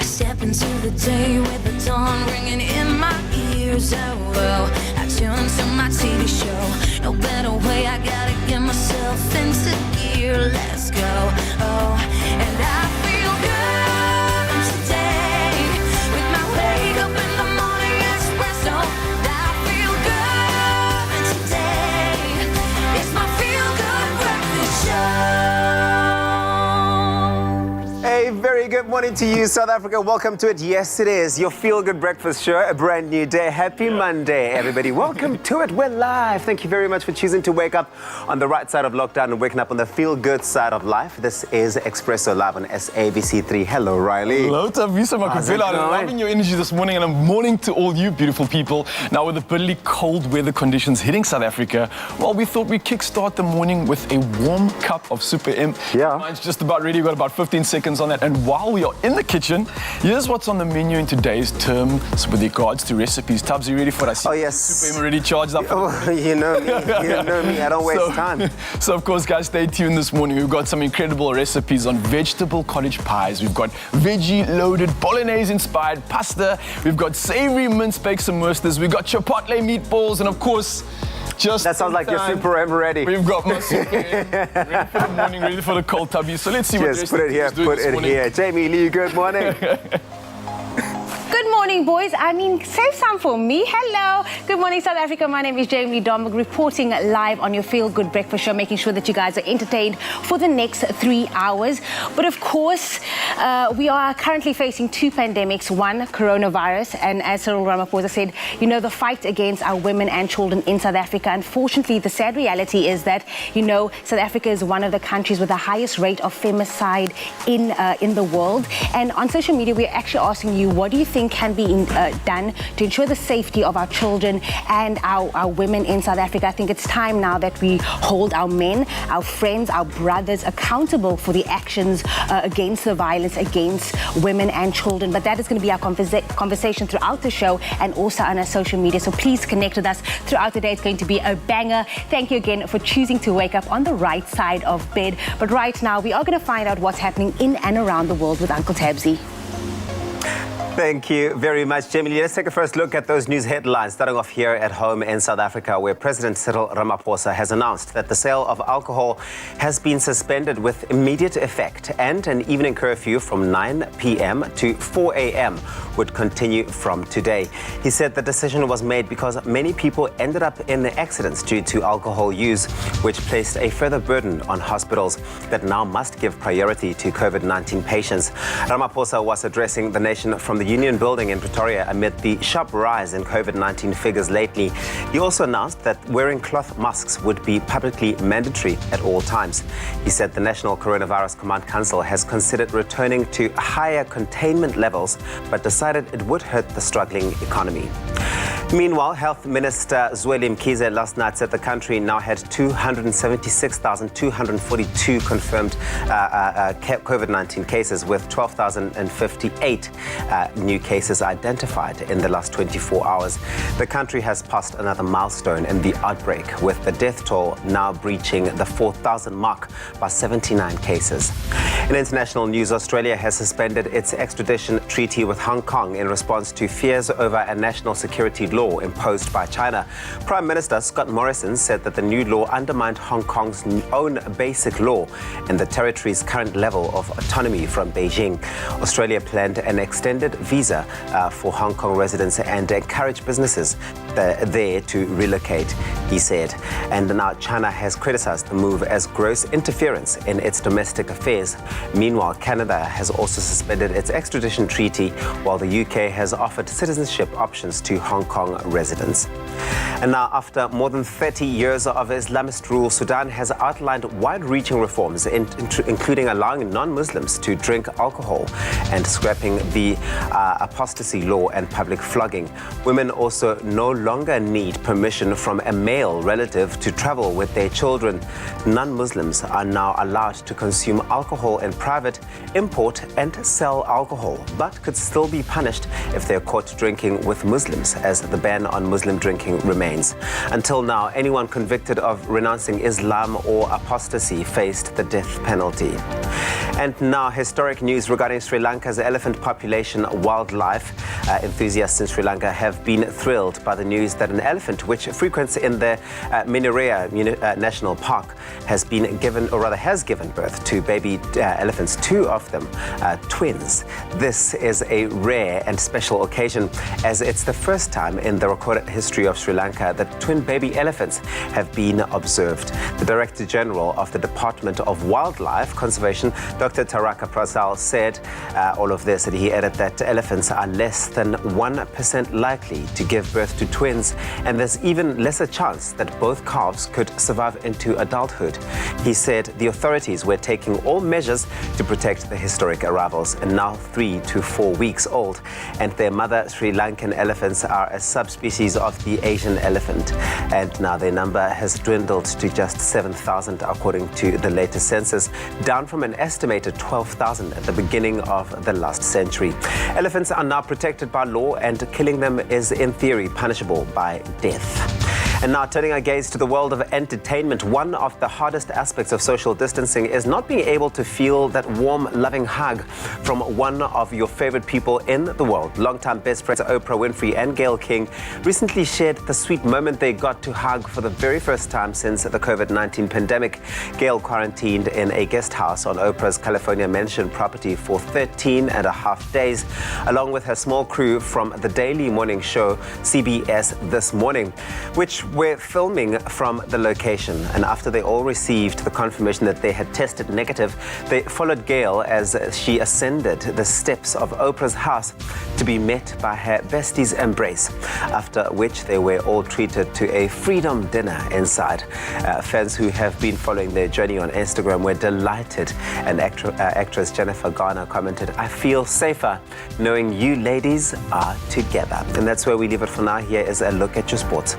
step into the day with the dawn ringing in my ears. Oh, well, I tune to my TV show. No better way, I gotta get myself into gear. Let's go. Oh, and I feel good today with my wake up in the morning Expresso. I feel good today. It's my feel good breakfast show. A very good morning to you, South Africa. Welcome to it. Yes, it is your feel-good breakfast show. A brand new day. Happy Monday, everybody. Welcome to it. We're live. Thank you very much for choosing to wake up on the right side of lockdown and waking up on the feel-good side of life. This is Expresso live on SABC3. Hello, Riley. Hello, Tavisa Makavela. I'm loving your energy this morning, and a morning to all you beautiful people. Now, with the bitterly cold weather conditions hitting South Africa, well, we thought we'd kickstart the morning with a warm cup of Super M. Yeah. Mine's just about ready. We've got about 15 seconds on that. And while we are in the kitchen, here's what's on the menu in today's term with regards to recipes. Tubbs, you ready for it? I see Super M already charged up. Oh, you know me. You know me. I don't waste time. So, of course, guys, stay tuned this morning. We've got some incredible recipes on vegetable cottage pies. We've got veggie-loaded Bolognese-inspired pasta. We've got savory mince-baked samosas. We've got chipotle meatballs. And, of course, just that sounds like your Super M ready. We've got my Super M ready for the morning, ready for the cold tubby. So let's see what Just put it here, put it here. Jamie Lee, good morning. Good morning, boys. Save some for me. Hello. Good morning, South Africa. My name is Jamie Domberg, reporting live on your Feel Good Breakfast Show, making sure that you guys are entertained for the next 3 hours. But of course, we are currently facing two pandemics, one, coronavirus, and as Cyril Ramaphosa said, you know, the fight against our women and children in South Africa. Unfortunately, the sad reality is that, you know, South Africa is one of the countries with the highest rate of femicide in the world. And on social media, we're actually asking you, what do you think can be done to ensure the safety of our children and our women in South Africa? I think it's time now that we hold our men, our friends, our brothers accountable for the actions against the violence against women and children. But that is going to be our conversation throughout the show and also on our social media. So please connect with us throughout the day. It's going to be a banger. Thank you again for choosing to wake up on the right side of bed. But right now, we are going to find out what's happening in and around the world with Uncle Tabsy. Thank you very much, Jamie. Let's take a first look at those news headlines, starting off here at home in South Africa, where President Cyril Ramaphosa has announced that the sale of alcohol has been suspended with immediate effect, and an evening curfew from 9 p.m. to 4 a.m. would continue from today. He said the decision was made because many people ended up in accidents due to alcohol use, which placed a further burden on hospitals that now must give priority to COVID-19 patients. Ramaphosa was addressing the nation from the Union Building in Pretoria amid the sharp rise in COVID-19 figures lately. He also announced that wearing cloth masks would be publicly mandatory at all times. He said the National Coronavirus Command Council has considered returning to higher containment levels, but decided it would hurt the struggling economy. Meanwhile, Health Minister Zweli Mkhize last night said the country now had 276,242 confirmed COVID-19 cases, with 12,058 new cases identified in the last 24 hours. The country has passed another milestone in the outbreak, with the death toll now breaching the 4,000 mark by 79 cases. In international news, Australia has suspended its extradition treaty with Hong Kong in response to fears over a national security law imposed by China. Prime Minister Scott Morrison said that the new law undermined Hong Kong's own basic law and the territory's current level of autonomy from Beijing. Australia planned an extended visa for Hong Kong residents and encourage businesses there to relocate, he said. And now China has criticized the move as gross interference in its domestic affairs. Meanwhile, Canada has also suspended its extradition treaty, while the UK has offered citizenship options to Hong Kong residents. And now, after more than 30 years of Islamist rule, Sudan has outlined wide-reaching reforms, including allowing non-Muslims to drink alcohol and scrapping the apostasy law and public flogging. Women also no longer need permission from a male relative to travel with their children. Non-Muslims are now allowed to consume alcohol in private, import and sell alcohol, but could still be punished if they're caught drinking with Muslims, as the ban on Muslim drinking remains. Until now, anyone convicted of renouncing Islam or apostasy faced the death penalty. And now, historic news regarding Sri Lanka's elephant population. Wildlife enthusiasts in Sri Lanka have been thrilled by the news that an elephant which frequents in the Minaria National Park has given birth to baby elephants, 2 of them twins. This is a rare and special occasion, as it's the first time in the recorded history of Sri Lanka that twin baby elephants have been observed. The Director General of the Department of Wildlife Conservation, Dr. Taraka Prasad, said all of this, and he added that elephants are less than 1% likely to give birth to twins, and there's even lesser chance that both calves could survive into adulthood. He said the authorities were taking all measures to protect the historic arrivals, and now 3 to 4 weeks old, and their mother Sri Lankan elephants are a subspecies of the Asian elephant, and now their number has dwindled to just 7,000 according to the latest census, down from an estimated 12,000 at the beginning of the last century. Elephants are now protected by law, and killing them is in theory punishable by death. And now, turning our gaze to the world of entertainment, one of the hardest aspects of social distancing is not being able to feel that warm, loving hug from one of your favorite people in the world. Longtime best friends Oprah Winfrey and Gayle King recently shared the sweet moment they got to hug for the very first time since the COVID-19 pandemic. Gayle quarantined in a guest house on Oprah's California mansion property for 13.5 days, along with her small crew from the daily morning show CBS This Morning, which were filming from the location. And after they all received the confirmation that they had tested negative, they followed Gayle as she ascended the steps of Oprah's house to be met by her bestie's embrace, after which they were all treated to a freedom dinner inside. Fans who have been following their journey on Instagram were delighted, and actress Jennifer Garner commented, "I feel safer knowing you ladies are together." And that's where we leave it for now. Here is a look at your sports.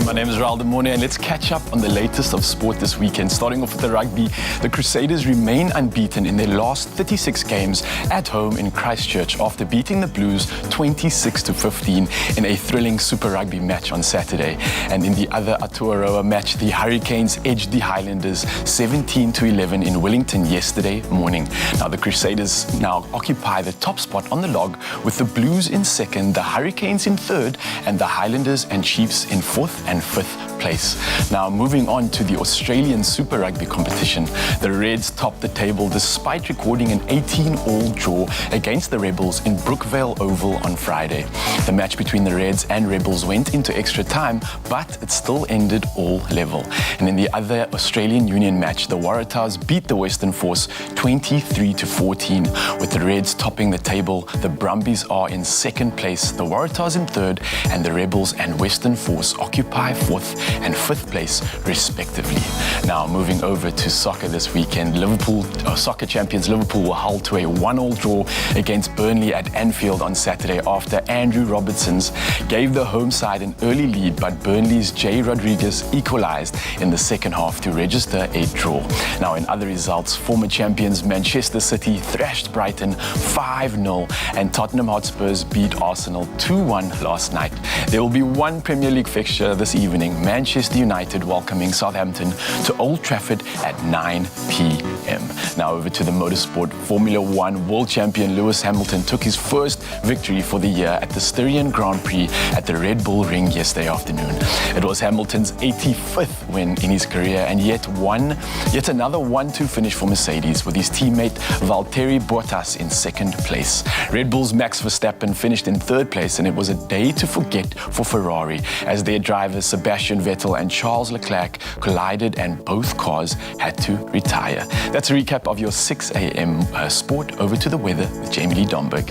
My name is Raul Demone, and let's catch up on the latest of sport this weekend. Starting off with the rugby, the Crusaders remain unbeaten in their last 36 games at home in Christchurch after beating the Blues 26-15 in a thrilling Super Rugby match on Saturday. And in the other Aotearoa match, the Hurricanes edged the Highlanders 17-11 in Wellington yesterday morning. Now the Crusaders now occupy the top spot on the log, with the Blues in second, the Hurricanes in third, and the Highlanders and Chiefs in fourth and fifth place. Now moving on to the Australian Super Rugby competition, the Reds topped the table despite recording an 18-all draw against the Rebels in Brookvale Oval on Friday. The match between the Reds and Rebels went into extra time, but it still ended all level. And in the other Australian Union match, the Waratahs beat the Western Force 23-14, with the Reds topping the table. The Brumbies are in second place, the Waratahs in third, and the Rebels and Western Force occupy fourth and fifth place respectively. Now moving over to soccer this weekend, soccer champions Liverpool were held to a 1-all draw against Burnley at Anfield on Saturday after Andrew Robertsons gave the home side an early lead, but Burnley's Jay Rodriguez equalised in the second half to register a draw. Now in other results, former champions Manchester City thrashed Brighton 5-0, and Tottenham Hotspurs beat Arsenal 2-1 last night. There will be one Premier League fixture this evening, Manchester United welcoming Southampton to Old Trafford at 9 p.m. Now over to the motorsport. Formula One world champion Lewis Hamilton took his first victory for the year at the Styrian Grand Prix at the Red Bull Ring yesterday afternoon. It was Hamilton's 85th win in his career, and yet another 1-2 finish for Mercedes, with his teammate Valtteri Bottas in second place. Red Bull's Max Verstappen finished in third place, and it was a day to forget for Ferrari as their drivers Sebastian Vettel and Charles Leclerc collided and both cars had to retire. That's a recap of your 6 a.m. sport. Over to the weather with Jamie Lee Domberg.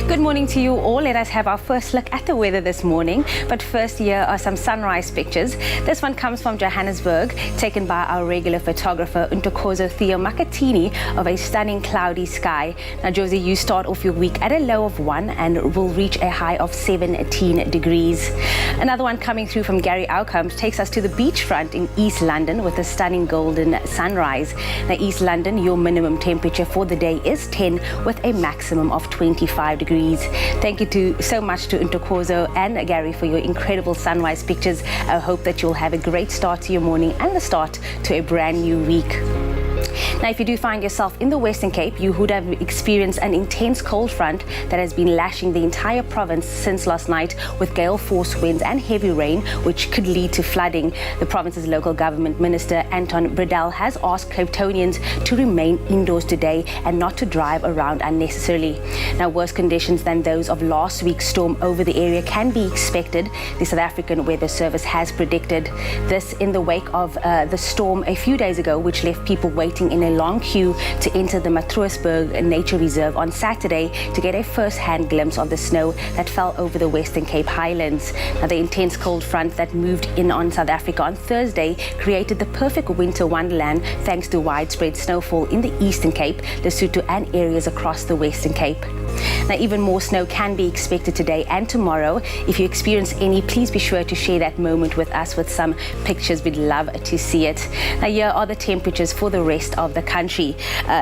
Good morning. morning to you all. Let us have our first look at the weather this morning. But first, here are some sunrise pictures. This one comes from Johannesburg, taken by our regular photographer, Untokozo Theo Makatini, of a stunning cloudy sky. Now, Josie, you start off your week at a low of 1 and will reach a high of 17 degrees. Another one coming through from Gary Outcomes takes us to the beachfront in East London with a stunning golden sunrise. Now, East London, your minimum temperature for the day is 10 with a maximum of 25 degrees. Thank you so much to Untokozo and Gary for your incredible sunrise pictures. I hope that you'll have a great start to your morning and the start to a brand new week. Now, if you do find yourself in the Western Cape, you would have experienced an intense cold front that has been lashing the entire province since last night, with gale force winds and heavy rain, which could lead to flooding. The province's local government minister, Anton Bredell, has asked Capetonians to remain indoors today and not to drive around unnecessarily. Now, worse conditions than those of last week's storm over the area can be expected, the South African Weather Service has predicted. This in the wake of the storm a few days ago, which left people waiting in a long queue to enter the Matroosburg Nature Reserve on Saturday to get a first-hand glimpse of the snow that fell over the Western Cape Highlands. Now, the intense cold front that moved in on South Africa on Thursday created the perfect winter wonderland thanks to widespread snowfall in the Eastern Cape, Lesotho and areas across the Western Cape. Now, even more snow can be expected today and tomorrow. If you experience any, please be sure to share that moment with us with some pictures. We'd love to see it. Now, here are the temperatures for the rest of the country.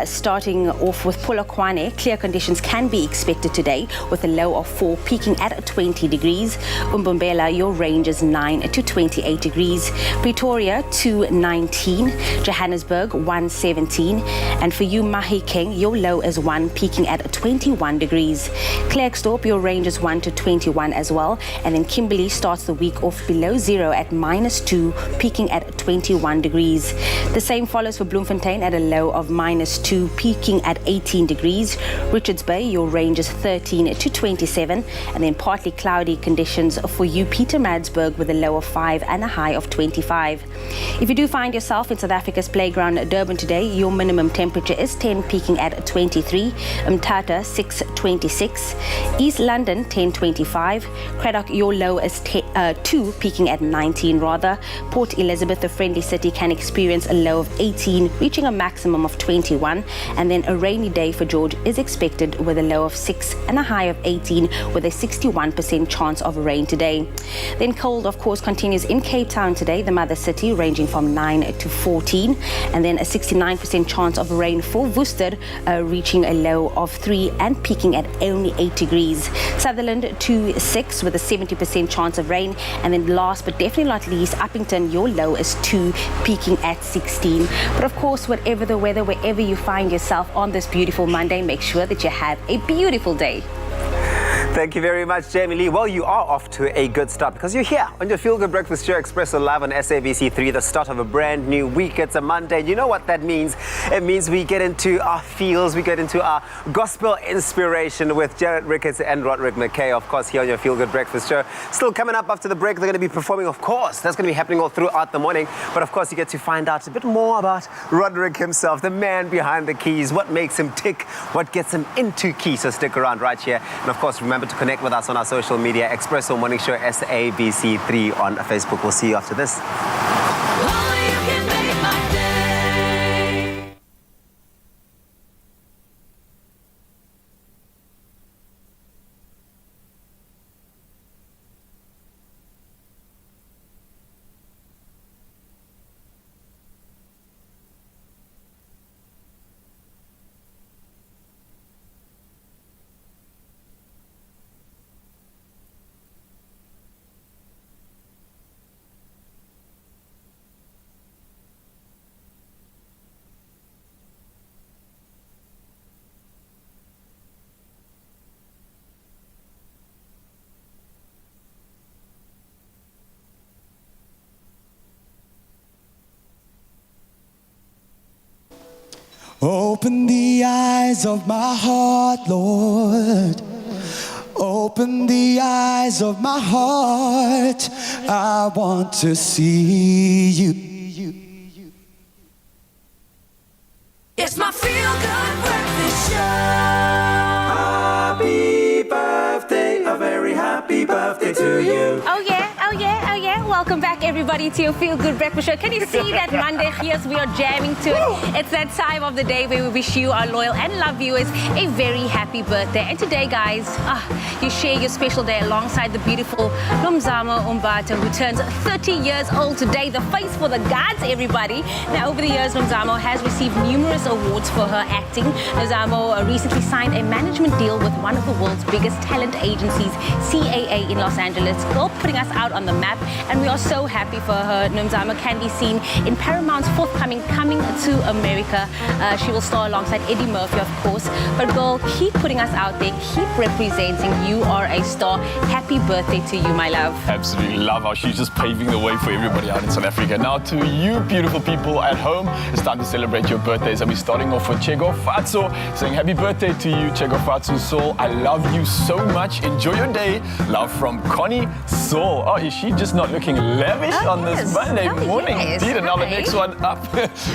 Starting off with Polokwane, clear conditions can be expected today with a low of 4 peaking at 20 degrees. Umbombela, your range is 9 to 28 degrees. Pretoria, 219. Johannesburg, 117. And for you, Mahikeng, your low is 1 peaking at 21 degrees. Klerksdorp, your range is 1 to 21 as well. And then Kimberley starts the week off below 0 at -2, peaking at 21 degrees. The same follows for Bloemfontein at a low of -2, peaking at 18 degrees. Richards Bay, your range is 13 to 27. And then partly cloudy conditions for you, Pietermaritzburg, with a low of 5 and a high of 25. If you do find yourself in South Africa's playground Durban today, your minimum temperature is 10, peaking at 23. Mthatha, 6:26. East London, 10:25. Cradock, your low is 2, peaking at 19 rather. Port Elizabeth, the friendly city, can experience a low of 18, reaching a maximum of 21. And then a rainy day for George is expected with a low of 6 and a high of 18, with a 61% chance of rain today. Then cold, of course, continues in Cape Town today, the mother city, ranging from 9 to 14. And then a 69% chance of rain for Worcester, reaching a low of 3 and peaking at only 8 degrees. Sutherland, 2-6 with a 70% chance of rain. And then last but definitely not least, Uppington, your low is 2, peaking at 16. But of course, whatever the weather, wherever you find yourself on this beautiful Monday, make sure that you have a beautiful day. Thank you very much, Jamie Lee. Well, you are off to a good start because you're here on your Feel Good Breakfast Show, Expresso Live on SABC3, the start of a brand new week. It's a Monday. You know what that means? It means we get into our feels, we get into our gospel inspiration with Jared Ricketts and Roderick McKay, of course, here on your Feel Good Breakfast Show. Still coming up after the break, they're going to be performing, of course. That's going to be happening all throughout the morning. But of course, you get to find out a bit more about Roderick himself, the man behind the keys, what makes him tick, what gets him into key. So stick around right here. And of course, remember to connect with us on our social media, Expresso Morning Show, SABC3 on Facebook. We'll see you after this. Open the eyes of my heart, Lord. Open the eyes of my heart. I want to see you. It's my Feel Good Breakfast Show. Happy birthday to you. Oh yeah, oh yeah, oh yeah. Welcome back everybody to your Feel Good Breakfast Show. Can you see that Monday? Yes, we are jamming to it. It's that time of the day where we wish you, our loyal and love viewers, a very happy birthday. And today, guys, you share your special day alongside the beautiful Nomzamo Umbata, who turns 30 years old today. The face for the gods, everybody. Now, over the years, Nomzamo has received numerous awards for her acting. Nomzamo recently signed a management deal with one of the world's biggest talent agencies, CAA in Los Angeles, girl putting us out on the map, and we are so happy for her. Nomzamo can be seen in Paramount's forthcoming Coming to America. She will star alongside Eddie Murphy, of course. But girl, keep putting us out there, keep representing. You are a star. Happy birthday to you, my love. Absolutely love how she's just paving the way for everybody out in South Africa. Now to you beautiful people at home, it's time to celebrate your birthdays. And we're starting off with Chego Fatso saying happy birthday to you, Chego Fatso Soul. I love you so much. Enjoy your day. Love from Connie Soul. Oh, is she just not looking lavish on this Monday morning? Yes. Indeed. And now the next one up.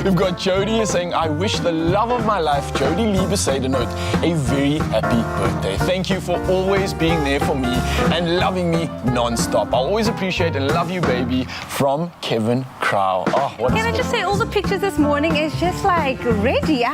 We've got Jody saying, I wish the love of my life, Jody Liebesedenoot, a very happy birthday. Thank you for always being there for me and loving me non-stop. I'll always appreciate and love you, baby, from Kevin Crow. Oh, what Can I just say, all the pictures this morning is just like ready.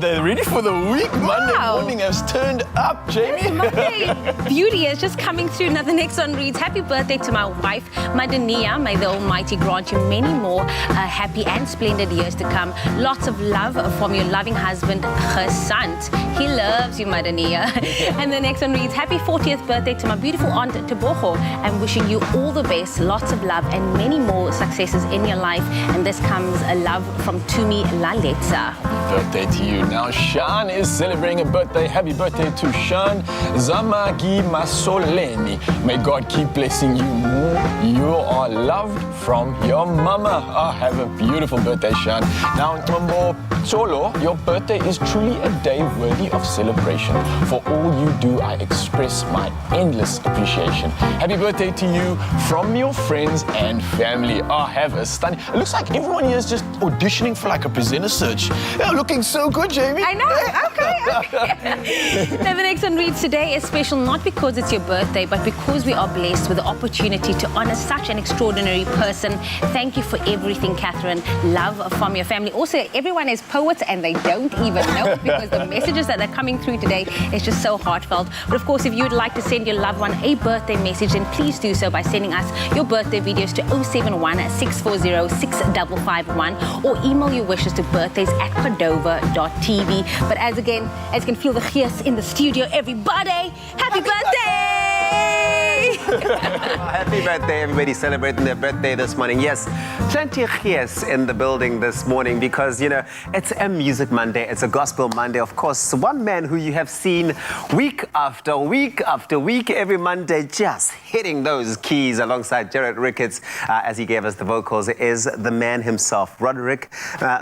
They're ready for the week. Monday morning has turned up, Jamie. Monday beauty is just coming through. Now the next one reads, happy birthday to my wife, Madania. May the Almighty grant you many more happy and splendid years to come. Lots of love from your loving husband, Gesant. He loves you, Madania. And the next one reads, happy 40th birthday to my beautiful aunt, Tebogo. I'm wishing you all the best, lots of love and many more successes in your life. And this comes a love from Tumi Laleta. Birthday to you. Now Sean is celebrating a birthday. Happy birthday to Sean Zamagi Masoleni. May God keep blessing you more. You are loved from your mama. Oh, have a beautiful birthday, Sean. Now, Mambo Cholo, your birthday is truly a day worthy of celebration. For all you do, I express my endless appreciation. Happy birthday to you from your friends and family. Oh, have a stunning. It looks like everyone here is just auditioning for like a presenter search. They're looking so good, Jamie. I know. Okay. Now the next one reads, today is special not because it's your birthday, but because we are blessed with the opportunity to honor such an extraordinary person. Thank you for everything, Catherine. Love from your family. Also, everyone is poets and they don't even know it, because the messages that are coming through today is just so heartfelt. But of course, if you would like to send your loved one a birthday message, then please do so by sending us your birthday videos to 071 640 6551 or email your wishes to birthdays@cordova.tv. But as you can feel the gees in the studio, everybody, happy birthday! Happy birthday, everybody celebrating their birthday this morning. Yes, plenty of gees in the building this morning because, you know, it's a Music Monday, it's a Gospel Monday. Of course, one man who you have seen week after week after week, every Monday, just hitting those keys alongside Jared Ricketts as he gave us the vocals, is the man himself, Roderick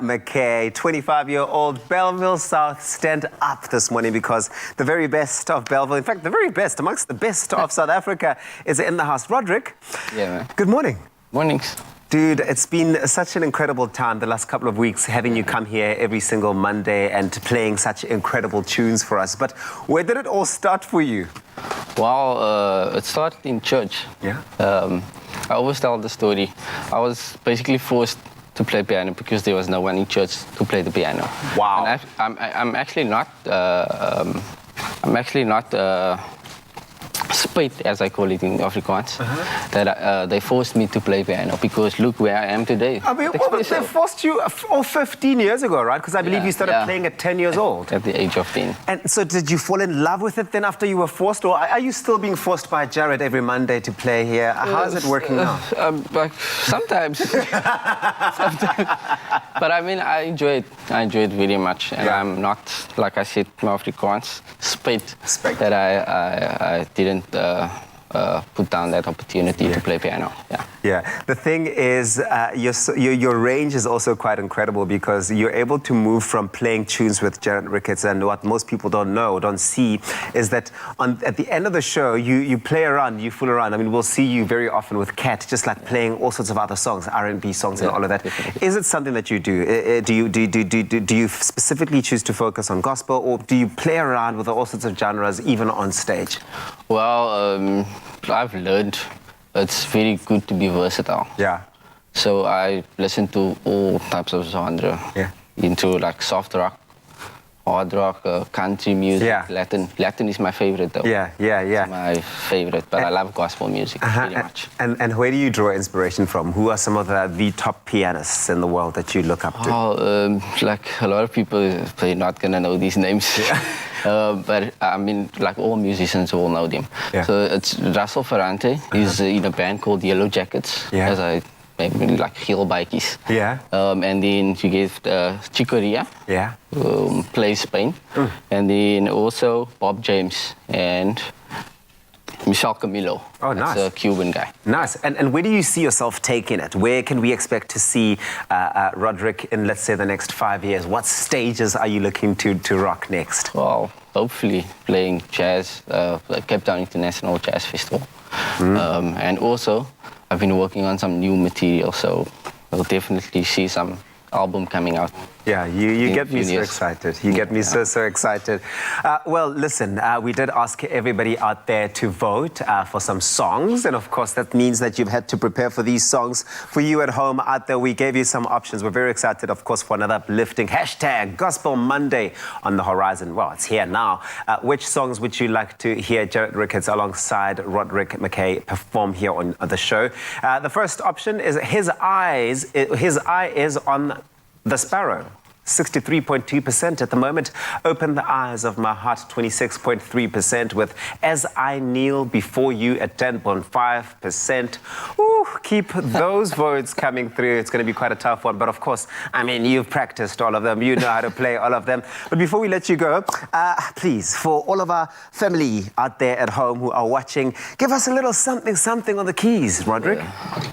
McKay, 25-year-old Belleville South. Stand up this morning because the very best of Belleville, in fact, the very best amongst the best of South Africa is in the house. Roderick. Yeah, man. Good morning. Mornings. Dude, it's been such an incredible time the last couple of weeks having you come here every single Monday and playing such incredible tunes for us. But where did it all start for you? Well, it started in church. Yeah. I always tell the story. I was basically forced to play piano because there was no one in church to play the piano. Wow. And I'm actually not. Spit, as I call it in Afrikaans, that they forced me to play piano because look where I am today. I mean, well, they forced you all 15 years ago, right? Because I believe you started playing at 10 years old. At the age of 10. And so did you fall in love with it then after you were forced? Or are you still being forced by Jared every Monday to play here? How is it working now? Sometimes. Sometimes. But I mean, I enjoy it. I enjoy it very much. And I'm not, like I said, Afrikaans, spit. That I didn't put down that opportunity to play piano. Yeah. The thing is, your range is also quite incredible because you're able to move from playing tunes with Jared Ricketts, and what most people don't see, is that at the end of the show, you play around, you fool around. I mean, we'll see you very often with Kat, just like playing all sorts of other songs, R&B songs and all of that. Definitely. Is it something that you do? Do you specifically choose to focus on gospel, or do you play around with all sorts of genres, even on stage? Well, I've learned it's very good to be versatile. Yeah. So I listen to all types of genre. Yeah. Into like soft rock, hard rock, country music, Yeah. Latin. Latin is my favorite though. Yeah. It's my favorite, but I love gospel music very much. And where do you draw inspiration from? Who are some of the top pianists in the world that you look up to? Oh, like a lot of people, they're not gonna know these names. But I mean, like all musicians will know them. Yeah. So it's Russell Ferrante. He's in a band called Yellow Jackets. Yeah. Maybe like heel bikies. Yeah. And then you get Chicoria. Yeah. Plays Spain. And then also Bob James and Michel Camilo. Oh, nice. That's a Cuban guy. Nice. And where do you see yourself taking it? Where can we expect to see Roderick in, let's say, the next 5 years? What stages are you looking to rock next? Well, hopefully playing jazz, Cape Town International Jazz Festival. And also, I've been working on some new material, so we'll definitely see some album coming out. Yeah, you get me so excited. You get me so excited. Well, listen, we did ask everybody out there to vote for some songs. And of course, that means that you've had to prepare for these songs. For you at home out there, we gave you some options. We're very excited, of course, for another uplifting hashtag Gospel Monday on the horizon. Well, it's here now. Which songs would you like to hear Jared Ricketts alongside Roderick McKay perform here on the show? The first option is His Eye is on The Sparrow, 63.2% at the moment. Open the Eyes of My Heart, 26.3%, with As I Kneel Before You at 10.5%. Ooh, keep those votes coming through. It's going to be quite a tough one. But of course, I mean, you've practiced all of them. You know how to play all of them. But before we let you go, please, for all of our family out there at home who are watching, give us a little something on the keys, Roderick. Yeah.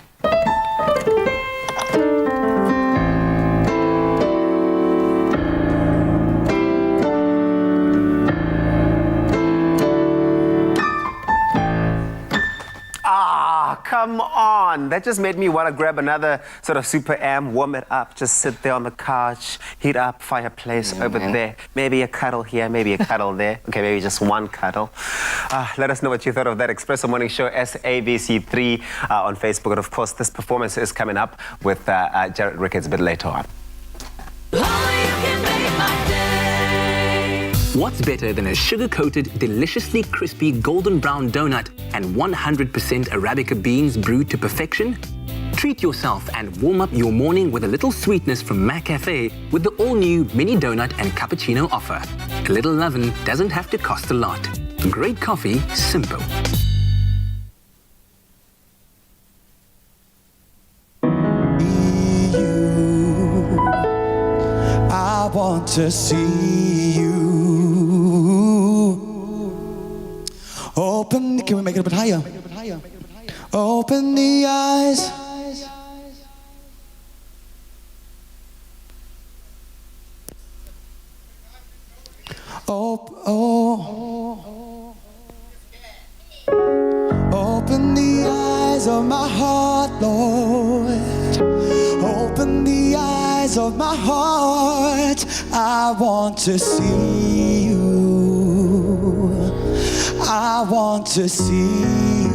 Come on. That just made me want to grab another sort of super amp, warm it up, just sit there on the couch, heat up, fireplace over there. Maybe a cuddle here, maybe a cuddle there. Okay, maybe just one cuddle. Let us know what you thought of that Expresso Morning Show, SABC3 on Facebook. And of course, this performance is coming up with Jared Ricketts a bit later on. What's better than a sugar-coated, deliciously crispy golden brown donut and 100% Arabica beans brewed to perfection? Treat yourself and warm up your morning with a little sweetness from McCafe with the all-new mini donut and cappuccino offer. A little lovin' doesn't have to cost a lot. Great coffee, simple. I want to see you. Open, can we make it a bit higher? Open the eyes. Open the eyes of my heart, Lord. Open the eyes of my heart. I want to see you. I want to see you.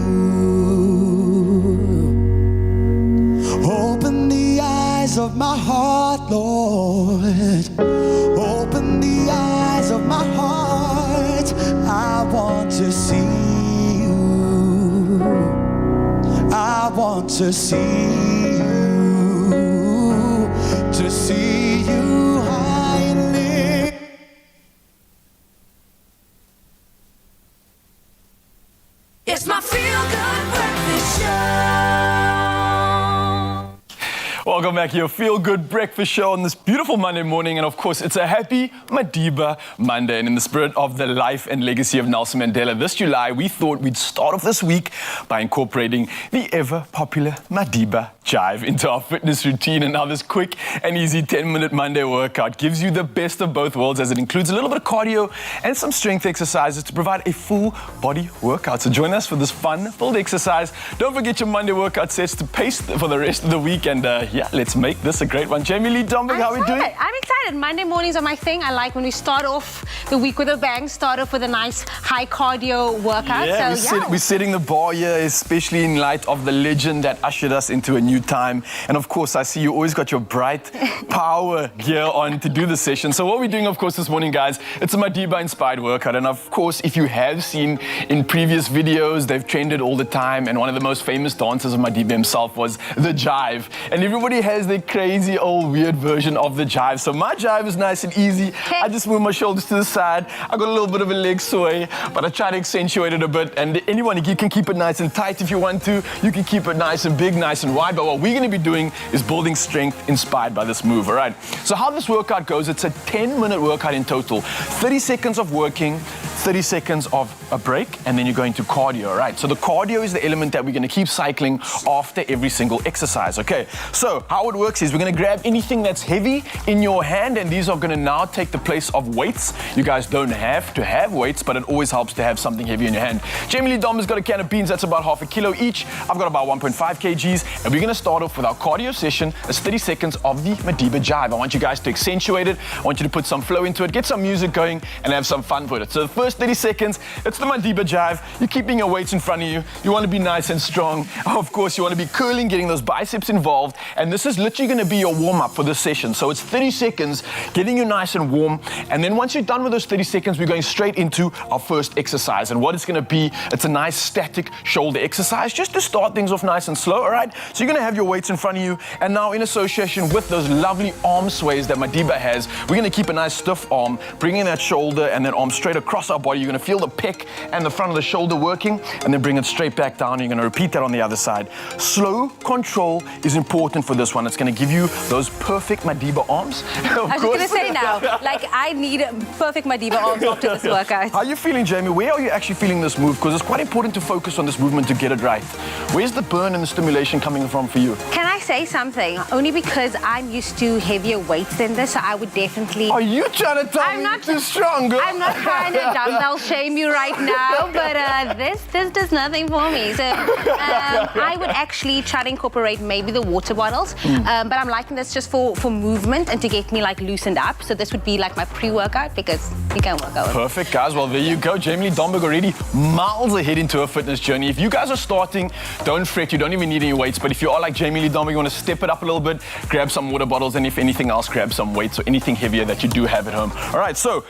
Open the eyes of my heart, Lord. Open the eyes of my heart. I want to see you. I want to see you highly. It's my feel-good breakfast show. Welcome back to your Feel Good Breakfast Show on this beautiful Monday morning. And of course, it's a happy Madiba Monday. And in the spirit of the life and legacy of Nelson Mandela, this July, we thought we'd start off this week by incorporating the ever-popular Madiba Jive into our fitness routine. And now this quick and easy 10-minute Monday workout gives you the best of both worlds, as it includes a little bit of cardio and some strength exercises to provide a full body workout. So join us for this fun-filled exercise. Don't forget your Monday workout sets to pace for the rest of the week. And yeah, let's make this a great one. Jamie Lee Domberg, how are we doing? I'm excited. Monday mornings are my thing. I like when we start off the week with a bang, start off with a nice high cardio workout. Yeah, So, we're setting the bar here, especially in light of the legend that ushered us into a new time. And of course, I see you always got your bright power gear on to do the session. So what we're doing, of course, this morning, guys, it's a Madiba-inspired workout. And of course, if you have seen in previous videos, they've trended all the time. And one of the most famous dancers of Madiba himself was the jive. And everybody has their crazy old weird version of the jive. So my jive is nice and easy. I just move my shoulders to the side. I got a little bit of a leg sway, but I try to accentuate it a bit. And anyone, you can keep it nice and tight if you want to. You can keep it nice and big, nice and wide. But what we're going to be doing is building strength inspired by this move, all right? So how this workout goes, it's a 10-minute workout in total. 30 seconds of working, 30 seconds of a break, and then you're going to cardio, all right? So the cardio is the element that we're going to keep cycling after every single exercise, okay? So how it works is we're going to grab anything that's heavy in your hand, and these are going to now take the place of weights. You guys don't have to have weights, but it always helps to have something heavy in your hand. Jamie Lee Domberg's got a can of beans that's about half a kilo each. I've got about 1.5 kgs, and we're going to start off with our cardio session. It's 30 seconds of the Madiba jive. I want you guys to accentuate it. I want you to put some flow into it, get some music going, and have some fun with it. So the first 30 seconds, it's the Madiba jive. You're keeping your weights in front of you. You want to be nice and strong. Of course, you want to be curling, getting those biceps involved. And this is literally going to be your warm-up for this session. So it's 30 seconds, getting you nice and warm. And then once you're done with those 30 seconds, we're going straight into our first exercise. And what it's going to be, it's a nice static shoulder exercise, just to start things off nice and slow, all right? So you're going to have your weights in front of you. And now in association with those lovely arm sways that Madiba has, we're going to keep a nice stiff arm, bringing that shoulder and that arm straight across our body. You're going to feel the pec and the front of the shoulder working, and then bring it straight back down. You're going to repeat that on the other side. Slow control is important for this one. It's going to give you those perfect Madiba arms. I was just going to say now, like, I need perfect Madiba arms after this workout. How are you feeling, Jamie? Where are you actually feeling this move? Because it's quite important to focus on this movement to get it right. Where's the burn and the stimulation coming from for you? Can I say something? Only because I'm used to heavier weights than this, so I would definitely... Are you trying to tell me you're too strong, girl? I'm not trying to dumbbell shame you right now, but this does nothing for me. So I would actually try to incorporate maybe the water bottles, but I'm liking this just for movement and to get me like loosened up. So this would be like my pre-workout, because you can work out. Perfect, guys. Well, there you go. Jamie Lee Domberg already miles ahead into her fitness journey. If you guys are starting, don't fret. You don't even need any weights. But if you are like Jamie Lee Domberg, you want to step it up a little bit, grab some water bottles, and if anything else, grab some weights or anything heavier that you do have at home. All right, so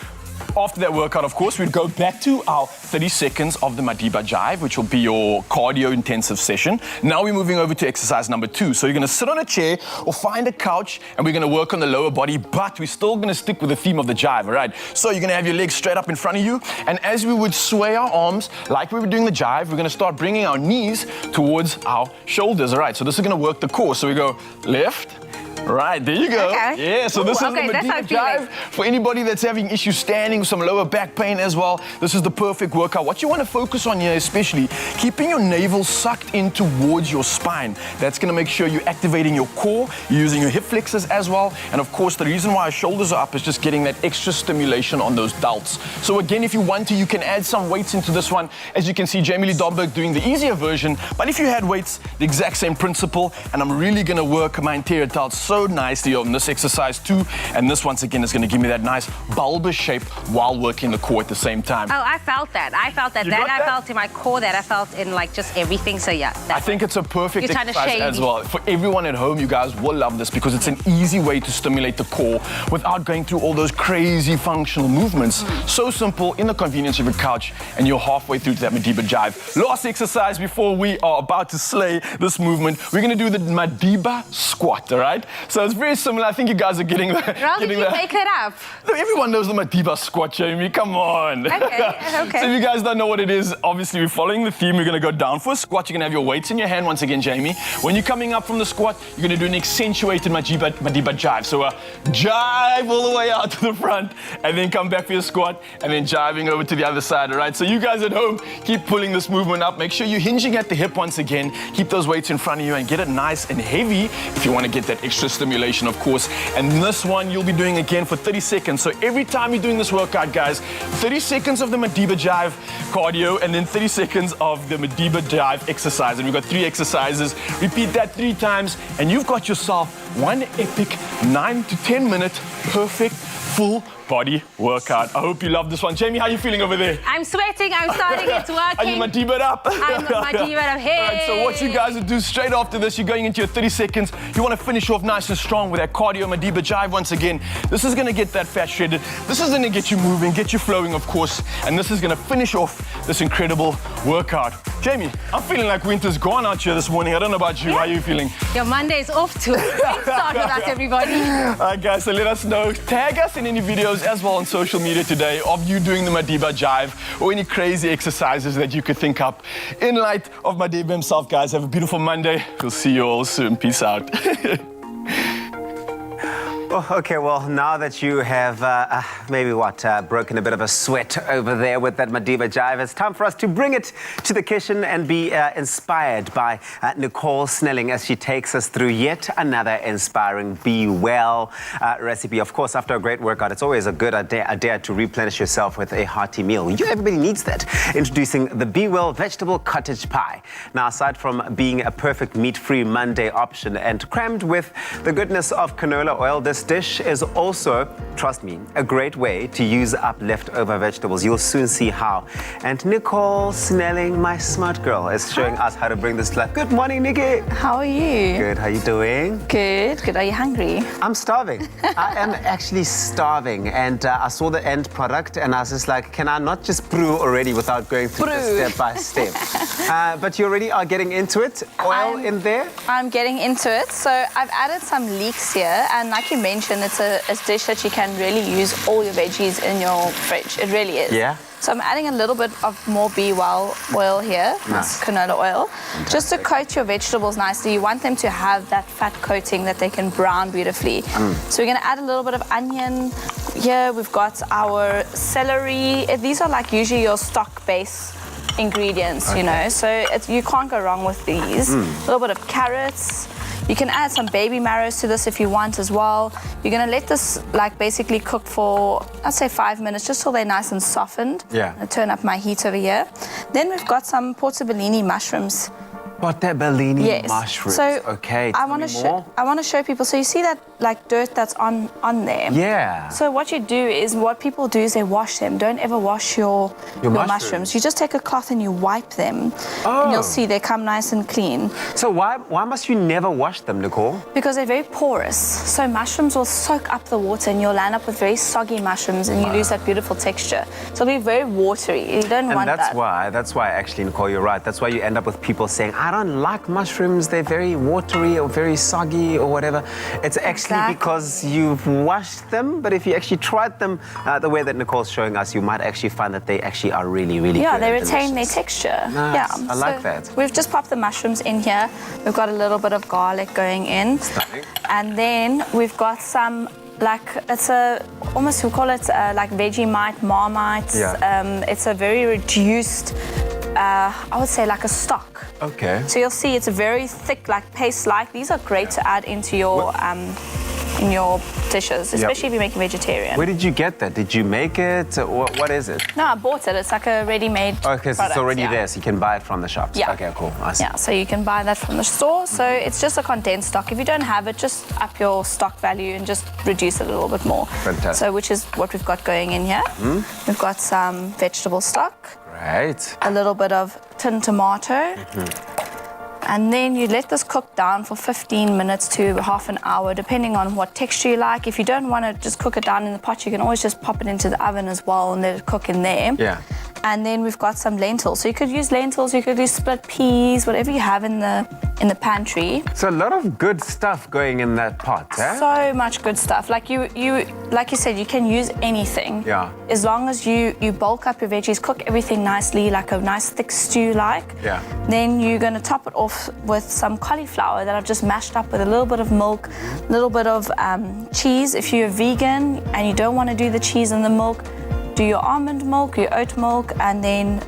after that workout, of course, we'd go back to our 30 seconds of the Madiba jive, which will be your cardio intensive session. Now we're moving over to exercise number 2. So you're going to sit on a chair or find a couch, and we're going to work on the lower body, but we're still going to stick with the theme of the jive, all right? So you're going to have your legs straight up in front of you, and as we would sway our arms, like we were doing the jive, we're going to start bringing our knees towards our shoulders, all right? So this is going to work the core. So we go left, right, there you go. Okay. Yeah, so this is the that's how Madiba I'm feeling. jive. For anybody that's having issues standing with some lower back pain as well, this is the perfect workout. What you want to focus on here, especially, keeping your navel sucked in towards your spine. That's going to make sure you're activating your core, you're using your hip flexors as well. And of course, the reason why our shoulders are up is just getting that extra stimulation on those delts. So again, if you want to, you can add some weights into this one. As you can see, Jamie Lee Domberg doing the easier version. But if you had weights, the exact same principle. And I'm really going to work my anterior delts so nicely on this exercise too. And this, once again, is going to give me that nice bulbous shape while working the core at the same time. Oh, I felt that. I felt that. You That got I that? felt in my core, that I felt in like just everything. So yeah. I think it's a perfect You're trying to exercise shade as me. well. For everyone at home, you guys will love this because it's an easy way to stimulate the core without going through all those crazy functional movements. So simple, in the convenience of your couch, and you're halfway through to that Madiba jive. Last exercise before we are about to slay this movement, we're going to do the Madiba squat, all right? So it's very similar. I think you guys are getting the... Ralph, did you make it up? No, everyone knows the Madiba squat, Jamie. Come on. Okay. So if you guys don't know what it is, obviously we're following the theme. We're going to go down for a squat. You're going to have your weights in your hand once again, Jamie. When you're coming up from the squat, you're going to do an accentuated Madiba jive. So jive all the way out to the front, and then come back for your squat, and then jiving over to the other side, all right? So you guys at home, keep pulling this movement up. Make sure you're hinging at the hip once again. Keep those weights in front of you and get it nice and heavy if you want to get that extra stimulation, of course. And this one you'll be doing again for 30 seconds. So every time you're doing this workout, guys, 30 seconds of the Madiba Jive cardio and then 30 seconds of the Madiba Jive exercise. And we've got 3 exercises. Repeat that 3 times and you've got yourself one epic 9 to 10 minute perfect full body workout. I hope you love this one. Jamie, how are you feeling over there? I'm sweating, I'm starting, it's working. Are you Madiba up? I'm Madiba up, hey! All right, so what you guys will do straight after this, you're going into your 30 seconds. You want to finish off nice and strong with that cardio Madiba Jive once again. This is going to get that fat shredded. This is going to get you moving, get you flowing, of course. And this is going to finish off this incredible workout. Jamie, I'm feeling like winter's gone out here this morning. I don't know about you. How are you feeling? Your Monday is off to a great start with us, everybody. All right, guys, so let us know. Tag us in any videos as well on social media today of you doing the Madiba Jive or any crazy exercises that you could think up. In light of Madiba himself, guys, have a beautiful Monday. We'll see you all soon. Peace out. Oh, okay, well, now that you have broken a bit of a sweat over there with that Madiba Jive, it's time for us to bring it to the kitchen and be inspired by Nicole Snelling as she takes us through yet another inspiring Be Well recipe. Of course, after a great workout, it's always a good idea to replenish yourself with a hearty meal. Everybody needs that. Introducing the Be Well vegetable cottage pie. Now, aside from being a perfect meat-free Monday option and crammed with the goodness of canola oil, this dish is also, trust me, a great way to use up leftover vegetables. You'll soon see how. And Nicole Snelling, my smart girl, is showing us how to bring this to life. Good morning, Nikki. How are you? Good. How you doing? Good. Good. Are you hungry? I'm starving. I am actually starving. And I saw the end product and I was just like, can I not just brew already without going through this step by step? But you already are getting into it. Oil in there? I'm getting into it. So I've added some leeks here. And like you mentioned, it's a dish that you can really use all your veggies in your fridge. It really is. Yeah. So I'm adding a little bit of more Be Well oil here, Nice. canola oil, just to coat your vegetables nicely. You want them to have that fat coating that they can brown beautifully. So we're going to add a little bit of onion. Here we've got our celery. These are like usually your stock base ingredients, you know, so you can't go wrong with these. A little bit of carrots. You can add some baby marrows to this if you want as well. You're gonna let this like basically cook for, I'd say 5 minutes, just so they're nice and softened. Yeah. I'll turn up my heat over here. Then we've got some portabellini mushrooms. Portabellini mushrooms. So okay, I want to show people. So you see that like dirt that's on there. Yeah. So what people do is they wash them. Don't ever wash your mushrooms. You just take a cloth and you wipe them. Oh. And you'll see they come nice and clean. So why must you never wash them, Nicole? Because they're very porous. So mushrooms will soak up the water and you'll land up with very soggy mushrooms and you lose that beautiful texture. So it'll be very watery. You don't want that. And that's why actually, Nicole, you're right. That's why you end up with people saying, I don't like mushrooms. They're very watery or very soggy or whatever. It's actually because you've washed them. But if you actually tried them the way that Nicole's showing us, you might actually find that they actually are really, really good. Yeah, they retain delicious. their texture. Nice. Yeah, I like that. We've just popped the mushrooms in here. We've got a little bit of garlic going in. Stunning. And then we've got some, like, we call it like Vegemite, Marmite. Yeah. It's a very reduced, I would say like a stock. Okay. So you'll see it's a very thick, like paste-like. These are great to add into your in your dishes, especially if you're making vegetarian. Where did you get that? Did you make it? What is it? No, I bought it. It's like a ready-made Okay, so it's already there, so you can buy it from the shops. Yeah. Okay, cool. I see. Yeah, so you can buy that from the store. So it's just a condensed stock. If you don't have it, just up your stock value and just reduce it a little bit more. Fantastic. So which is what we've got going in here. We've got some vegetable stock. Right. A little bit of tin tomato. And then you let this cook down for 15 minutes to half an hour, depending on what texture you like. If you don't want to just cook it down in the pot, you can always just pop it into the oven as well and let it cook in there. Yeah. And then we've got some lentils. So you could use lentils, you could use split peas, whatever you have in the pantry. So a lot of good stuff going in that pot, eh? So much good stuff. Like you said, you can use anything. Yeah. As long as you bulk up your veggies, cook everything nicely, like a nice thick stew like. Yeah. Then you're gonna top it off with some cauliflower that I've just mashed up with a little bit of milk, a little bit of cheese. If you're a vegan and you don't want to do the cheese and the milk, do your almond milk, your oat milk, and then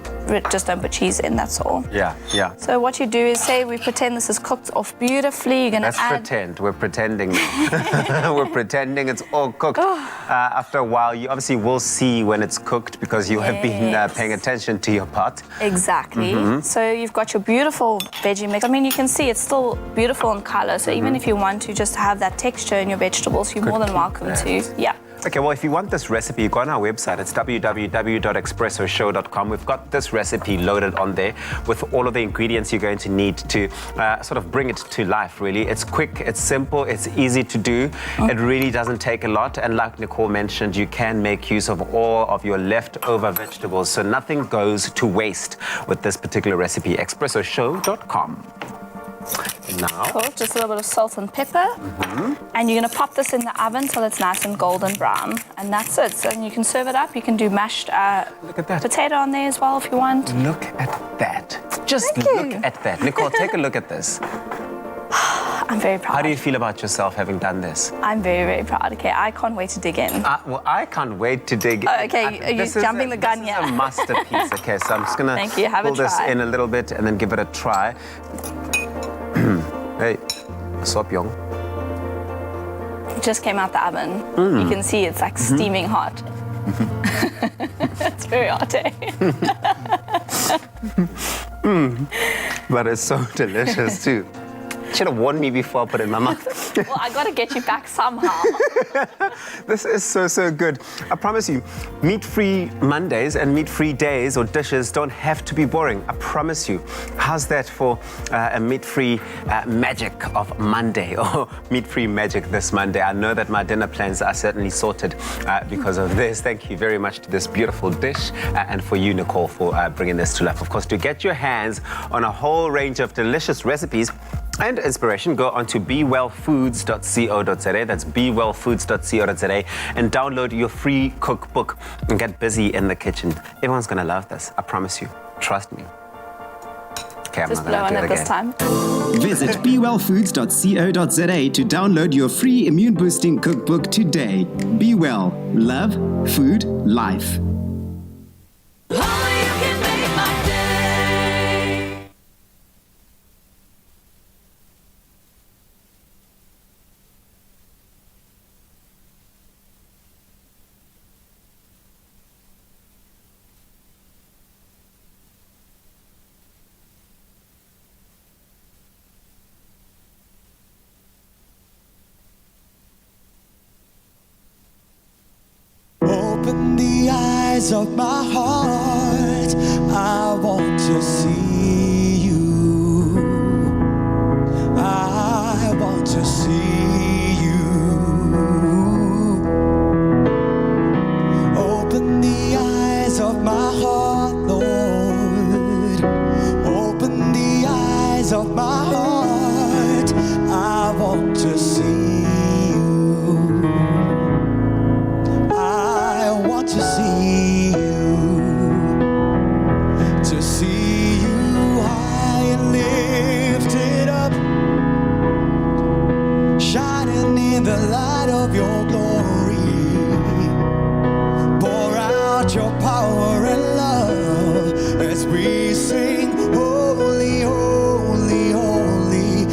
just don't put cheese in, that's all. Yeah, yeah. So what you do is say we pretend this is cooked off beautifully. You're gonna Let's add... pretend. We're pretending. We're pretending it's all cooked. After a while, you obviously will see when it's cooked because you have been paying attention to your pot. Exactly. So you've got your beautiful veggie mix. I mean, you can see it's still beautiful in color. So even if you want to just have that texture in your vegetables, you're more than welcome to. Yeah. Okay, well, if you want this recipe, you go on our website. It's www.expressoshow.com. We've got this recipe loaded on there with all of the ingredients you're going to need to sort of bring it to life, really. It's quick, it's simple, it's easy to do. It really doesn't take a lot. And like Nicole mentioned, you can make use of all of your leftover vegetables. So nothing goes to waste with this particular recipe. Expressoshow.com. Now, Cool. Just a little bit of salt and pepper. And you're going to pop this in the oven till it's nice and golden brown. And that's it. So you can serve it up. You can do mashed look at that. potato on there as well if you want. Look at that. Just Thank look you. at that. Nicole, take a look at this. I'm very proud. How do you feel about yourself having done this? I'm very, very proud. Okay, I can't wait to dig in. Well, I can't wait to dig in. Oh, okay, are you This is jumping the gun This here? is a masterpiece. Okay, so I'm just going Thank you. to Have a pull this try. in a little bit and then give it a try. Hey, what's up, young? It just came out the oven. You can see it's like steaming hot. It's very hot, eh? But it's so delicious, too. Should have warned me before I put it in my mouth. Well, I got to get you back somehow. This is so good. I promise you, meat-free Mondays and meat-free days or dishes don't have to be boring. I promise you. How's that for a meat-free magic of Monday or meat-free magic this Monday? I know that my dinner plans are certainly sorted because of this. Thank you very much to this beautiful dish and for you, Nicole, for bringing this to life. Of course, to get your hands on a whole range of delicious recipes and inspiration, go on to bewellfoods.co.za. That's bewellfoods.co.za and download your free cookbook and get busy in the kitchen. Everyone's going to love this. I promise you. Trust me. Okay, I'm Just not blow going to on do it it this again. time. Visit bewellfoods.co.za to download your free immune-boosting cookbook today. Be well. Love. Food. Life. Oh, you can make my day. Open the eyes of my heart. I want to see you. I want to see you. Open the eyes of my heart, Lord. Open the eyes of my heart. I want to see you. I want to see you high and lifted up, shining in the light of your glory. Pour out your power and love as we sing, holy, holy, holy.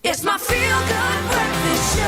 It's my feel-good breakfast show.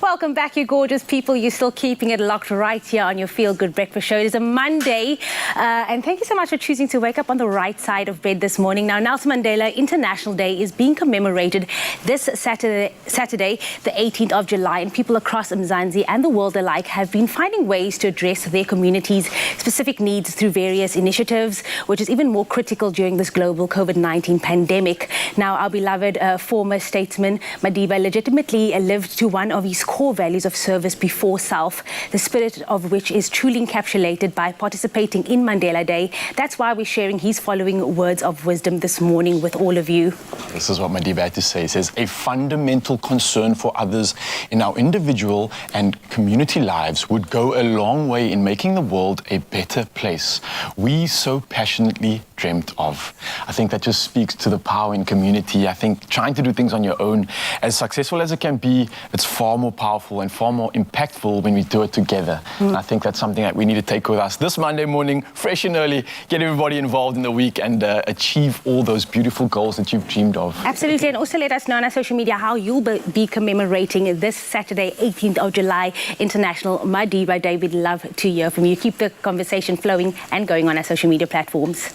Welcome back, you gorgeous people. You're still keeping it locked right here on your Feel Good Breakfast Show. It is a Monday, and thank you so much for choosing to wake up on the right side of bed this morning. Now, Nelson Mandela International Day is being commemorated this Saturday, the 18th of July, and people across Mzansi and the world alike have been finding ways to address their community's specific needs through various initiatives, which is even more critical during this global COVID-19 pandemic. Now, our beloved former statesman Madiba legitimately lived to one of his core values of service before self, the spirit of which is truly encapsulated by participating in Mandela Day. That's why we're sharing his following words of wisdom this morning with all of you. This is what Madiba had to say. He says, a fundamental concern for others in our individual and community lives would go a long way in making the world a better place. We so passionately dreamt of. I think that just speaks to the power in community. I think trying to do things on your own, as successful as it can be, it's far more powerful and far more impactful when we do it together. And I think that's something that we need to take with us this Monday morning, fresh and early, get everybody involved in the week and achieve all those beautiful goals that you've dreamed of. Absolutely, and also let us know on our social media how you'll be commemorating this Saturday, 18th of July, International Madiba Day. We'd love to hear from you. Keep the conversation flowing and going on our social media platforms.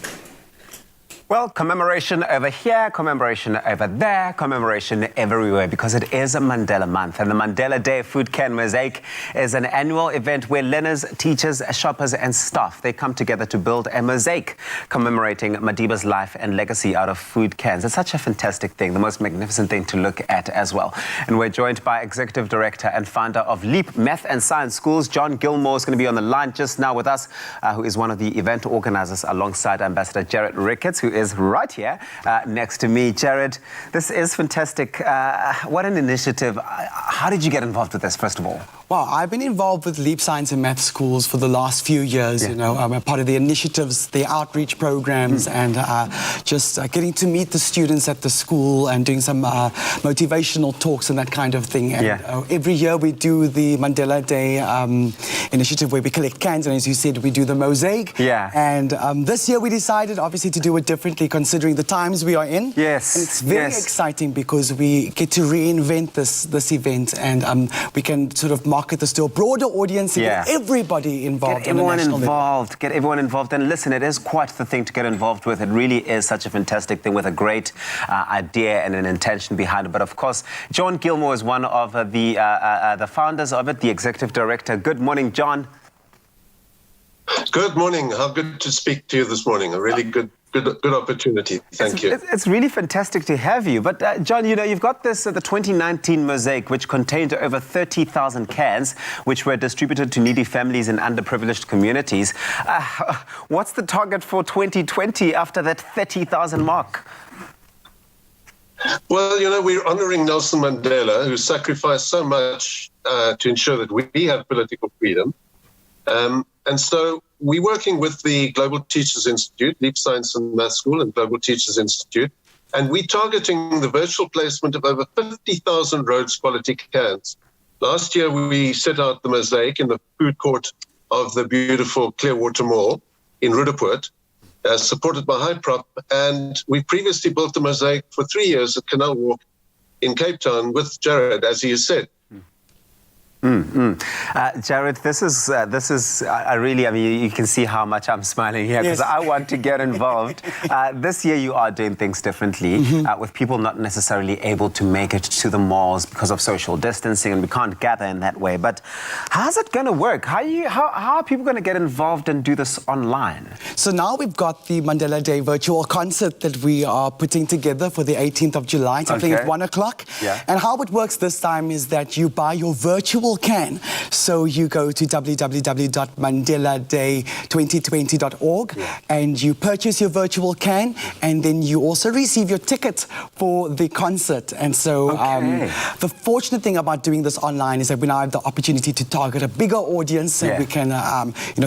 Well, commemoration over here, commemoration over there, commemoration everywhere, because it is a Mandela month. And the Mandela Day Food Can Mosaic is an annual event where learners, teachers, shoppers and staff, they come together to build a mosaic commemorating Madiba's life and legacy out of food cans. It's such a fantastic thing, the most magnificent thing to look at as well. And we're joined by Executive Director and founder of Leap Math and Science Schools. John Gilmore is going to be on the line just now with us, who is one of the event organizers alongside Ambassador Jared Ricketts, who is right here next to me. Jared, this is fantastic. What an initiative. How did you get involved with this, first of all? Well, I've been involved with Leap Science and Math Schools for the last few years. You know, I'm a part of the initiatives, the outreach programs, and just getting to meet the students at the school and doing some motivational talks and that kind of thing. And every year we do the Mandela Day initiative where we collect cans, and as you said, we do the mosaic. And this year we decided, obviously, to do it differently considering the times we are in. Yes. And it's very exciting because we get to reinvent this event, and we can sort of market this to a broader audience and get everybody involved. Get everyone involved. And listen, it is quite the thing to get involved with. It really is such a fantastic thing with a great idea and an intention behind it. But of course, John Gilmore is one of the founders of it, the executive director. Good morning, John. Good morning. How good to speak to you this morning. A really good opportunity. Thank you. It's really fantastic to have you. But John, you know, you've got this, the 2019 mosaic, which contained over 30,000 cans, which were distributed to needy families in underprivileged communities. What's the target for 2020 after that 30,000 mark? Well, you know, we're honoring Nelson Mandela, who sacrificed so much to ensure that we have political freedom. And so we're working with the Global Teachers Institute, Leap Science and Math School and Global Teachers Institute, and we're targeting the virtual placement of over 50,000 Rhodes quality cans. Last year, we set out the mosaic in the food court of the beautiful Clearwater Mall in Roodepoort, supported by Hyprop, and we previously built the mosaic for 3 years at Canal Walk in Cape Town with Jared, as he has said. Jared, this is I mean, you can see how much I'm smiling here because I want to get involved. This year you are doing things differently with people not necessarily able to make it to the malls because of social distancing, and we can't gather in that way. But how's it going to work? How are people going to get involved and do this online? So now we've got the Mandela Day virtual concert that we are putting together for the 18th of July, something at 1 o'clock. And how it works this time is that you buy your virtual can. So you go to www.mandeladay2020.org and you purchase your virtual can, and then you also receive your ticket for the concert. And so the fortunate thing about doing this online is that we now have the opportunity to target a bigger audience, and we can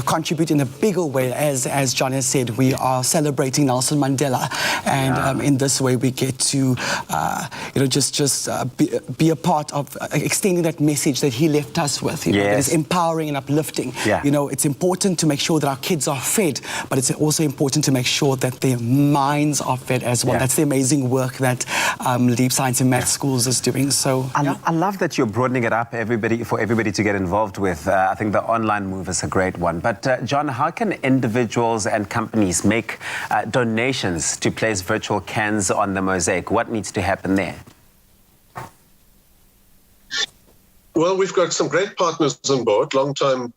contribute in a bigger way. As John has said, we are celebrating Nelson Mandela, and in this way we get to be a part of extending that message that he left us with. That is empowering and uplifting. You know, it's important to make sure that our kids are fed, but it's also important to make sure that their minds are fed as well. That's the amazing work that Leap Science and Math Schools is doing. So I love that you're broadening it up for everybody to get involved with. I think the online move is a great one. But John, how can individuals and companies make donations to place virtual cans on the mosaic? What needs to happen there? Well, we've got some great partners on board, long-time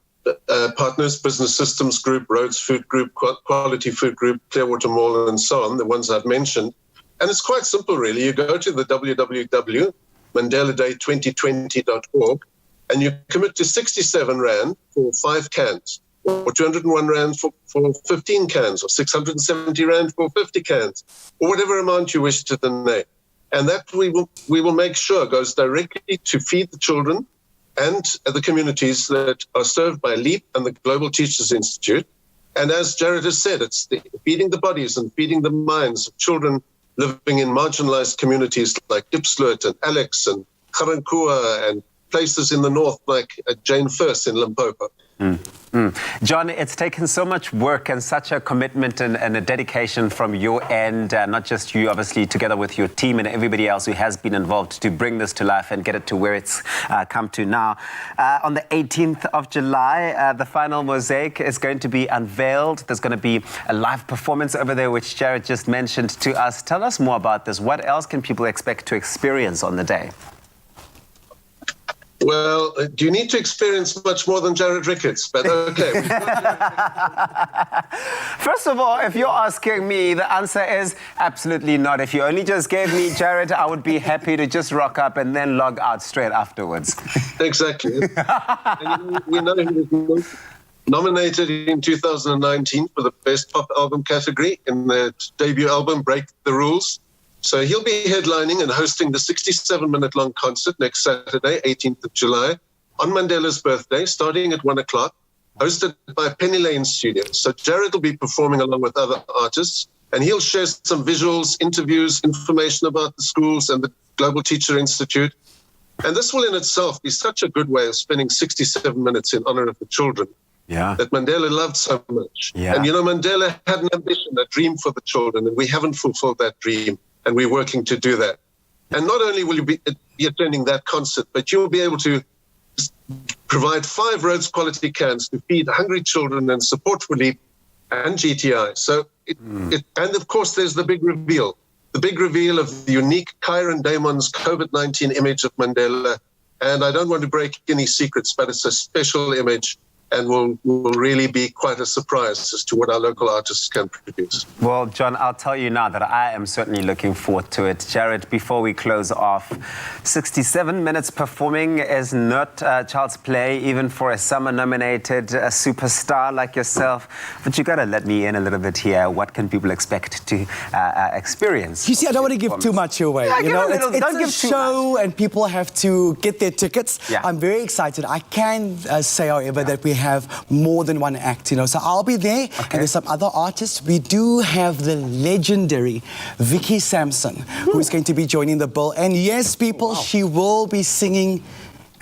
partners, Business Systems Group, Rhodes Food Group, Quality Food Group, Clearwater Mall, and so on, the ones I've mentioned. And it's quite simple, really. You go to the www.mandeladay2020.org and you commit to 67 Rand for 5 cans, or 201 Rand for 15 cans, or 670 Rand for 50 cans, or whatever amount you wish to donate. And that we will make sure goes directly to feed the children and the communities that are served by LEAP and the Global Teachers Institute. And as Jared has said, it's feeding the bodies and feeding the minds of children living in marginalized communities like Ipsloot and Alex and Karankua and places in the north like Jane First in Limpopo. John, it's taken so much work and such a commitment and a dedication from your end, not just you, obviously, together with your team and everybody else who has been involved to bring this to life and get it to where it's come to now. On the 18th of July, the final mosaic is going to be unveiled. There's going to be a live performance over there, which Jared just mentioned to us. Tell us more about this. What else can people expect to experience on the day? Well, do you need to experience much more than Jared Ricketts? But okay. First of all, if you're asking me, the answer is absolutely not. If you only just gave me Jared, I would be happy to just rock up and then log out straight afterwards. Exactly. And we know he was nominated in 2019 for the Best Pop Album category in the debut album, Break the Rules. So he'll be headlining and hosting the 67-minute-long concert next Saturday, 18th of July, on Mandela's birthday, starting at 1 o'clock, hosted by Penny Lane Studios. So Jared will be performing along with other artists, and he'll share some visuals, interviews, information about the schools and the Global Teacher Institute. And this will in itself be such a good way of spending 67 minutes in honor of the children that Mandela loved so much. Yeah. And, you know, Mandela had an ambition, a dream for the children, and we haven't fulfilled that dream. And we're working to do that. And not only will you be attending that concert, but you'll be able to provide 5 Rhodes quality cans to feed hungry children and support relief and GTI. So, and of course, there's the big reveal of the unique Kyron Damon's COVID-19 image of Mandela. And I don't want to break any secrets, but it's a special image and will really be quite a surprise as to what our local artists can produce. Well, John, I'll tell you now that I am certainly looking forward to it. Jared, before we close off, 67 minutes performing is not child's play, even for a summer-nominated superstar like yourself. But you got to let me in a little bit here. What can people expect to experience? You see, I don't want to give too much away. Yeah, you know, it's a show and people have to get their tickets. Yeah. I'm very excited. I can say, however, that we have more than one act, you know. So I'll be there, and there's some other artists. We do have the legendary Vicky Sampson, who is going to be joining the bill. And yes, people, she will be singing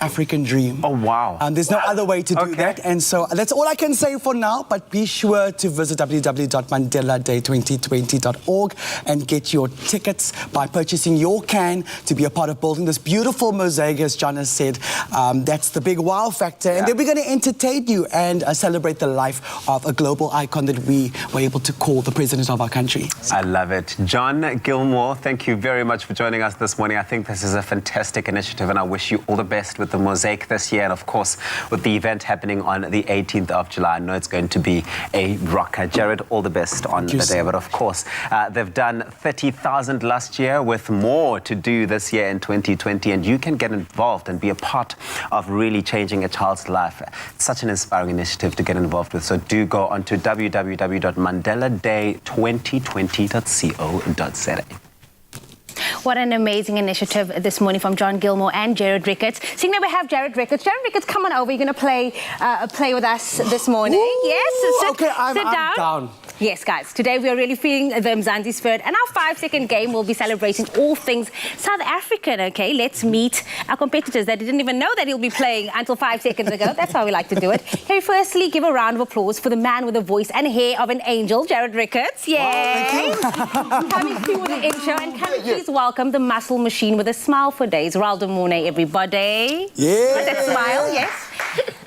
African Dream. Oh, wow. There's no other way to do that. And so that's all I can say for now, but be sure to visit www.mandeladay2020.org and get your tickets by purchasing your can to be a part of building this beautiful mosaic, as John has said. That's the big wow factor. And then we're going to entertain you and celebrate the life of a global icon that we were able to call the president of our country. I love it. John Gilmore, thank you very much for joining us this morning. I think this is a fantastic initiative, and I wish you all the best with the mosaic this year, and of course with the event happening on the 18th of July. I know it's going to be a rocker. Jared, all the best on the day. But of course, they've done 30,000 last year, with more to do this year in 2020, and you can get involved and be a part of really changing a child's life. It's such an inspiring initiative to get involved with. So do go on to www.mandeladay2020.co.za. What an amazing initiative this morning from John Gilmore and Jared Ricketts. Seeing that we have Jared Ricketts. Jared Ricketts, come on over. You're going to play with us this morning. Ooh, yes? Sit I'm down. Yes, guys. Today we are really feeling the Mzansi spirit, and our 5-second game will be celebrating all things South African, okay? Let's meet our competitors that didn't even know that he'll be playing until 5 seconds ago. That's how we like to do it. Can we firstly give a round of applause for the man with the voice and hair of an angel, Jared Ricketts. Yay! Coming through with the intro, and can we please welcome the muscle machine with a smile for days, Raldo Mornay, everybody. Yeah. With that smile, yes.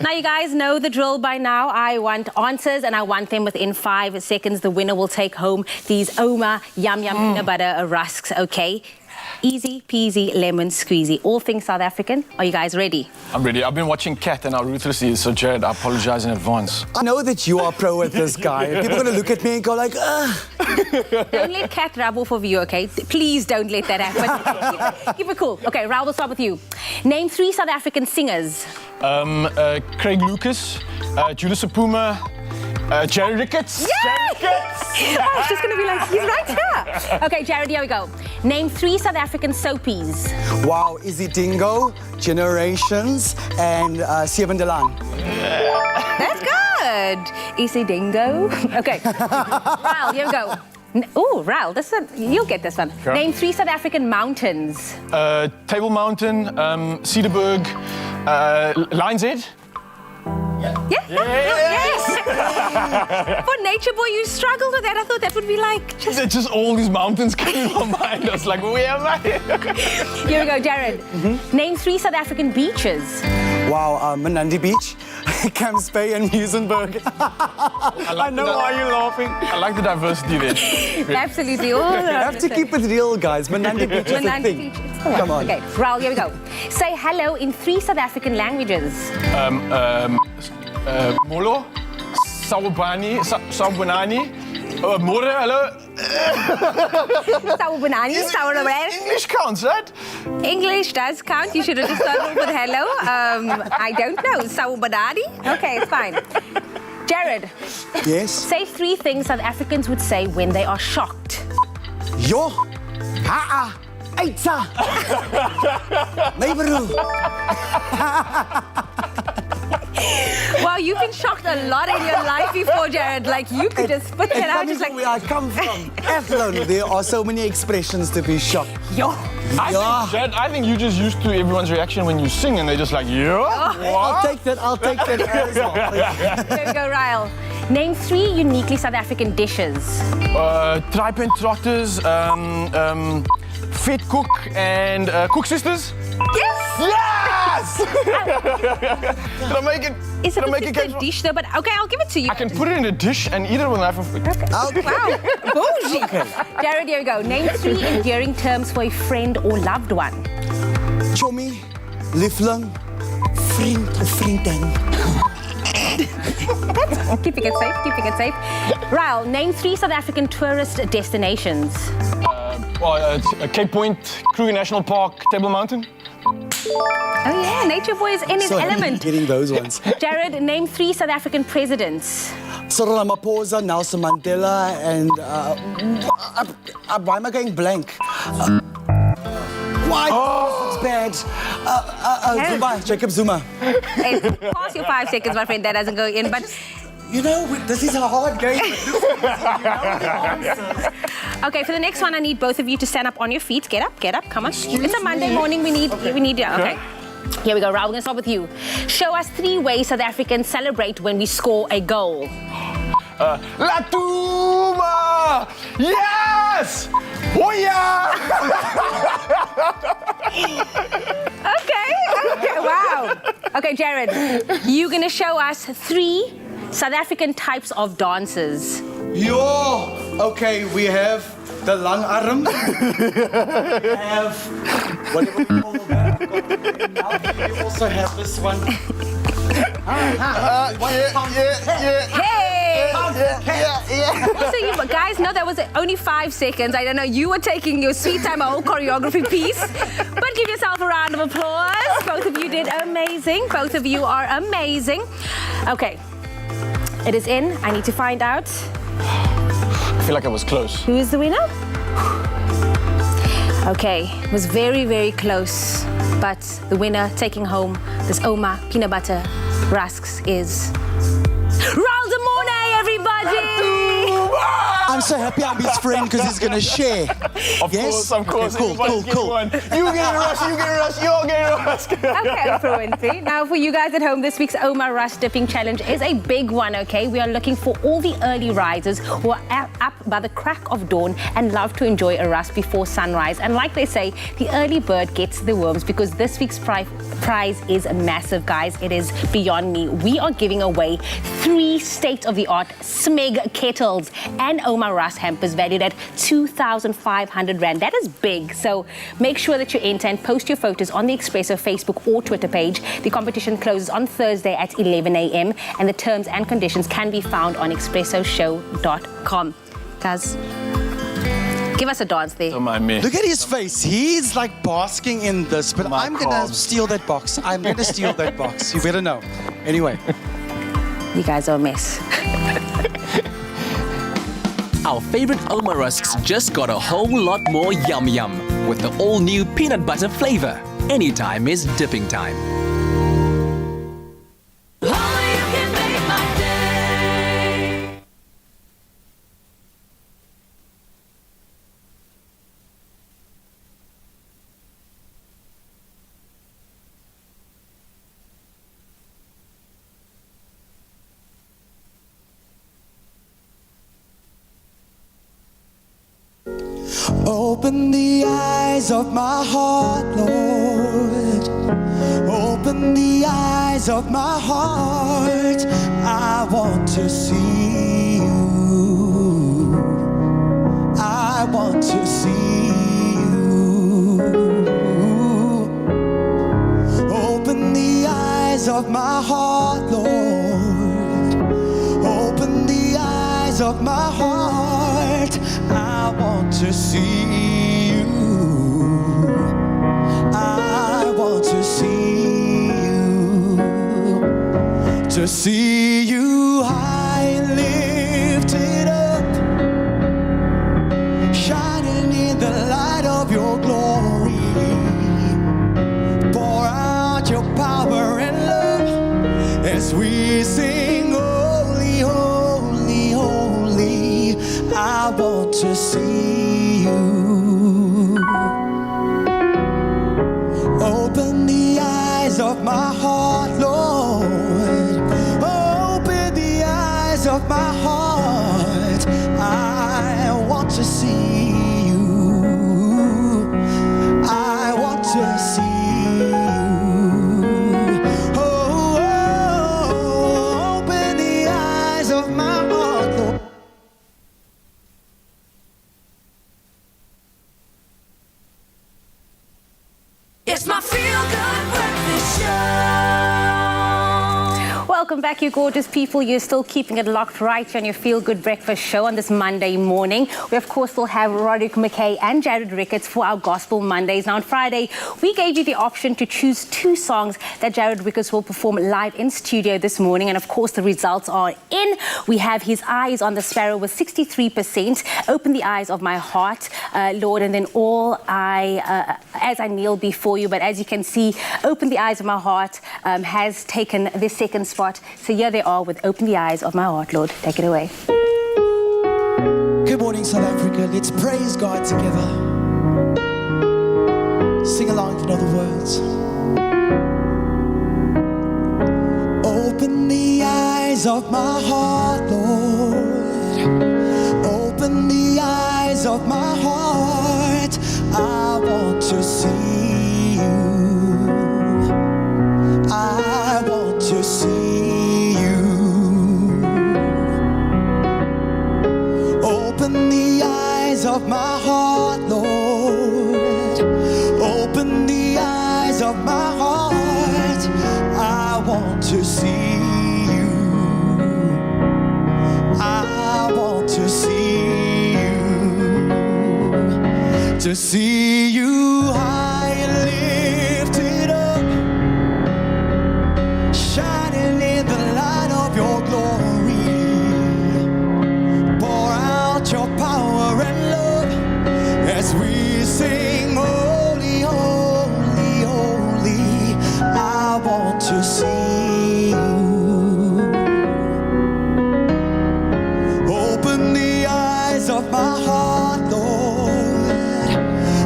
Now, you guys know the drill by now. I want answers, and I want them within 5 seconds. The winner will take home these Oma Yum Yum peanut butter rusks, okay? Easy peasy lemon squeezy. All things South African. Are you guys ready? I'm ready. I've been watching Kat and how ruthless he is, so Jared, I apologize in advance. I know that you are pro with this guy. People are going to look at me and go like, ugh. Don't let Kat rub off of you, okay? Please don't let that happen. Keep it cool. Okay, Raul, we'll start with you. Name 3 South African singers. Craig Lucas, Julius Apuma, Jared Ricketts. Yay! Jared Ricketts! I was just going to be like, he's right here. Okay, Jared, here we go. Name 3 South African soapies. Wow, Izzy Dingo, Generations, and Seven Delan. That's good. good. Isidingo. Okay. Raul, here we go. Oh, Raul, you'll get this one. Sure. Name 3 South African mountains. Table Mountain, Cedarburg, Lion's Head. Yes. For Nature Boy, you struggled with that. I thought that would be like Just all these mountains came in my mind. I was like, where am I? Here we go, Jared. Name 3 South African beaches. Wow, Manandi Beach, Camps Bay and Muizenberg. I know why you're laughing. I like the diversity there. Absolutely. All You have to keep it real, guys. Manandi Beach is the Manandi thing. Beach, it's the one. Come on. Okay, Raul, here we go. Say hello in 3 South African languages. Molo, Sawubunani, More, hello. English counts, right? English does count. You should have just started with hello. I don't know. Sawubunani? Okay, it's fine. Jared. Yes? Say 3 things South Africans would say when they are shocked. Yo, ha'a, aitsa, neighboru. Wow, you've been shocked a lot in your life before, Jared. Like, you could just spit that out. Just like, where I come from, Athlone, there are so many expressions to be shocked. yo. I think you're just used to everyone's reaction when you sing and they're just like, yeah? I'll take that as well. There we go, Ryle. Name 3 uniquely South African dishes. Tripe and trotters, Fit Cook and Cook Sisters. Yes! Yes! Did I make it? Is it Did I make just it a dish though? But okay, I'll give it to you. I can put it in a dish and eat it with a knife. Wow, bougie. Jared, here we go. Name 3 endearing terms for a friend or loved one. Chommy, liefling, vriend of vriendin. Keeping it safe. Ryle, name 3 South African tourist destinations. Cape Point, Kruger National Park, Table Mountain. Oh yeah, Nature Boy is in his element. Getting those ones. Jared, name 3 South African presidents. Cyril Ramaphosa, Nelson Mandela, and why am I going blank? Why? It's bad. Zuma, Jacob Zuma. Hey, pass your 5 seconds, my friend. That doesn't go in, but. You know, this is a hard game. But this is, you know the answers. Okay, for the next one, I need both of you to stand up on your feet. Get up, come on. It's a Monday morning. We need. Okay. Here we go, Raul. We're gonna start with you. Show us 3 ways South Africans celebrate when we score a goal. Latuma! Yes! Oh yeah! Okay, wow. Okay, Jared, you're gonna show us 3 South African types of dances. Yo! Okay, we have the lang arm. We have whatever you call that. We also have this one. Hey! Also, you guys know that was only 5 seconds. I don't know, you were taking your sweet time, a whole choreography piece. But give yourself a round of applause. Both of you did amazing. Both of you are amazing. Okay, it is in. I need to find out. I feel like I was close. Who is the winner? Okay, it was very, very close. But the winner taking home this Oma peanut butter rusks is Raul de Mornay, everybody! I'm so happy I'm his friend because he's going to share. Of course. Okay, cool. You get a rush, you're getting a rush. Okay, Oprah Winfrey. Now, for you guys at home, this week's Oma Rush Dipping Challenge is a big one, okay? We are looking for all the early risers who are up by the crack of dawn and love to enjoy a rush before sunrise. And like they say, the early bird gets the worms because this week's prize is massive, guys. It is beyond me. We are giving away 3 state-of-the-art Smeg kettles and Oma Rush hampers valued at 2,500 Rand. That is big. So make sure that you enter and post your photos on the Expresso Facebook or Twitter page. The competition closes on Thursday at 11 a.m. and the terms and conditions can be found on expressoshow.com. Guys, give us a dance there. Don't mind me. Look at his face. He's like basking in this, but I'm going to steal that box. I'm going to steal that box. You better know. Anyway. You guys are a mess. Our favorite Oma rusks just got a whole lot more yum yum with the all-new peanut butter flavor. Anytime is dipping time. Oh, you can make my day. Open the eyes of my heart, Lord. Open the eyes of my heart. I want to see you. I want to see you. Open the eyes of my heart, Lord. Open the eyes of my heart. I want to see you. I want to see you. To see you high and lifted up, shining in the light of your glory. Pour out your power and love as we sing, holy, holy, holy. I want to see you. Open the eyes of my heart, Lord. Open the eyes of my heart. I want to see you. I want to see you. Oh, oh, open the eyes of my heart, Lord. It's my feel-good breakfast show. Welcome back, you gorgeous people. You're still keeping it locked right here on your Feel Good Breakfast show on this Monday morning. We, of course, still have Roderick McKay and Jared Ricketts for our Gospel Mondays. Now, on Friday, we gave you the option to choose 2 songs that Jared Ricketts will perform live in studio this morning. And, of course, the results are in. We have His Eyes on the Sparrow with 63%, Open the Eyes of My Heart, Lord, and then As I Kneel Before You. But as you can see, Open the Eyes of My Heart has taken the second spot. So here they are with Open the Eyes of My Heart. Lord, take it away. Good morning, South Africa. Let's praise God together. Sing along if you know the words. Open the eyes of my heart, Lord. Open the eyes of my heart. I want to see you. I want to see you. Open the eyes of my heart, Lord. Open the eyes of my heart. I want to see you. I want to see you. To see you high and lifted up, shining in the light of your glory. Pour out your power and love as we sing, holy, holy, holy. I want to see you. Open the eyes of my heart, Lord.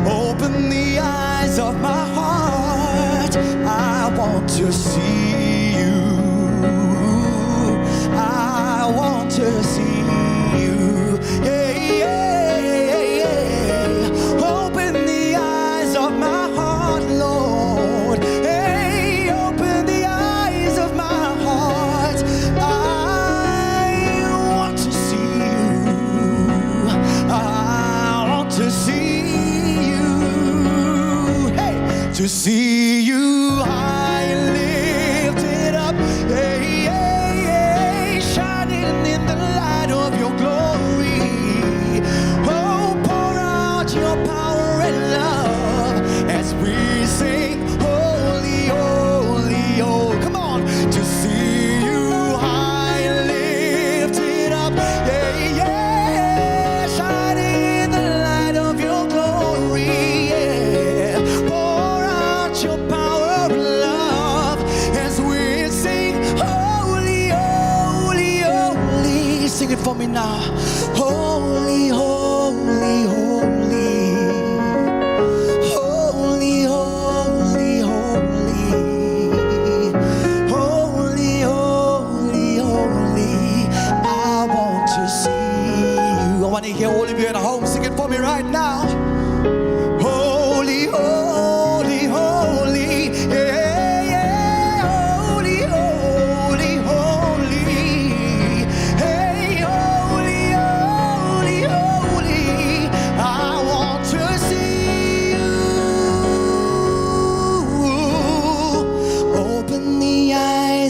Open the eyes of my heart. I want to see you. I want to see you. Yeah, yeah, yeah. Open the eyes of my heart, Lord. Hey, open the eyes of my heart. I want to see you. I want to see you. Hey, to see you high and lifted up. Hey, yeah, yeah, shining in the light of your glory. Oh, pour out your power and love as we sing, holy, holy, oh. Come on, to see you high and lifted up. Yeah, yeah, shining in the light of your glory. Yeah, pour out your power and love as we sing, holy, holy, holy. Sing it for me now. Holy, holy, holy. Holy, holy, holy. Holy, holy, holy. I want to see you. I want to hear all of you at home sing it for me right now.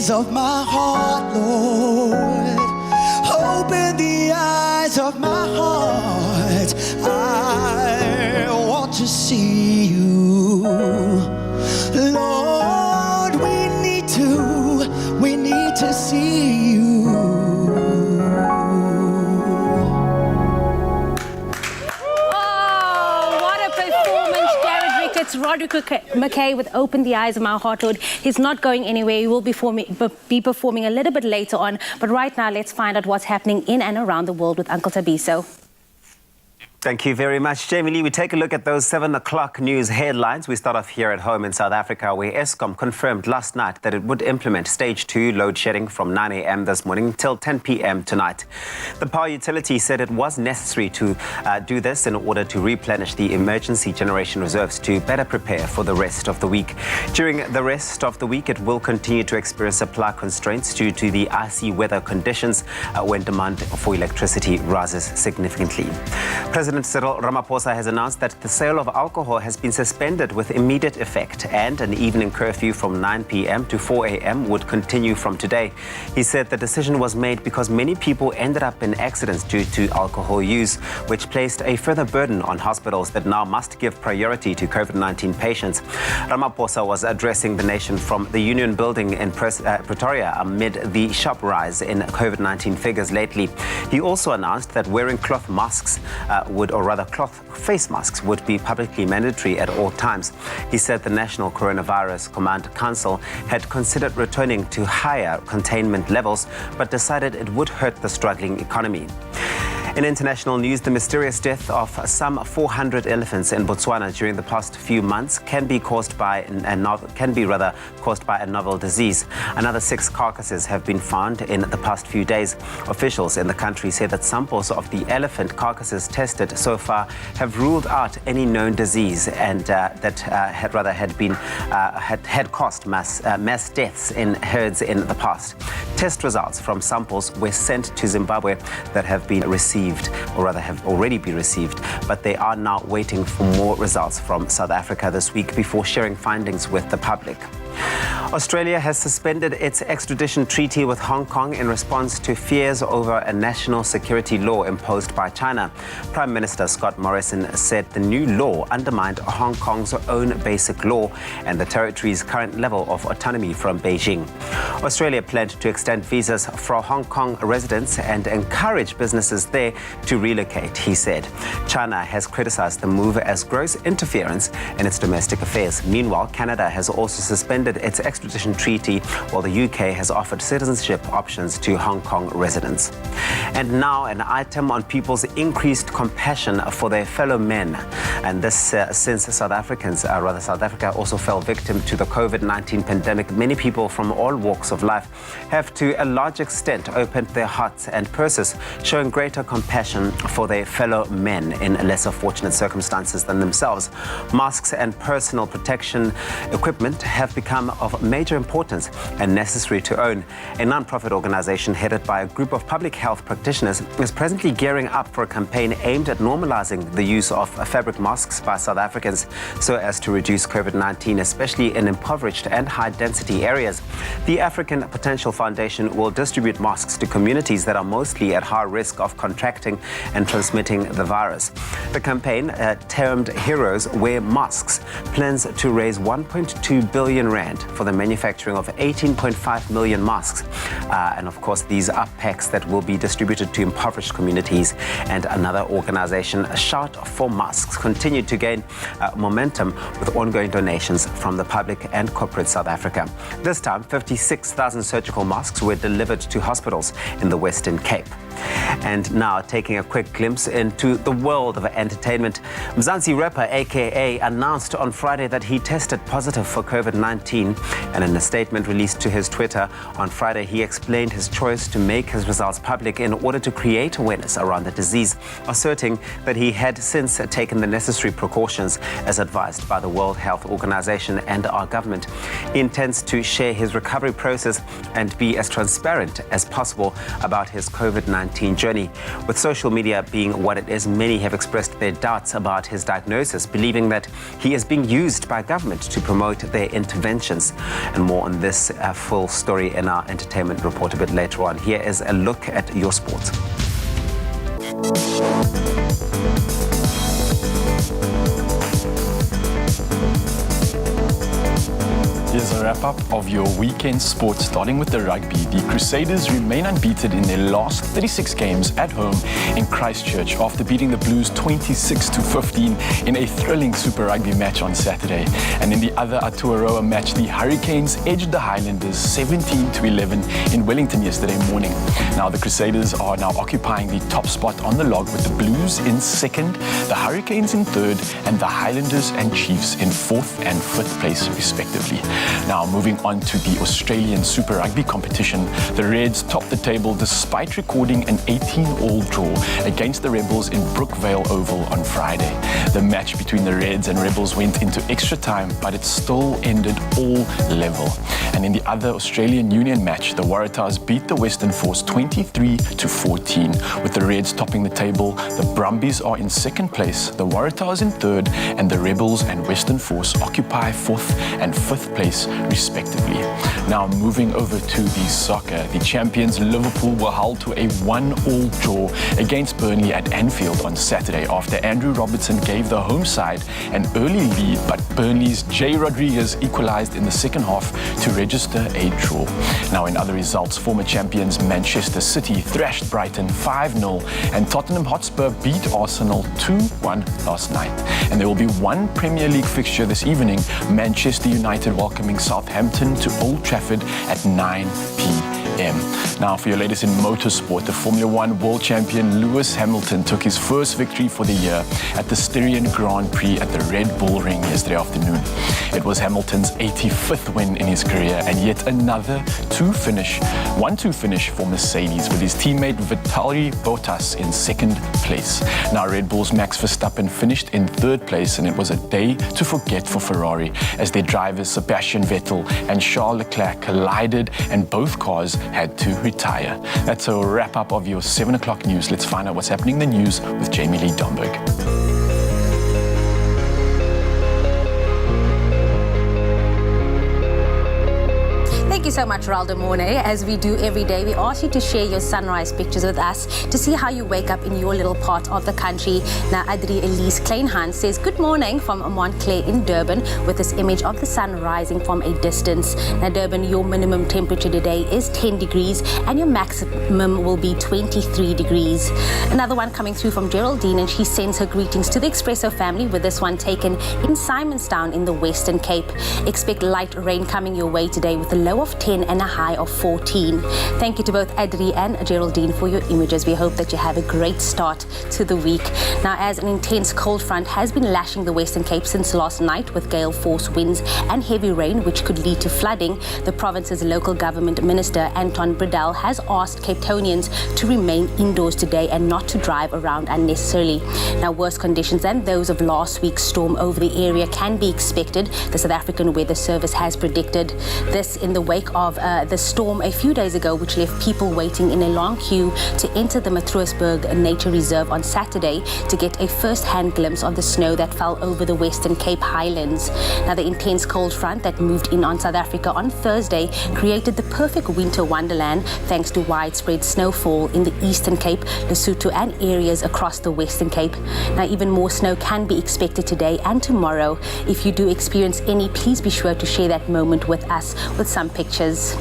eyes of my heart, Lord. Open the eyes of my heart. I want to see you, Lord. We need to see you. Oh, what a performance, Jared Ricketts. Roderick McKay with Open the Eyes of My Heart, Lord. He's not going anywhere. He will be performing a little bit later on. But right now, let's find out what's happening in and around the world with Uncle Tabiso. Thank you very much, Jamie Lee. We take a look at those 7 o'clock news headlines. We start off here at home in South Africa, where Eskom confirmed last night that it would implement stage 2 load shedding from 9 a.m. this morning till 10 p.m. tonight. The power utility said it was necessary to do this in order to replenish the emergency generation reserves to better prepare for the rest of the week. During the rest of the week, it will continue to experience supply constraints due to the icy weather conditions when demand for electricity rises significantly. President Cyril Ramaphosa has announced that the sale of alcohol has been suspended with immediate effect, and an evening curfew from 9 p.m. to 4 a.m. would continue from today. He said the decision was made because many people ended up in accidents due to alcohol use, which placed a further burden on hospitals that now must give priority to COVID-19 patients. Ramaphosa was addressing the nation from the Union Building in Pretoria amid the sharp rise in COVID-19 figures lately. He also announced that wearing cloth face masks would be publicly mandatory at all times. He said the National Coronavirus Command Council had considered returning to higher containment levels, but decided it would hurt the struggling economy. In international news, the mysterious death of some 400 elephants in Botswana during the past few months can be caused by a novel disease. Another 6 carcasses have been found in the past few days. Officials in the country say that samples of the elephant carcasses tested so far have ruled out any known disease, and had caused mass deaths in herds in the past. Test results from samples were sent to Zimbabwe that have been received, or rather have already been received, but they are now waiting for more results from South Africa this week before sharing findings with the public. Australia has suspended its extradition treaty with Hong Kong in response to fears over a national security law imposed by China. Prime Minister Scott Morrison said the new law undermined Hong Kong's own basic law and the territory's current level of autonomy from Beijing. Australia planned to extend visas for Hong Kong residents and encourage businesses there to relocate, he said. China has criticized the move as gross interference in its domestic affairs. Meanwhile, Canada has also suspended its extradition treaty, while the UK has offered citizenship options to Hong Kong residents. And now an item on people's increased compassion for their fellow men. And this since South Africa also fell victim to the COVID-19 pandemic. Many people from all walks of life have to a large extent opened their hearts and purses, showing greater compassion for their fellow men in lesser fortunate circumstances than themselves. Masks and personal protection equipment have become of major importance and necessary to own. A non-profit organization headed by a group of public health practitioners is presently gearing up for a campaign aimed at normalizing the use of fabric masks by South Africans so as to reduce COVID-19, especially in impoverished and high-density areas. The African Potential Foundation will distribute masks to communities that are mostly at high risk of contracting and transmitting the virus. The campaign, termed Heroes Wear Masks, plans to raise 1.2 billion rand for the manufacturing of 18.5 million masks. And of course, these are packs that will be distributed to impoverished communities. And another organization, Shout for Masks, continued to gain momentum with ongoing donations from the public and corporate South Africa. This time, 56,000 surgical masks were delivered to hospitals in the Western Cape. And now, taking a quick glimpse into the world of entertainment, Mzansi rapper AKA announced on Friday that he tested positive for COVID-19, and in a statement released to his Twitter on Friday, he explained his choice to make his results public in order to create awareness around the disease, asserting that he had since taken the necessary precautions as advised by the World Health Organization and our government. He intends to share his recovery process and be as transparent as possible about his COVID-19 journey. With social media being what it is, many have expressed their doubts about his diagnosis, believing that he is being used by government to promote their interventions. And more on this full story in our entertainment report a bit later on. Here is a look at your sports. Here's a wrap-up of your weekend sports, starting with the rugby. The Crusaders remain unbeaten in their last 36 games at home in Christchurch after beating the Blues 26-15 in a thrilling Super Rugby match on Saturday. And in the other Aotearoa match, the Hurricanes edged the Highlanders 17-11 in Wellington yesterday morning. Now the Crusaders are now occupying the top spot on the log, with the Blues in second, the Hurricanes in third, and the Highlanders and Chiefs in fourth and fifth place respectively. Now moving on to the Australian Super Rugby competition, the Reds topped the table despite recording an 18-all draw against the Rebels in Brookvale Oval on Friday. The match between the Reds and Rebels went into extra time, but it still ended all level. And in the other Australian Union match, the Waratahs beat the Western Force 23-14. With the Reds topping the table, the Brumbies are in second place, the Waratahs in third, and the Rebels and Western Force occupy fourth and fifth place respectively. Now moving over to the soccer, the champions Liverpool were held to a 1-all draw against Burnley at Anfield on Saturday after Andrew Robertson gave the home side an early lead, but Burnley's Jay Rodriguez equalised in the second half to register a draw. Now in other results, former champions Manchester City thrashed Brighton 5-0 and Tottenham Hotspur beat Arsenal 2-1 last night. And there will be one Premier League fixture this evening, Manchester United welcoming Southampton to Old Trafford at 9 p.m. Now for your latest in motorsport, the Formula One world champion Lewis Hamilton took his first victory for the year at the Styrian Grand Prix at the Red Bull Ring yesterday afternoon. It was Hamilton's 85th win in his career and yet another 1-2 finish for Mercedes, with his teammate Valtteri Bottas in second place. Now Red Bull's Max Verstappen finished in third place, and it was a day to forget for Ferrari as their drivers Sebastian Vettel and Charles Leclerc collided and both cars had to retire. That's a wrap-up of your 7 o'clock news. Let's find out what's happening in the news with Jamie Lee Domberg. Thank you so much, Raldo Morne. As we do every day, we ask you to share your sunrise pictures with us to see how you wake up in your little part of the country. Now, Adri Elise Kleinhan says, good morning from Montclair in Durban with this image of the sun rising from a distance. Now, Durban, your minimum temperature today is 10 degrees and your maximum will be 23 degrees. Another one coming through from Geraldine, and she sends her greetings to the Expresso family with this one taken in Simonstown in the Western Cape. Expect light rain coming your way today with a low of 10 and a high of 14. Thank you to both Adri and Geraldine for your images. We hope that you have a great start to the week. Now, as an intense cold front has been lashing the Western Cape since last night with gale force winds and heavy rain which could lead to flooding, the province's local government minister Anton Bredell has asked Cape Townians to remain indoors today and not to drive around unnecessarily. Now, worse conditions than those of last week's storm over the area can be expected, the South African Weather Service has predicted. This in the wake of the storm a few days ago, which left people waiting in a long queue to enter the Matroosburg Nature Reserve on Saturday to get a first-hand glimpse of the snow that fell over the Western Cape Highlands. Now, the intense cold front that moved in on South Africa on Thursday created the perfect winter wonderland thanks to widespread snowfall in the Eastern Cape, Lesotho and areas across the Western Cape. Now, even more snow can be expected today and tomorrow. If you do experience any, please be sure to share that moment with us with some pictures.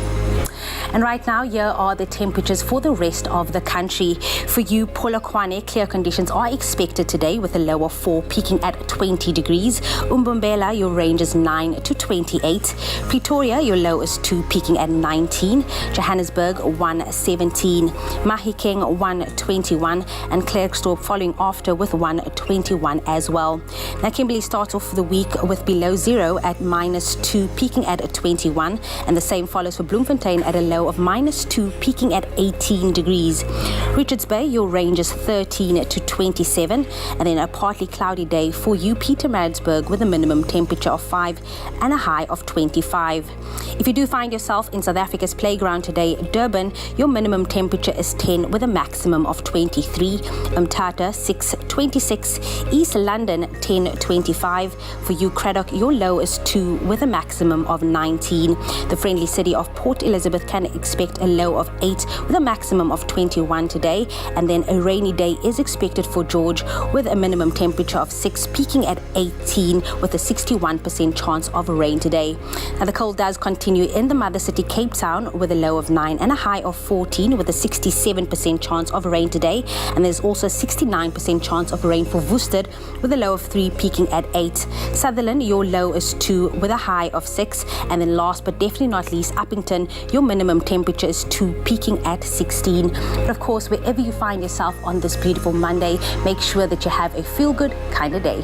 And right now, here are the temperatures for the rest of the country. For you, Polokwane, clear conditions are expected today with a low of 4 peaking at 20 degrees. Umbombela, your range is 9 to 28. Pretoria, your low is 2 peaking at 19. Johannesburg, 117. Mahikeng, 121. And Klerksdorp following after with 121 as well. Now, Kimberley starts off the week with below zero at -2 peaking at 21. And the same follows for Bloemfontein Bloemfontein at a low of -2, peaking at 18 degrees. Richards Bay, your range is 13 to 27, and then a partly cloudy day for you, Pietermaritzburg, with a minimum temperature of 5 and a high of 25. If you do find yourself in South Africa's playground today, Durban, your minimum temperature is 10 with a maximum of 23. Umtata 6.26, East London 10.25. For you, Craddock, your low is 2 with a maximum of 19. The friendly city of Port Elizabeth can expect a low of 8 with a maximum of 21 today, and then a rainy day is expected for George with a minimum temperature of 6, peaking at 18 with a 61% chance of rain today. Now the cold does continue in the mother city Cape Town with a low of 9 and a high of 14 with a 67% chance of rain today, and there's also a 69% chance of rain for Woesterd with a low of 3, peaking at 8. Sutherland, your low is 2 with a high of 6, and then last but definitely not least, Uppington, your minimum temperature is 2, peaking at 16. But of course, wherever you find yourself on this beautiful Monday, make sure that you have a feel-good kind of day.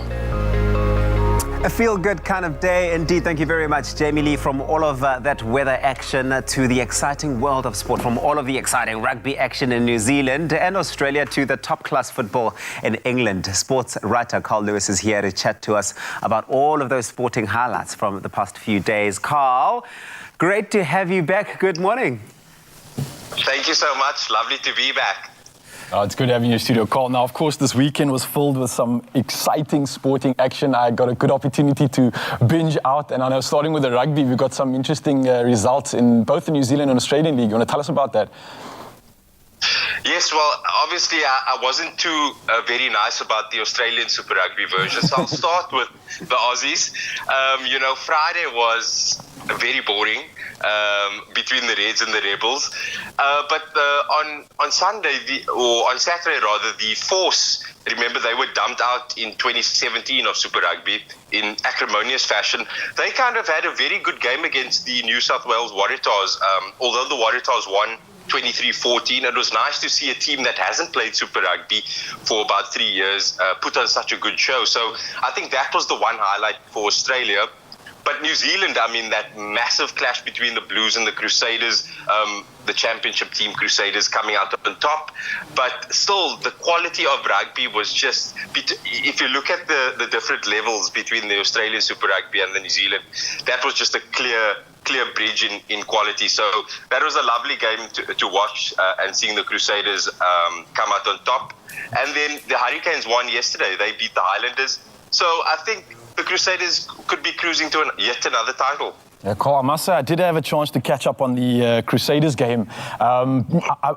A feel-good kind of day indeed. Thank you very much, Jamie Lee, from all of that weather action to the exciting world of sport, from all of the exciting rugby action in New Zealand and Australia to the top-class football in England. Sports writer Carl Lewis is here to chat to us about all of those sporting highlights from the past few days. Carl, great to have you back. Good morning. Thank you so much. Lovely to be back. Oh, it's good having you in your studio, Carl. Now, of course, this weekend was filled with some exciting sporting action. I got a good opportunity to binge out. And I know, starting with the rugby, we got some interesting results in both the New Zealand and Australian League. You want to tell us about that? Yes, well, obviously, I wasn't too very nice about the Australian Super Rugby version. So I'll start with the Aussies. Friday was very boring between the Reds and the Rebels. But on Sunday, on Saturday rather, the Force, remember they were dumped out in 2017 of Super Rugby in acrimonious fashion. They kind of had a very good game against the New South Wales Waratahs. Although the Waratahs won 23-14, it was nice to see a team that hasn't played Super Rugby for about 3 years put on such a good show. So I think that was the one highlight for Australia. But New Zealand, I mean, that massive clash between the Blues and the Crusaders, the championship team Crusaders coming out on top. But still, the quality of rugby was just, if you look at the different levels between the Australian Super Rugby and the New Zealand, that was just a clear bridge in quality. So that was a lovely game to watch and seeing the Crusaders come out on top. And then the Hurricanes won yesterday. They beat the Highlanders. So I think the Crusaders could be cruising to yet another title. Yeah, Carl, I must say I did have a chance to catch up on the Crusaders game. I'm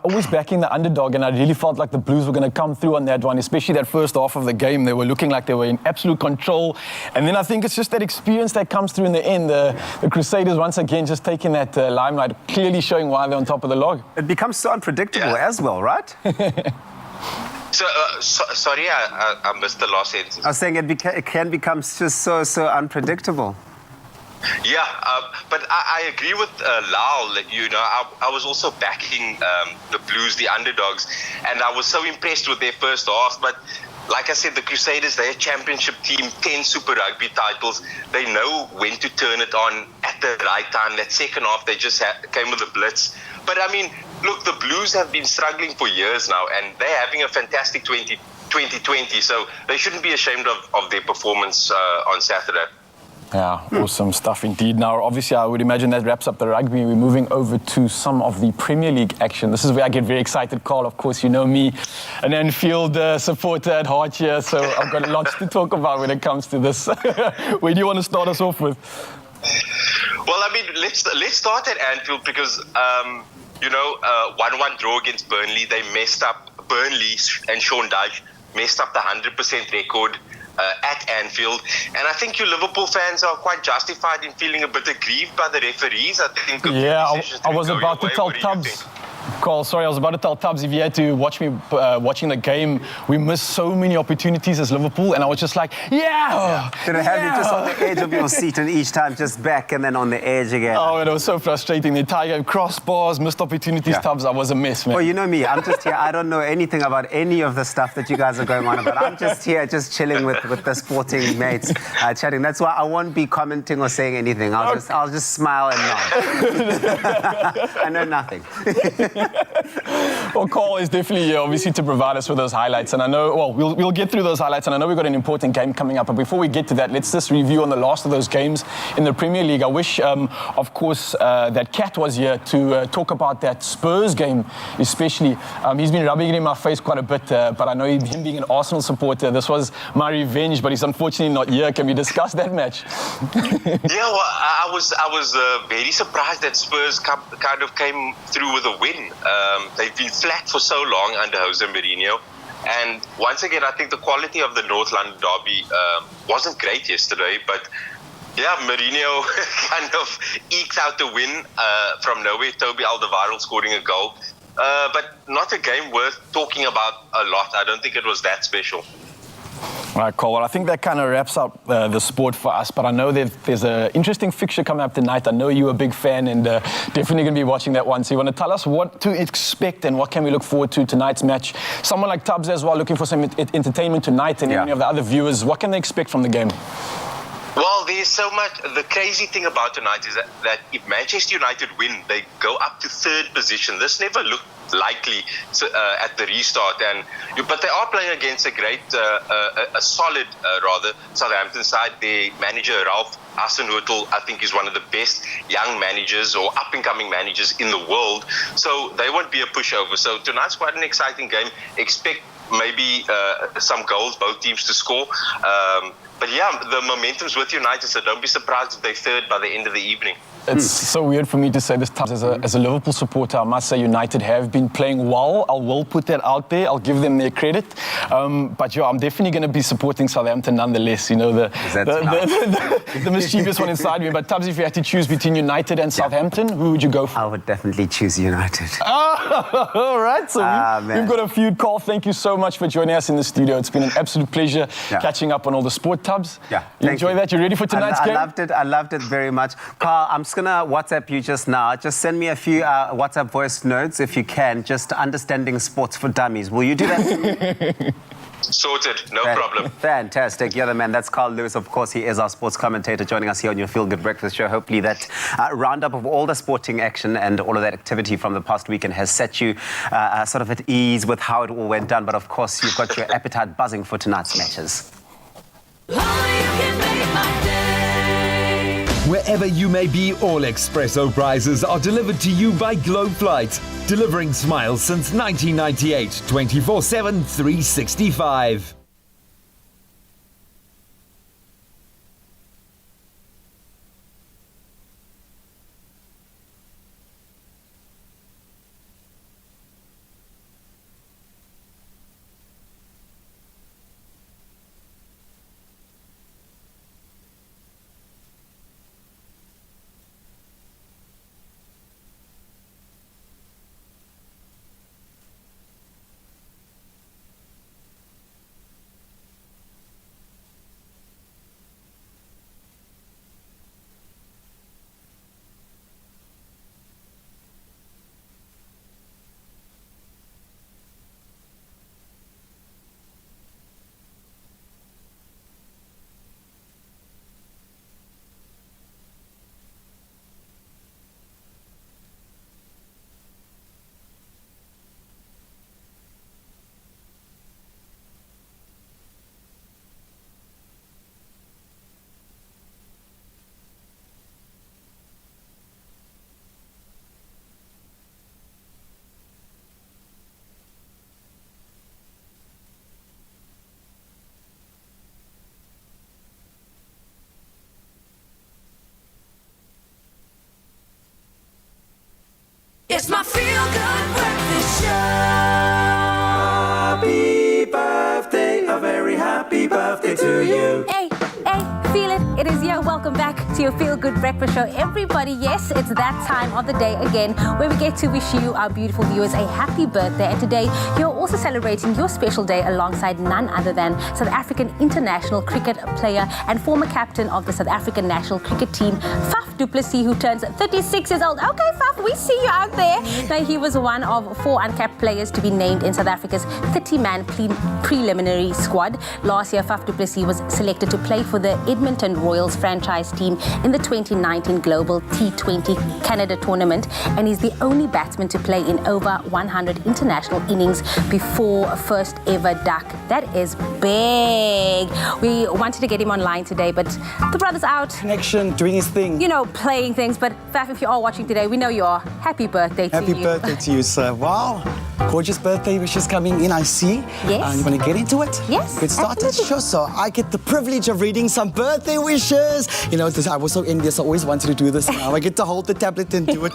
always backing the underdog, and I really felt like the Blues were going to come through on that one, especially that first half of the game. They were looking like they were in absolute control. And then I think it's just that experience that comes through in the end. The Crusaders, once again, just taking that limelight, clearly showing why they're on top of the log. It becomes so unpredictable as well, right? So, sorry, I missed the last sentence. I was saying it can become just so unpredictable. Yeah, but I agree with Lal. I was also backing the Blues, the underdogs, and I was so impressed with their first half. But like I said, the Crusaders, they're a championship team, 10 Super Rugby titles. They know when to turn it on at the right time. That second half, they just came with a blitz. But I mean, look, the Blues have been struggling for years now, and they're having a fantastic 2020. So they shouldn't be ashamed of their performance on Saturday. Yeah, awesome stuff indeed. Now, obviously, I would imagine that wraps up the rugby. We're moving over to some of the Premier League action. This is where I get very excited, Carl. Of course, you know me, an Anfield supporter at heart here, so I've got lots to talk about when it comes to this. Where do you want to start us off with? Well, I mean, let's start at Anfield because, 1-1 draw against Burnley. They messed up. Burnley and Sean Dyche messed up the 100% record at Anfield, and I think you Liverpool fans are quite justified in feeling a bit aggrieved by the referees. I think I was about to tell Tubbs. Carl, sorry, I was about to tell Tubbs if he had to watch me watching the game, we missed so many opportunities as Liverpool, and I was just like, yeah. Did it have you just on the edge of your seat and each time just back and then on the edge again? Oh, it was so frustrating. The entire game, crossbars, missed opportunities, Tubbs, I was a mess, man. Well, you know me, I'm just here. I don't know anything about any of the stuff that you guys are going on about. I'm just here, just chilling with the sporting mates, chatting. That's why I won't be commenting or saying anything. I'll just smile and nod. I know nothing. Well, Carl is definitely here, obviously, to provide us with those highlights. And I know, well, we'll get through those highlights. And I know we've got an important game coming up. But before we get to that, let's just review on the last of those games in the Premier League. I wish, of course, that Kat was here to talk about that Spurs game, especially. He's been rubbing it in my face quite a bit. But I know him being an Arsenal supporter, this was my revenge. But he's unfortunately not here. Can we discuss that match? Yeah, well, I was very surprised that Spurs kind of came through with a win. They've been flat for so long under Jose Mourinho. And once again, I think the quality of the North London derby wasn't great yesterday. But yeah, Mourinho kind of eked out the win from nowhere. Toby Alderweireld scoring a goal. But not a game worth talking about a lot. I don't think it was that special. All right, Cole. Well, I think that kind of wraps up the sport for us. But I know there's an interesting fixture coming up tonight. I know you're a big fan and definitely going to be watching that one. So you want to tell us what to expect and what can we look forward to tonight's match? Someone like Tubbs as well, looking for some entertainment tonight, and any of the other viewers, what can they expect from the game? Well, there's so much. The crazy thing about tonight is that if Manchester United win, they go up to third position. This never looked likely at the restart, but they are playing against a great, a solid, Southampton side. Their manager Ralph Hasenhüttl, I think, is one of the best young managers or up-and-coming managers in the world. So they won't be a pushover. So tonight's quite an exciting game. Expect maybe some goals, both teams to score. But yeah, the momentum's with United, so don't be surprised if they're third by the end of the evening. It's so weird for me to say this, Tubbs. As a Liverpool supporter, I must say United have been playing well. I will put that out there. I'll give them their credit. But yeah, I'm definitely going to be supporting Southampton nonetheless. You know, the mischievous one inside me. But Tubbs, if you had to choose between United and Southampton, who would you go for? I would definitely choose United. All right. So we've got a feud. Carl, thank you so much for joining us in the studio. It's been an absolute pleasure catching up on all the sport, Tubbs. Yeah. You enjoy that? You ready for tonight's game? I loved it very much. Carl, I'm just going to WhatsApp you just now. Just send me a few WhatsApp voice notes if you can. Just understanding sports for dummies. Will you do that? Sorted, no problem. Fantastic. You're the man. That's Carl Lewis. Of course, he is our sports commentator joining us here on your Feel Good Breakfast Show. Hopefully that roundup of all the sporting action and all of that activity from the past weekend has set you sort of at ease with how it all went down. But of course, you've got your appetite buzzing for tonight's matches. Wherever you may be, all Expresso prizes are delivered to you by Globe Flight, delivering smiles since 1998, 24/7, 365. It's my Feel Good Breakfast Show. Happy birthday, a very happy birthday to you. Hey, feel it. It is here. Welcome back to your Feel Good Breakfast Show. Everybody, yes, it's that time of the day again where we get to wish you, our beautiful viewers, a happy birthday. And today, you're also celebrating your special day alongside none other than South African international cricket player and former captain of the South African national cricket team, Faf du Plessis, who turns 36 years old. Okay, Faf, we see you out there. Now, he was one of 4 uncapped players to be named in South Africa's 30-man preliminary squad. Last year, Faf du Plessis was selected to play for the Edmonton Royals franchise team in the 2019 Global T20 Canada tournament, and he's the only batsman to play in over 100 international innings before first ever duck. That is big. We wanted to get him online today, but the brother's out. Connection, doing his thing. You know, playing things, but Faf, if you are watching today, we know you are. Happy birthday to you. Happy birthday to you, sir. Wow. Gorgeous birthday wishes coming in, I see. Yes. You want to get into it? Yes. Get started? Absolutely. Sure. So I get the privilege of reading some birthday wishes. You know, I was so envious. I always wanted to do this. Now I get to hold the tablet and do it.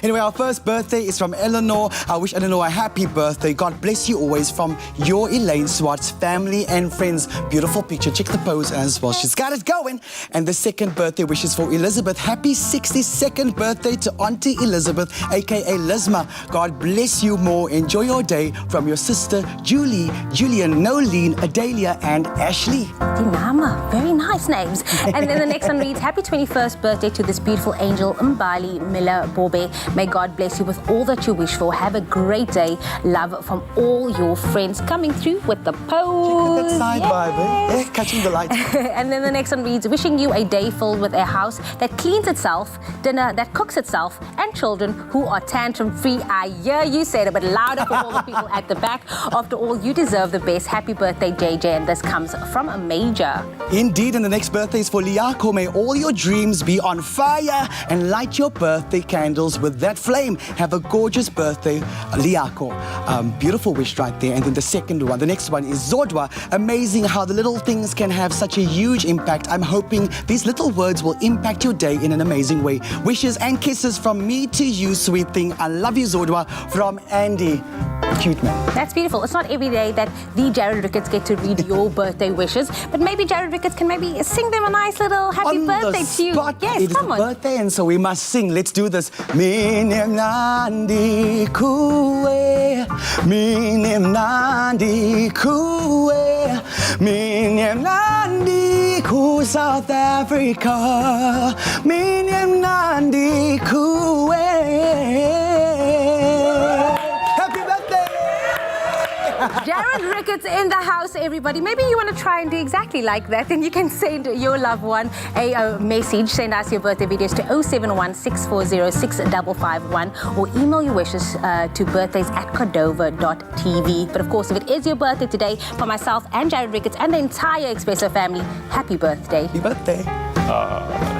Anyway, our first birthday is from Eleanor. I wish Eleanor a happy birthday. God bless you always, from your Elaine Swartz family and friends. Beautiful picture. Check the pose as well. She's got it going. And the second birthday wish is for Elizabeth. Happy 62nd birthday to Auntie Elizabeth, aka Lizma. God bless you more. Enjoy your day, from your sister Julie, Julian, Nolene, Adalia, and Ashley. Dinama, very nice names. And then the next one reads, happy 21st birthday to this beautiful angel, Mbali Miller Bobe. May God bless you with all that you wish for. Have a great day. Love from all your friends. Coming through with the pose. That side vibe, eh? Catching the light. And then the next one reads, wishing you a day filled with a house that cleans itself, dinner that cooks itself, and children who are tantrum-free. I hear you said it, but louder for all the people at the back. After all, you deserve the best. Happy birthday, JJ. And this comes from a major. Indeed, and the next birthday is for Liako. May all your dreams be on fire and light your birthday candles with that flame. Have a gorgeous birthday, Liako. Beautiful wish right there. And then the second one, the next one is Zodwa. Amazing how the little things can have such a huge impact. I'm hoping these little words will impact your day in an amazing way. Wishes and kisses from me to you, sweet thing. I love you, Zodwa, from Andy. Cute man. That's beautiful. It's not every day that the Jared Ricketts get to read your birthday wishes, but maybe Jared Ricketts can maybe sing them a nice little happy birthday to you. Yes, it is come a on. birthday, and so we must sing. Let's do this. Minim nandi kuwe, minim nandi kuwe, minim nandi ku South Africa, minim nandi kuwe. Jared Ricketts in the house, everybody. Maybe you want to try and do exactly like that. Then you can send your loved one a message. Send us your birthday videos to 071-640-6551 or email your wishes to birthdays@cordova.tv. But of course, if it is your birthday today, for myself and Jared Ricketts and the entire Expresso family, happy birthday. Happy birthday.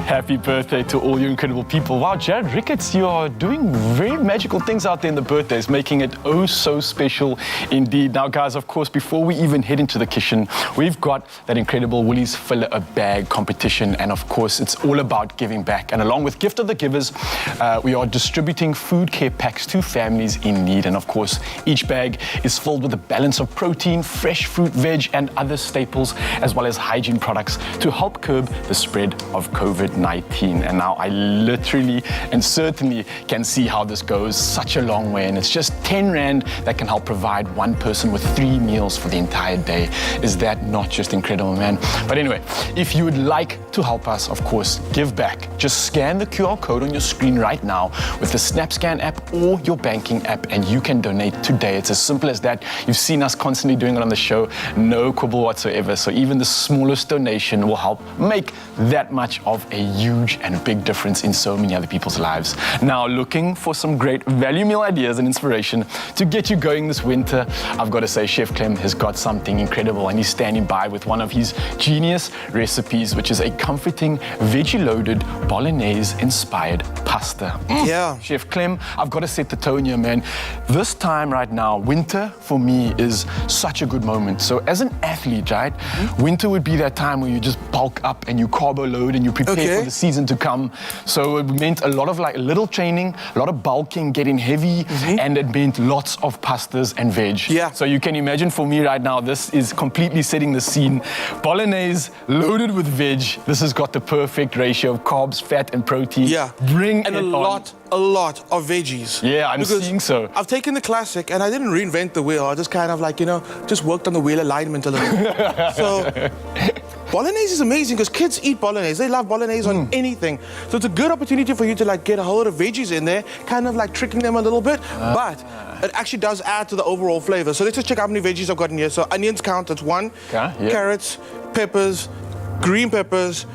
Happy birthday to all you incredible people. Wow, Jared Ricketts, you are doing very magical things out there in the birthdays, making it oh so special indeed. Now, guys, of course, before we even head into the kitchen, we've got that incredible Woolies Fill a Bag competition. And of course, it's all about giving back. And along with Gift of the Givers, we are distributing food care packs to families in need. And of course, each bag is filled with a balance of protein, fresh fruit, veg, and other staples, as well as hygiene products to help curb the spread of COVID-19. And now I literally and certainly can see how this goes such a long way. And it's just 10 Rand that can help provide one person with 3 meals for the entire day. Is that not just incredible, man? But anyway, if you would like to help us, of course, give back, just scan the QR code on your screen right now with the SnapScan app or your banking app, and you can donate today. It's as simple as that. You've seen us constantly doing it on the show. No quibble whatsoever. So even the smallest donation will help make that much of a huge and big difference in so many other people's lives. Now, looking for some great value meal ideas and inspiration to get you going this winter, I've got to say Chef Clem has got something incredible, and he's standing by with one of his genius recipes, which is a comforting veggie-loaded bolognese-inspired pasta. Yeah. Chef Clem, I've got to set the tone here, man. This time right now, winter for me is such a good moment. So as an athlete, right, winter would be that time where you just bulk up and you carbo load load and you prepare for the season to come. So it meant a lot of like little training, a lot of bulking, getting heavy, and it meant lots of pastas and veg. Yeah. So you can imagine for me right now, this is completely setting the scene. Bolognese loaded with veg. This has got the perfect ratio of carbs, fat, and protein. Yeah. Bring and it a lot of veggies. Yeah, I'm seeing so. I've taken the classic and I didn't reinvent the wheel. I just kind of like, just worked on the wheel alignment a little bit. So bolognese is amazing because kids eat bolognese. They love bolognese on anything. So it's a good opportunity for you to like get a whole lot of veggies in there, kind of like tricking them a little bit. But it actually does add to the overall flavor. So let's just check how many veggies I've got in here. So onions count, that's 1. Carrots, peppers, green peppers,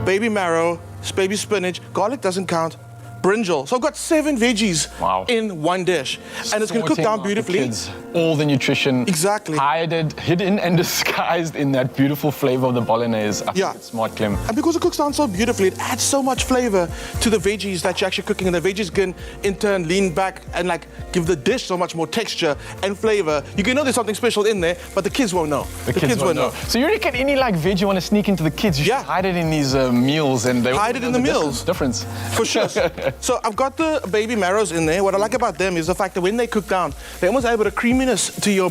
baby marrow, baby spinach. Garlic doesn't count. Brinjal. So I've got 7 veggies in one dish. And it's going to cook down beautifully. Kids, all the nutrition. Exactly. Hidden and disguised in that beautiful flavor of the bolognese. I think it's smart, Clem. And because it cooks down so beautifully, it adds so much flavor to the veggies that you're actually cooking. And the veggies can, in turn, lean back and like give the dish so much more texture and flavor. You can know there's something special in there, but the kids won't know. The kids won't know. So you reckon any like veg you want to sneak into the kids, you should hide it in these meals and they hide it in the meals. Difference. For sure. So I've got the baby marrows in there. What I like about them is the fact that when they cook down, they almost add a bit of creaminess to your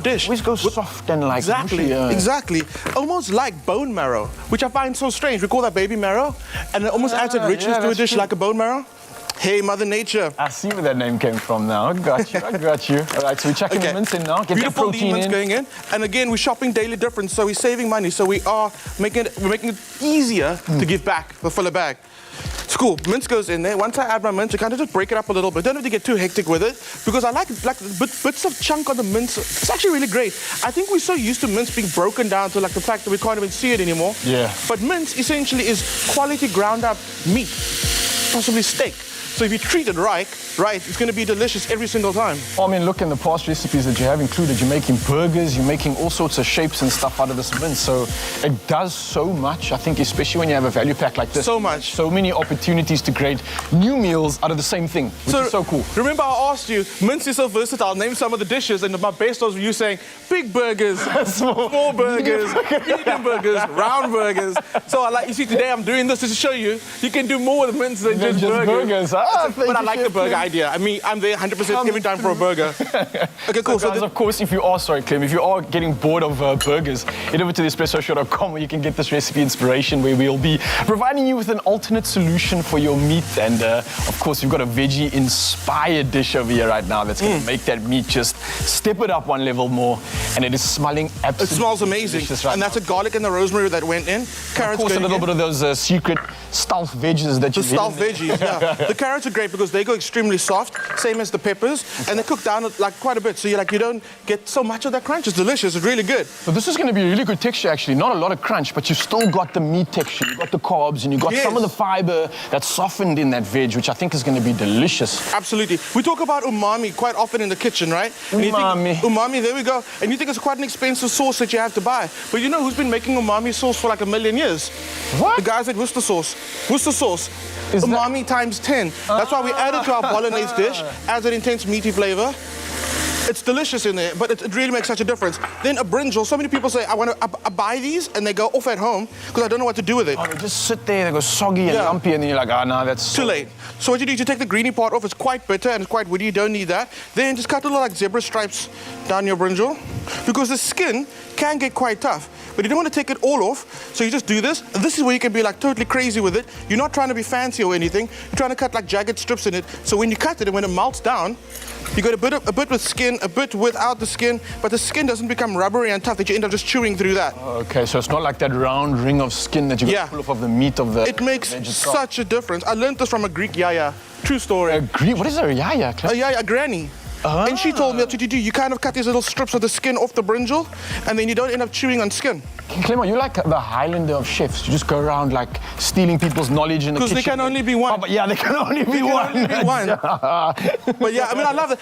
dish. Always go soft and like exactly. Almost like bone marrow, which I find so strange. We call that baby marrow, and it almost adds a richness to a dish like a bone marrow. Hey, Mother Nature. I see where that name came from now. I got you. All right, so we're chucking the mince in now. Get Beautiful that protein lean mince going in. And again, we're shopping daily difference, so we're saving money. So we're making it easier to give back the fuller bag. It's cool. Mince goes in there. Once I add my mince, I kind of just break it up a little bit. Don't have to get too hectic with it because I like bits of chunk on the mince. It's actually really great. I think we're so used to mince being broken down to like the fact that we can't even see it anymore. Yeah. But mince essentially is quality ground up meat, possibly steak. So if you treat it right, it's going to be delicious every single time. I mean, look, in the past recipes that you have included, you're making burgers, you're making all sorts of shapes and stuff out of this mince. So it does so much, I think, especially when you have a value pack like this. So much. So many opportunities to create new meals out of the same thing, which is so cool. Remember I asked you, mince is so versatile, name some of the dishes, and my best was you saying big burgers, small burgers, medium burgers, round burgers. So you see, today I'm doing this to show you can do more with mince than just burgers. But I like the burger idea. I mean, I'm there 100% every time for a burger. Okay, cool. So guys, of course, if you are, Clem, if you are getting bored of burgers, head over to theexpressoshow.com where you can get this recipe inspiration where we'll be providing you with an alternate solution for your meat. And of course, we've got a veggie-inspired dish over here right now that's going to make that meat just step it up one level more. And it is smelling absolutely It smells amazing. Right and that's a garlic and the rosemary that went in. Carrots, of course, a little bit of those secret stealth veggies that you stealth veggies, yeah. The carrots are great because they go extremely soft, same as the peppers, and they cook down like quite a bit. So you don't get so much of that crunch. It's delicious. It's really good. So this is going to be a really good texture, actually. Not a lot of crunch, but you still got the meat texture. You got the carbs, and you got some of the fiber that's softened in that veg, which I think is going to be delicious. Absolutely. We talk about umami quite often in the kitchen, right? Umami, there we go. And you think it's quite an expensive sauce that you have to buy. But you know who's been making umami sauce for like 1,000,000 years? What? The guys at Worcester Sauce. Worcester Sauce. Umami times 10. That's why we added to our bolognese dish, adds an intense meaty flavor. It's delicious in there, but it really makes such a difference. Then a brinjal. So many people say, I buy these, and they go off at home because I don't know what to do with it. Oh, they just sit there, they go soggy and lumpy, and then you're like, no, that's too late. So what you do is you take the greeny part off. It's quite bitter and it's quite woody. You don't need that. Then just cut little like zebra stripes down your brinjal because the skin can get quite tough. But you don't want to take it all off, so you just do this. And this is where you can be like totally crazy with it. You're not trying to be fancy or anything. You're trying to cut like jagged strips in it. So when you cut it and when it melts down, you got a bit with skin, a bit without the skin, but the skin doesn't become rubbery and tough that you end up just chewing through that. Okay, so it's not like that round ring of skin that you got to pull off of the meat of the... It makes such a difference. I learned this from a Greek yaya. True story. What is a yaya? A yaya, a granny. And she told me what to do. You kind of cut these little strips of the skin off the brinjal, and then you don't end up chewing on skin. Clem, you're like the Highlander of chefs. You just go around like stealing people's knowledge in the kitchen. Because there can only be one. But yeah, there can only be one. But yeah, I mean, I love it.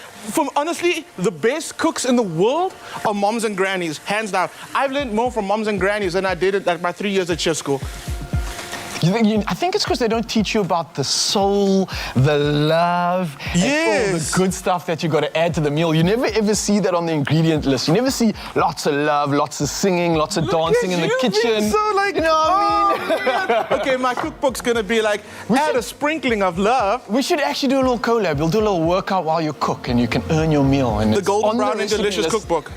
Honestly, the best cooks in the world are moms and grannies, hands down. I've learned more from moms and grannies than I did at my 3 years at chef school. I think it's because they don't teach you about the soul, the love, and all the good stuff that you got to add to the meal. You never ever see that on the ingredient list. You never see lots of love, lots of singing, lots of dancing in the kitchen. So like, you know what I mean? Okay, my cookbook's gonna be like, add a sprinkling of love. We should actually do a little collab. We'll do a little workout while you cook, and you can earn your meal. And The it's Golden on Brown and recipe Delicious list. cookbook.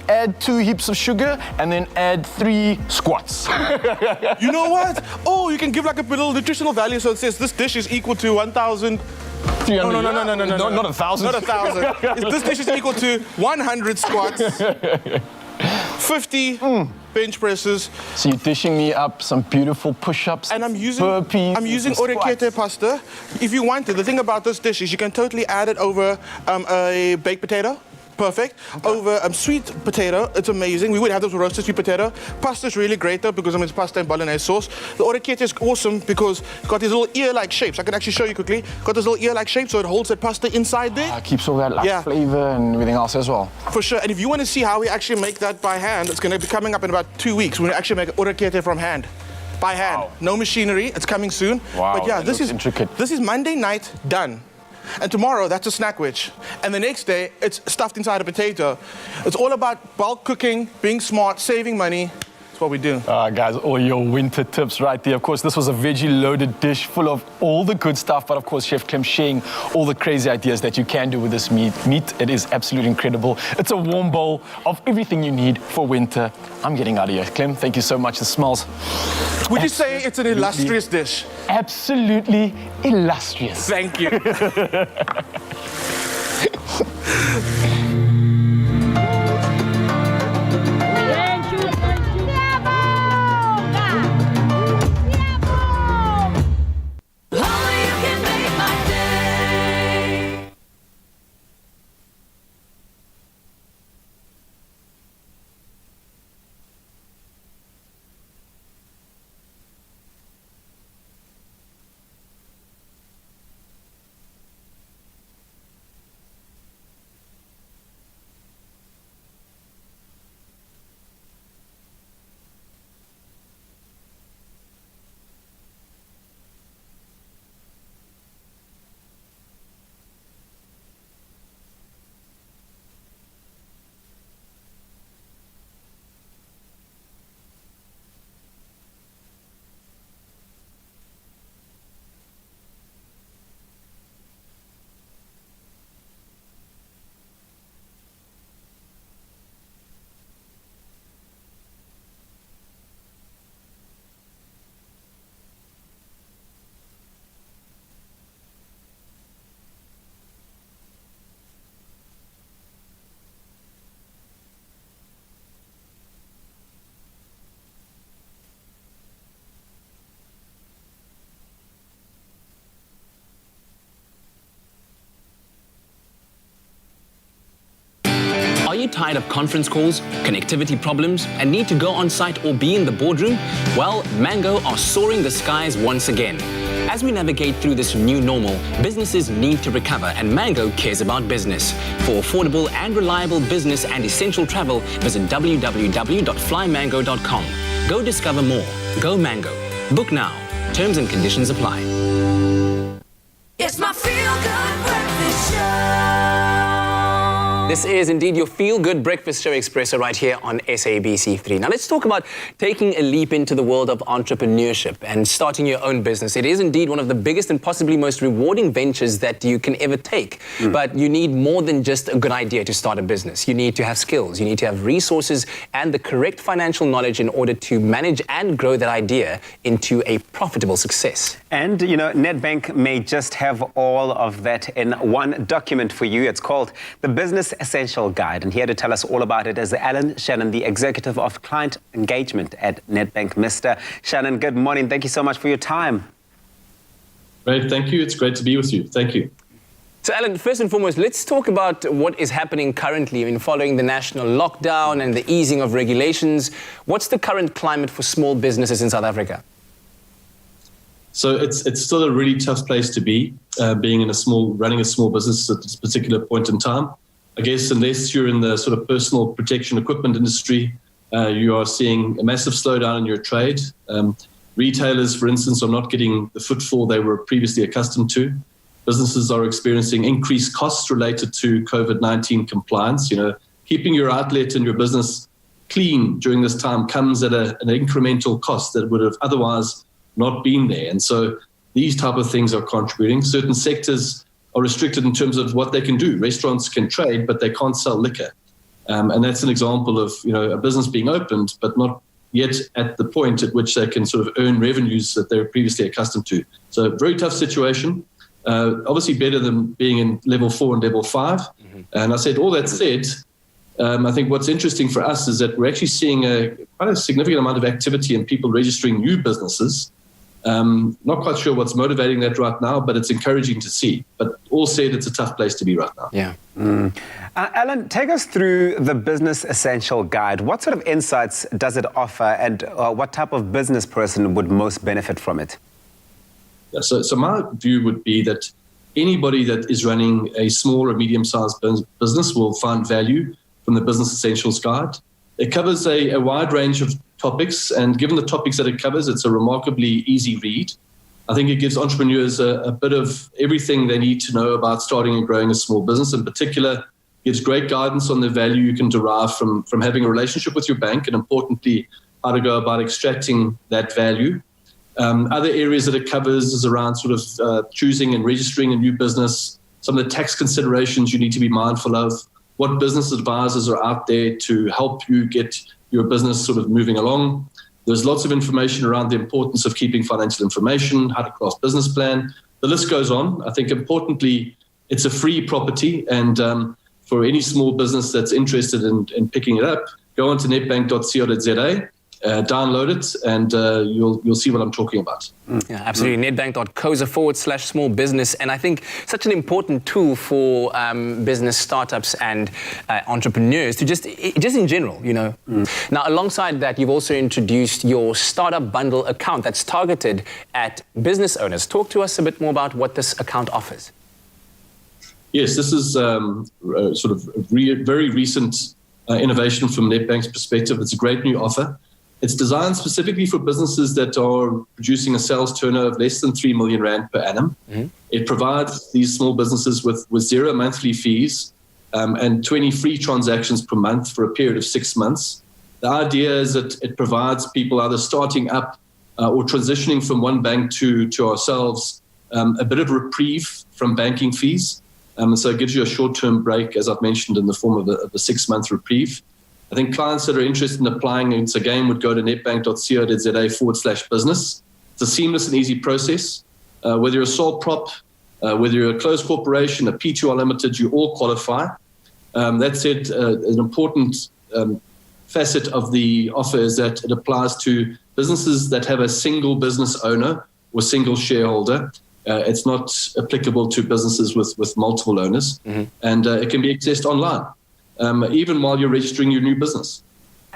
Add 2 heaps of sugar, and then add 3 squats. You know what? Oh, you can give like a little nutritional value. So it says this dish is equal to 1,000. No, Not 1,000. Not 1,000. This dish is equal to 100 squats, 50 bench presses. So you're dishing me up some beautiful push-ups, and I'm using burpees. I'm using orecchiette pasta. If you want it, the thing about this dish is you can totally add it over a baked potato. Perfect. Over sweet potato, it's amazing. We would have this with roasted sweet potato. Pasta's really great though because it's pasta and bolognese sauce. The orecchiette is awesome because it's got these little ear-like shapes. I can actually show you quickly. Got this little ear-like shape, so it holds that pasta inside there. Keeps all that flavor and everything else as well. For sure. And if you want to see how we actually make that by hand, it's going to be coming up in about 2 weeks. We're going to actually make orecchiette from hand. By hand. Wow. No machinery. It's coming soon. Wow. But yeah, this is intricate. This is Monday night done. And tomorrow, that's a snack wedge. And the next day, it's stuffed inside a potato. It's all about bulk cooking, being smart, saving money. That's what we do. Guys, all your winter tips right there. Of course, this was a veggie-loaded dish full of all the good stuff, but of course, Chef Clem sharing all the crazy ideas that you can do with this meat. It is absolutely incredible. It's a warm bowl of everything you need for winter. I'm getting out of here. Clem, thank you so much. The smells. Would you say it's an illustrious dish? Absolutely illustrious. Thank you. Are you tired of conference calls, connectivity problems, and need to go on site or be in the boardroom? Well, Mango are soaring the skies once again. As we navigate through this new normal, businesses need to recover, and Mango cares about business. For affordable and reliable business and essential travel, visit www.flymango.com. Go discover more. Go Mango. Book now. Terms and conditions apply. It's my feel-good breakfast show. This is indeed your feel-good breakfast show, Expresso, right here on SABC3. Now let's talk about taking a leap into the world of entrepreneurship and starting your own business. It is indeed one of the biggest and possibly most rewarding ventures that you can ever take. But you need more than just a good idea to start a business. You need to have skills, you need to have resources and the correct financial knowledge in order to manage and grow that idea into a profitable success. And, you know, Nedbank may just have all of that in one document for you. It's called the Business Essential Guide. And here to tell us all about it is Alan Shannon, the Executive of Client Engagement at Nedbank. Mr. Shannon, good morning. Thank you so much for your time. Great, thank you. It's great to be with you. Thank you. So, Alan, first and foremost, let's talk about what is happening currently. I mean, following the national lockdown and the easing of regulations, what's the current climate for small businesses in South Africa? So it's still a really tough place to be, running a small business at this particular point in time. I guess unless you're in the sort of personal protection equipment industry, you are seeing a massive slowdown in your trade. Retailers, for instance, are not getting the footfall they were previously accustomed to. Businesses are experiencing increased costs related to COVID-19 compliance. Keeping your outlet and your business clean during this time comes at an incremental cost that would have otherwise not been there. And so these type of things are contributing. Certain sectors are restricted in terms of what they can do. Restaurants can trade, but they can't sell liquor. And that's an example of, a business being opened, but not yet at the point at which they can sort of earn revenues that they were previously accustomed to. So very tough situation. Obviously better than being in level 4 and level 5. And I said, all that said, I think what's interesting for us is that we're actually seeing quite a significant amount of activity in people registering new businesses. Not quite sure what's motivating that right now, but it's encouraging to see. But all said, it's a tough place to be right now. Yeah. Alan, take us through the Business Essential Guide. What sort of insights does it offer, and what type of business person would most benefit from it? Yeah, so my view would be that anybody that is running a small or medium-sized business will find value from the Business Essentials Guide. It covers a wide range of topics, and given the topics that it covers, it's a remarkably easy read. I think it gives entrepreneurs a bit of everything they need to know about starting and growing a small business. In particular, gives great guidance on the value you can derive from having a relationship with your bank, and importantly, how to go about extracting that value. Other areas that it covers is around sort of choosing and registering a new business, some of the tax considerations you need to be mindful of, what business advisors are out there to help you get your business sort of moving along. There's lots of information around the importance of keeping financial information, how to craft business plan. The list goes on. I think importantly, it's a free property, and for any small business that's interested in picking it up, go on to netbank.co.za, download it, and you'll see what I'm talking about. Yeah, absolutely. Netbank.co/small business, and I think such an important tool for business startups and entrepreneurs to just in general, Now, alongside that, you've also introduced your startup bundle account that's targeted at business owners. Talk to us a bit more about what this account offers. Yes, this is sort of very recent innovation from Netbank's perspective. It's a great new offer. It's designed specifically for businesses that are producing a sales turnover of less than 3 million rand per annum. It provides these small businesses with 0 monthly fees and 20 free transactions per month for a period of 6 months. The idea is that it provides people either starting up or transitioning from one bank to ourselves a bit of reprieve from banking fees. So it gives you a short-term break, as I've mentioned, in the form of a 6-month reprieve. I think clients that are interested in applying it again would go to netbank.co.za/business. It's a seamless and easy process. Whether you're a sole prop, whether you're a closed corporation, a P2R limited, you all qualify. That said, an important facet of the offer is that it applies to businesses that have a single business owner or single shareholder. It's not applicable to businesses with multiple owners, and it can be accessed online. Even while you're registering your new business.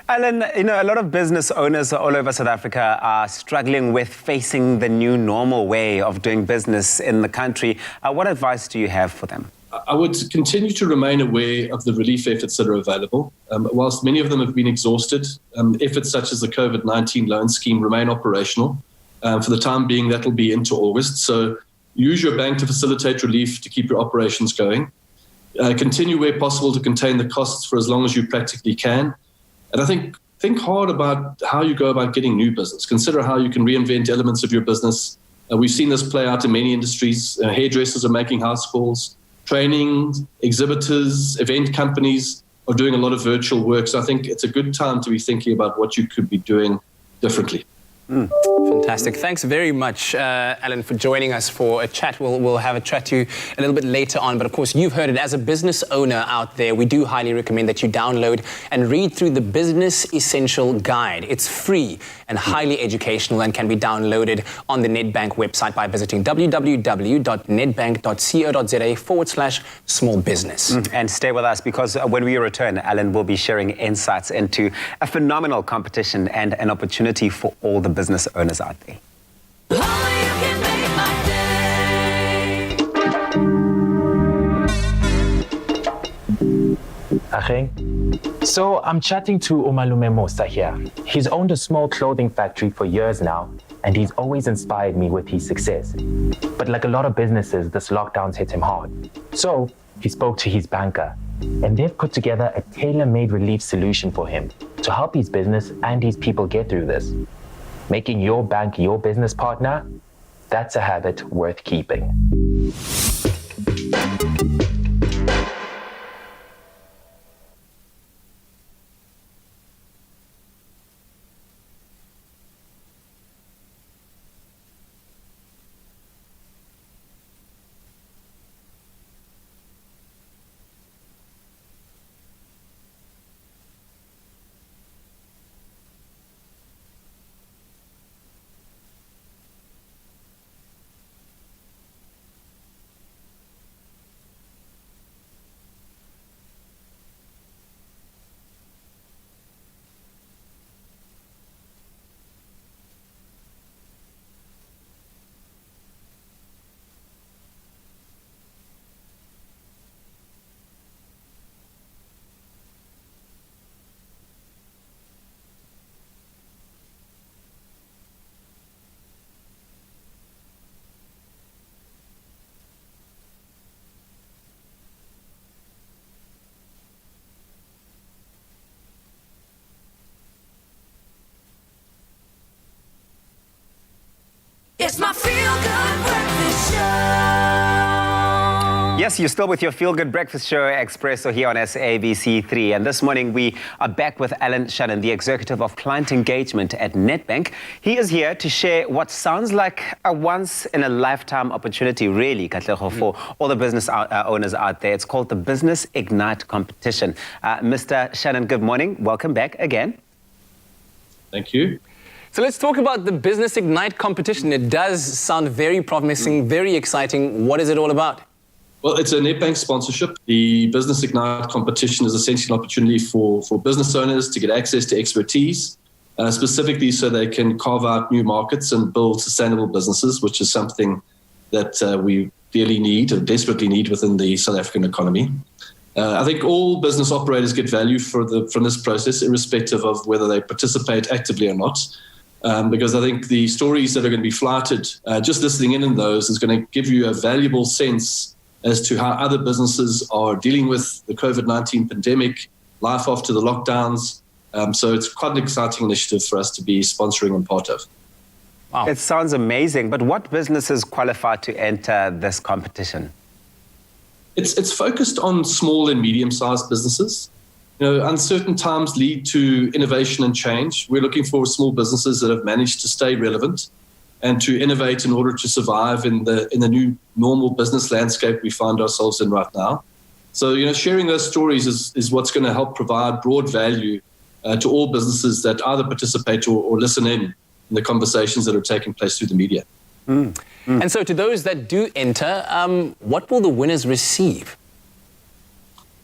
Alan, a lot of business owners all over South Africa are struggling with facing the new normal way of doing business in the country. What advice do you have for them? I would continue to remain aware of the relief efforts that are available. Whilst many of them have been exhausted, efforts such as the COVID-19 loan scheme remain operational. For the time being, that'll be into August. So use your bank to facilitate relief to keep your operations going. Continue where possible to contain the costs for as long as you practically can. And I think hard about how you go about getting new business. Consider how you can reinvent elements of your business. We've seen this play out in many industries. Hairdressers are making house calls. Training, exhibitors, event companies are doing a lot of virtual work. So I think it's a good time to be thinking about what you could be doing differently. Fantastic. Thanks very much, Alan, for joining us for a chat. We'll have a chat to you a little bit later on. But of course, you've heard it. As a business owner out there, we do highly recommend that you download and read through the Business Essential Guide. It's free and highly educational and can be downloaded on the Nedbank website by visiting www.nedbank.co.za/small business. And stay with us, because when we return, Alan will be sharing insights into a phenomenal competition and an opportunity for all the business owners out there. So I'm chatting to Umalume Musa here. He's owned a small clothing factory for years now, and he's always inspired me with his success. But like a lot of businesses, this lockdown's hit him hard. So he spoke to his banker, and they've put together a tailor-made relief solution for him to help his business and his people get through this. Making your bank your business partner, that's a habit worth keeping. It's my feel-good breakfast show. Yes, you're still with your feel-good breakfast show, Expresso, here on SABC3. And this morning, we are back with Alan Shannon, the Executive of Client Engagement at Nedbank. He is here to share what sounds like a once-in-a-lifetime opportunity, really, Katlego, for all the business owners out there. It's called the Business Ignite Competition. Mr. Shannon, good morning. Welcome back again. Thank you. So let's talk about the Business Ignite competition. It does sound very promising, very exciting. What is it all about? Well, it's a Nedbank sponsorship. The Business Ignite competition is essentially an opportunity for business owners to get access to expertise, specifically so they can carve out new markets and build sustainable businesses, which is something that we dearly need or desperately need within the South African economy. I think all business operators get value from this process, irrespective of whether they participate actively or not. Because I think the stories that are going to be flighted, just listening in on those is going to give you a valuable sense as to how other businesses are dealing with the COVID-19 pandemic, life after the lockdowns. So it's quite an exciting initiative for us to be sponsoring and part of. Wow. It sounds amazing, but what businesses qualify to enter this competition? It's focused on small and medium-sized businesses. You know, uncertain times lead to innovation and change. We're looking for small businesses that have managed to stay relevant and to innovate in order to survive in the new normal business landscape we find ourselves in right now. So, you know, sharing those stories is what's going to help provide broad value to all businesses that either participate or listen in the conversations that are taking place through the media. And so to those that do enter, what will the winners receive?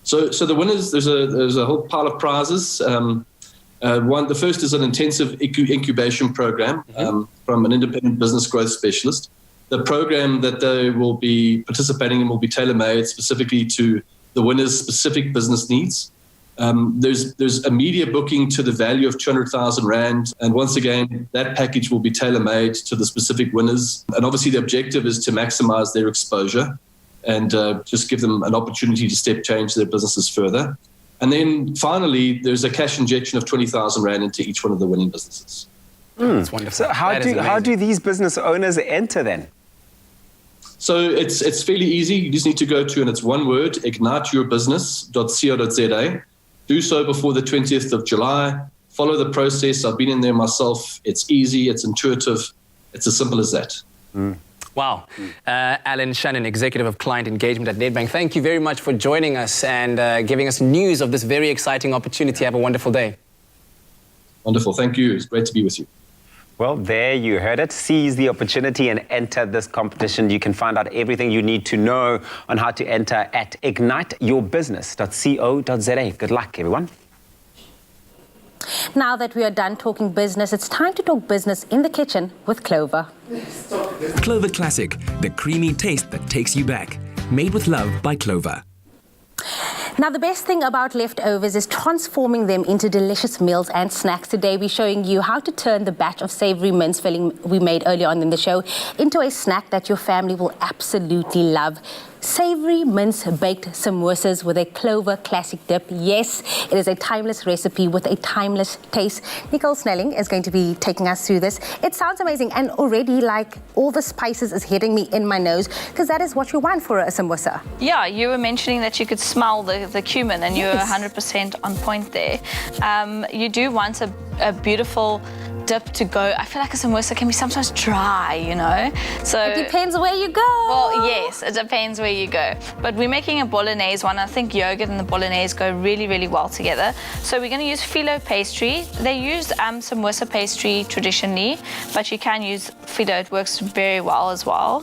So the winners, there's a whole pile of prizes. The first is an intensive incubation program from an independent business growth specialist. The program that they will be participating in will be tailor-made specifically to the winner's specific business needs. There's a media booking to the value of 200,000 Rand. And once again, that package will be tailor-made to the specific winners. And obviously the objective is to maximize their exposure and just give them an opportunity to step change their businesses further. And then finally, there's a cash injection of 20,000 Rand into each one of the winning businesses. That's wonderful. So how do these business owners enter then? So it's fairly easy. You just need to go to, and it's one word, igniteyourbusiness.co.za. Do so before the 20th of July. Follow the process. I've been in there myself. It's easy. It's intuitive. It's as simple as that. Wow. Alan Shannon, Executive of Client Engagement at Nedbank, thank you very much for joining us and giving us news of this very exciting opportunity. Have a wonderful day. Wonderful. Thank you. It's great to be with you. Well, there you heard it. Seize the opportunity and enter this competition. You can find out everything you need to know on how to enter at igniteyourbusiness.co.za. Good luck, everyone. Now that we are done talking business, it's time to talk business in the kitchen with Clover. Clover Classic, the creamy taste that takes you back. Made with love by Clover. Now, the best thing about leftovers is transforming them into delicious meals and snacks. Today, we're showing you how to turn the batch of savory mince filling we made earlier on in the show into a snack that your family will absolutely love. Savory mince baked samosas with a clover classic dip. Yes, it is a timeless recipe with a timeless taste. Nicole Snelling is going to be taking us through this. It sounds amazing, and already like all the spices is hitting me in my nose, because that is what you want for a samosa. Yeah, you were mentioning that you could smell the cumin, and you're 100% on point there. You do want a beautiful dip to go. I feel like a samosa can be sometimes dry, you know. So it depends where you go. Well, yes, it depends where you go. But we're making a bolognese one. I think yogurt and the bolognese go really, really well together. So we're going to use phyllo pastry. They use samosa pastry traditionally, but you can use phyllo. It works very well as well.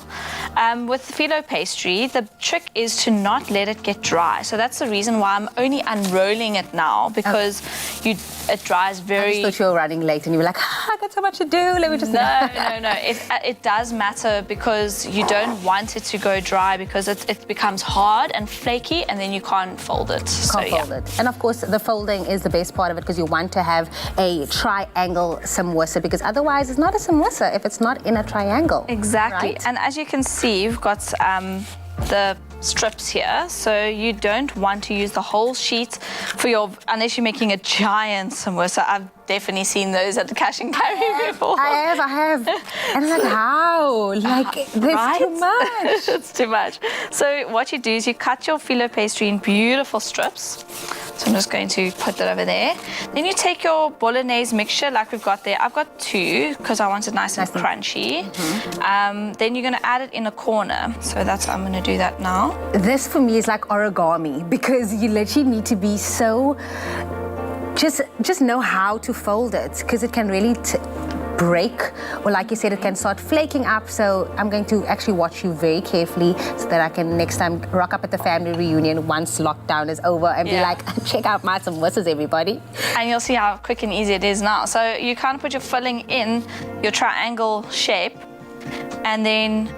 With phyllo pastry, the trick is to not let it get dry. So that's the reason why I'm only unrolling it now, because it dries very... I just thought you were running late and you were like, I got so much to do, let me just... No. It does matter, because you don't want it to go dry, because it becomes hard and flaky, and then you can't fold it. Fold it. And of course, the folding is the best part of it, because you want to have a triangle samosa, because otherwise it's not a samosa if it's not in a triangle. Exactly. Right? And as you can see, you've got the strips here, so you don't want to use the whole sheet unless you're making a giant samosa. I've definitely seen those at the cash and carry before. I have. And I'm like, how? Like, there's too much. It's too much. So what you do is you cut your phyllo pastry in beautiful strips. So I'm just going to put that over there. Then you take your bolognese mixture like we've got there. I've got 2 because I want it nice and crunchy. Then you're going to add it in a corner. So I'm going to do that now. This for me is like origami, because you literally need to be so... Just know how to fold it, because it can really break, or like you said, it can start flaking up. So I'm going to actually watch you very carefully, so that I can next time rock up at the family reunion once lockdown is over and be like, check out my samosas, everybody. And you'll see how quick and easy it is now. So you kind of put your filling in your triangle shape, and then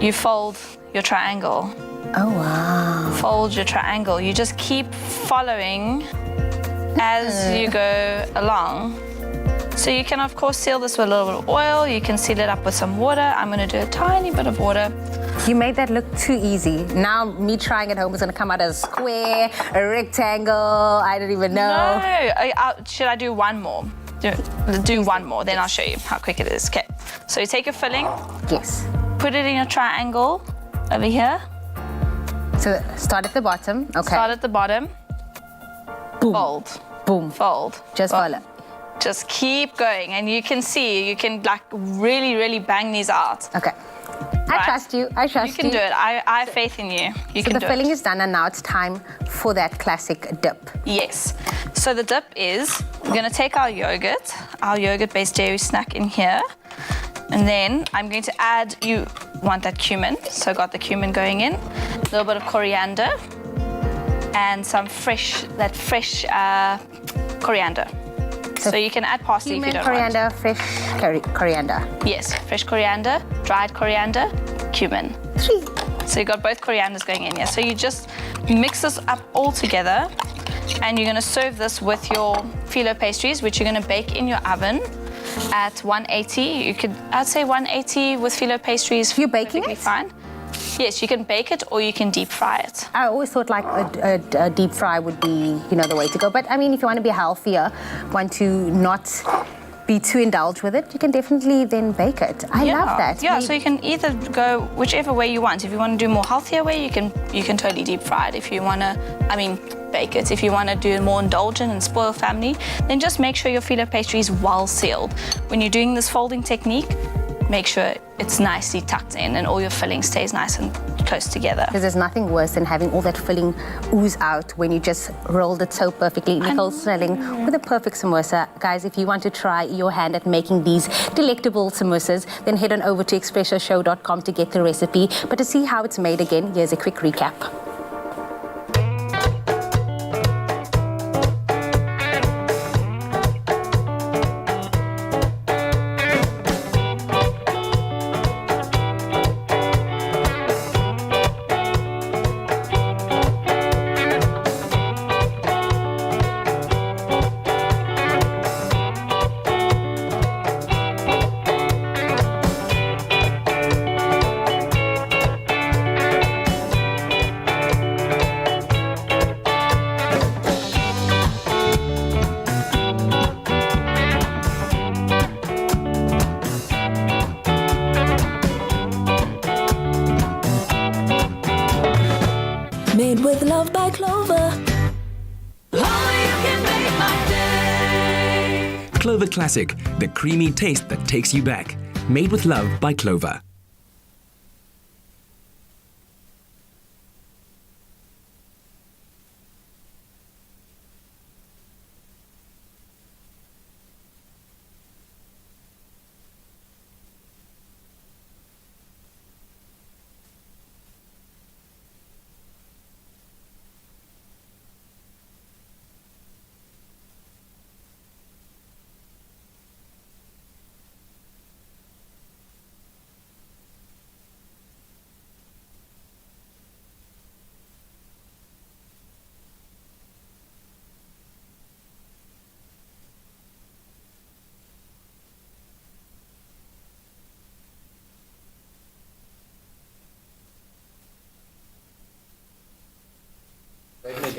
you fold your triangle. Oh, wow. Fold your triangle. You just keep following as you go along. So you can, of course, seal this with a little bit of oil. You can seal it up with some water. I'm going to do a tiny bit of water. You made that look too easy. Now me trying at home is going to come out as a square, a rectangle. I don't even know. No. Should I do one more? Do one more, then I'll show you how quick it is. Okay. So you take your filling. Yes. Put it in your triangle over here. So start at the bottom. Okay. Start at the bottom. Boom. Fold. Boom. Fold. Just follow. Just keep going, and you can see, you can like really, really bang these out. Okay. I trust you. I trust you. You can do it. I have faith in you. You can do it. So the filling is done, and now it's time for that classic dip. Yes. So the dip is, we're going to take our yogurt-based dairy snack in here, and then I'm going to add, you want that cumin, so I got the cumin going in, a little bit of coriander, and some fresh coriander. So you can add parsley if you don't coriander, want. fresh coriander. Yes, fresh coriander, dried coriander, cumin. 3. So you got both corianders going in here. So you just mix this up all together, and you're going to serve this with your phyllo pastries, which you're going to bake in your oven at 180. I'd say 180 with phyllo pastries. You're baking it? Fine. Yes, you can bake it or you can deep fry it. I always thought like a deep fry would be, the way to go. But I mean, if you want to be healthier, want to not be too indulged with it, you can definitely then bake it. I love that. Yeah, so you can either go whichever way you want. If you want to do a more healthier way, you can totally deep fry it. If you want to, bake it. If you want to do more indulgent and spoil family, then just make sure your phyllo pastry is well sealed. When you're doing this folding technique, make sure it's nicely tucked in and all your filling stays nice and close together. Because there's nothing worse than having all that filling ooze out when you just rolled it so perfectly. Nicole Snelling with a perfect samosa. Guys, if you want to try your hand at making these delectable samosas, then head on over to expressoshow.com to get the recipe. But to see how it's made again, here's a quick recap. Made with love by Clover. Only you can make my day. Clover Classic, the creamy taste that takes you back. Made with love by Clover.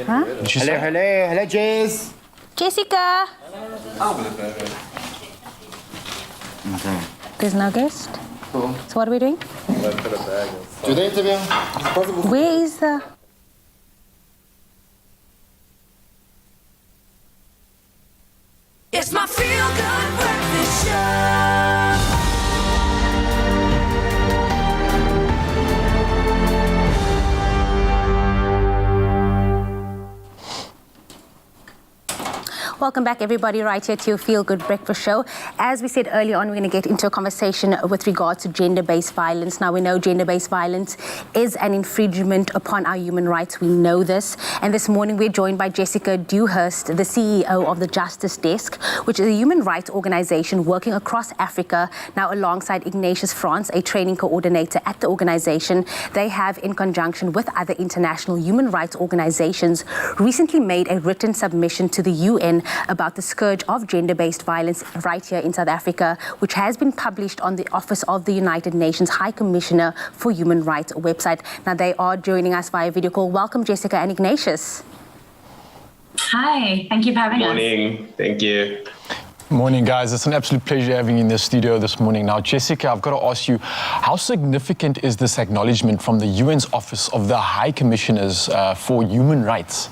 Huh? Hello, Jess. Jessica. There's no guest. So what are we doing? Do the interview. It's possible. Where is the... It's my feel-good breakfast show. Welcome back, everybody, right here to your Feel Good Breakfast Show. As we said earlier on, we're going to get into a conversation with regards to gender-based violence. Now, we know gender-based violence is an infringement upon our human rights. We know this. And this morning, we're joined by Jessica Dewhurst, the CEO of the Justice Desk, which is a human rights organization working across Africa, now alongside Ignatius France, a training coordinator at the organization. They have, in conjunction with other international human rights organizations, recently made a written submission to the UN about the scourge of gender-based violence right here in South Africa, which has been published on the Office of the United Nations High Commissioner for Human Rights website. Now, they are joining us via video call. Welcome, Jessica and Ignatius. Hi, thank you for having us. Morning, thank you. Morning, guys. It's an absolute pleasure having you in the studio this morning. Now, Jessica, I've got to ask you, how significant is this acknowledgement from the UN's Office of the High Commissioners for Human Rights?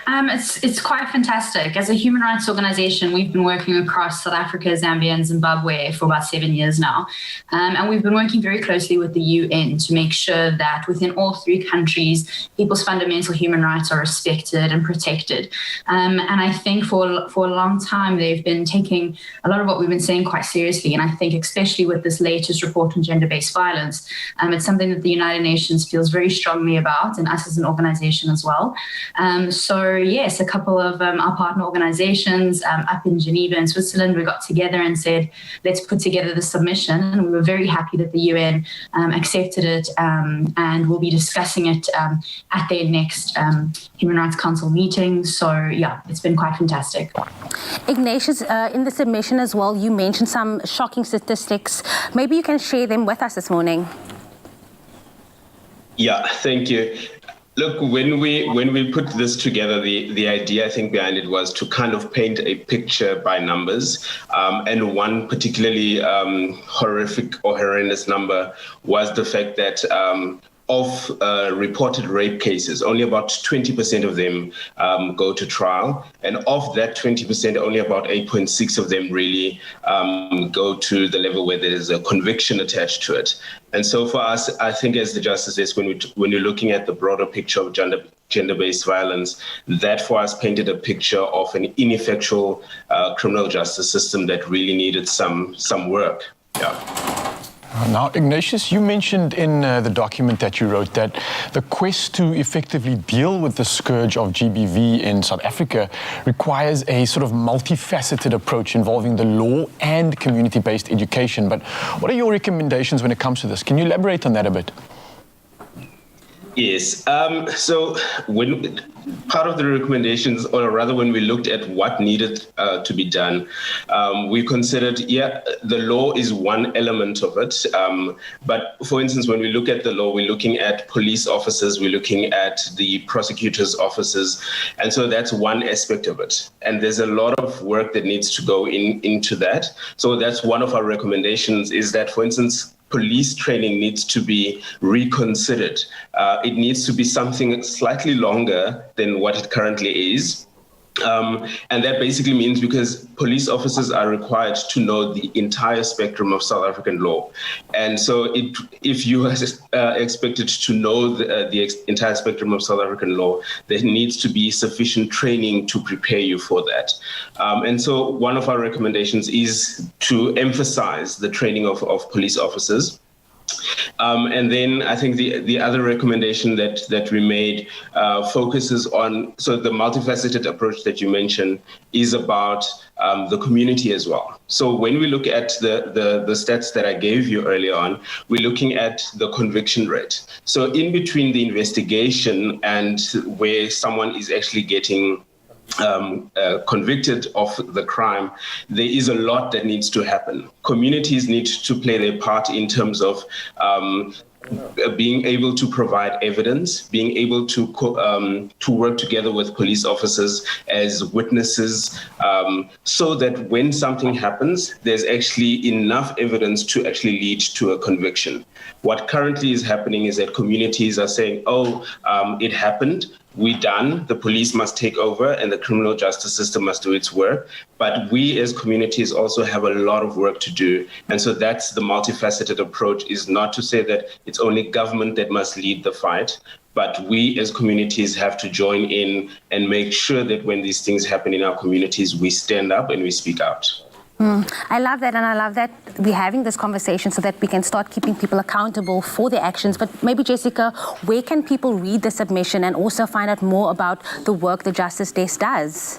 It's quite fantastic. As a human rights organization, we've been working across South Africa, Zambia, and Zimbabwe for about 7 years now. And we've been working very closely with the UN to make sure that within all three countries, people's fundamental human rights are respected and protected. And I think for a long time, they've been taking a lot of what we've been saying quite seriously. And I think especially with this latest report on gender-based violence, it's something that the United Nations feels very strongly about, and us as an organization as well. So yes, a couple of our partner organizations up in Geneva in Switzerland, we got together and said, let's put together the submission. And we were very happy that the UN accepted it and will be discussing it at their next Human Rights Council meeting. So yeah, it's been quite fantastic. Ignatius, in the submission as well, you mentioned some shocking statistics. Maybe you can share them with us this morning. Yeah, thank you. Look, when we put this together, the idea I think behind it was to kind of paint a picture by numbers. And one particularly horrific or horrendous number was the fact that of reported rape cases, only about 20% of them go to trial. And of that 20%, only about 8.6 of them really go to the level where there is a conviction attached to it. And so for us, I think as the Justice Desk, when you're looking at the broader picture of gender-based violence, that for us painted a picture of an ineffectual criminal justice system that really needed some work. Yeah. Now, Ignatius, you mentioned in the document that you wrote that the quest to effectively deal with the scourge of GBV in South Africa requires a sort of multifaceted approach involving the law and community-based education. But what are your recommendations when it comes to this? Can you elaborate on that a bit? Yes. So when part of the recommendations, or rather when we looked at what needed to be done, we considered, the law is one element of it. But for instance, when we look at the law, we're looking at police officers, we're looking at the prosecutors' offices. And so that's one aspect of it. And there's a lot of work that needs to go into that. So that's one of our recommendations, is that, for instance, police training needs to be reconsidered. It needs to be something slightly longer than what it currently is. And that basically means because police officers are required to know the entire spectrum of South African law. And so if you are expected to know the entire spectrum of South African law, there needs to be sufficient training to prepare you for that. And so one of our recommendations is to emphasize the training of police officers. And then I think the other recommendation that we made focuses on, so the multifaceted approach that you mentioned is about the community as well. So when we look at the stats that I gave you earlier on, we're looking at the conviction rate. So in between the investigation and where someone is actually getting convicted of the crime, there is a lot that needs to happen. Communities need to play their part in terms of being able to provide evidence, being able to work together with police officers as witnesses, so that when something happens, there's actually enough evidence to actually lead to a conviction. What currently is happening is that communities are saying, it happened, we're done, the police must take over and the criminal justice system must do its work. But we as communities also have a lot of work to do. And so that's the multifaceted approach, is not to say that it's only government that must lead the fight, but we as communities have to join in and make sure that when these things happen in our communities, we stand up and we speak out. I love that, and I love that we're having this conversation so that we can start keeping people accountable for their actions. But maybe, Jessica, where can people read the submission and also find out more about the work the Justice Desk does?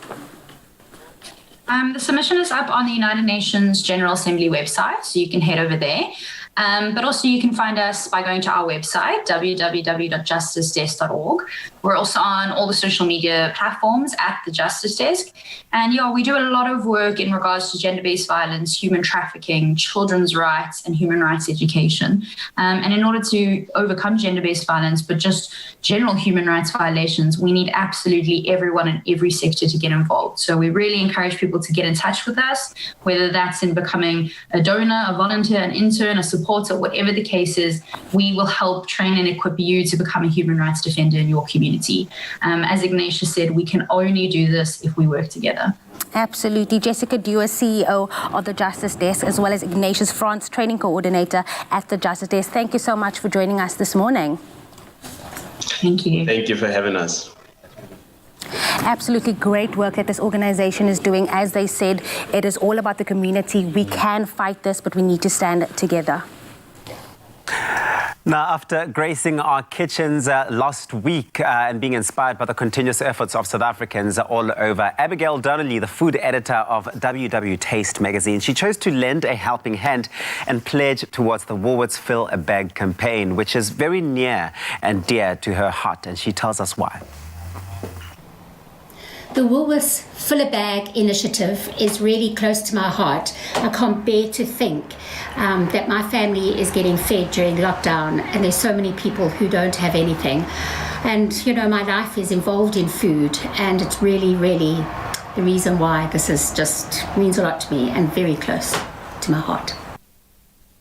The submission is up on the United Nations General Assembly website, so you can head over there. But also you can find us by going to our website, www.justicedesk.org. We're also on all the social media platforms at the Justice Desk. And we do a lot of work in regards to gender-based violence, human trafficking, children's rights, and human rights education. And in order to overcome gender-based violence, but just general human rights violations, we need absolutely everyone in every sector to get involved. So we really encourage people to get in touch with us, whether that's in becoming a donor, a volunteer, an intern, a supporter, whatever the case is. We will help train and equip you to become a human rights defender in your community. As Ignatius said, we can only do this if we work together. Absolutely. Jessica, you are CEO of the Justice Desk, as well as Ignatius France, training coordinator at the Justice Desk. Thank you so much for joining us this morning. Thank you. Thank you for having us. Absolutely great work that this organization is doing. As they said, it is all about the community. We can fight this, but we need to stand together. Now, after gracing our kitchens last week and being inspired by the continuous efforts of South Africans all over, Abigail Donnelly, the food editor of WW Taste magazine, she chose to lend a helping hand and pledge towards the Woolworths Fill a Bag campaign, which is very near and dear to her heart, and she tells us why. The Woolworths Fill a Bag initiative is really close to my heart. I can't bear to think that my family is getting fed during lockdown, and there's so many people who don't have anything. And, my life is involved in food, and it's really, really the reason why this is just means a lot to me and very close to my heart.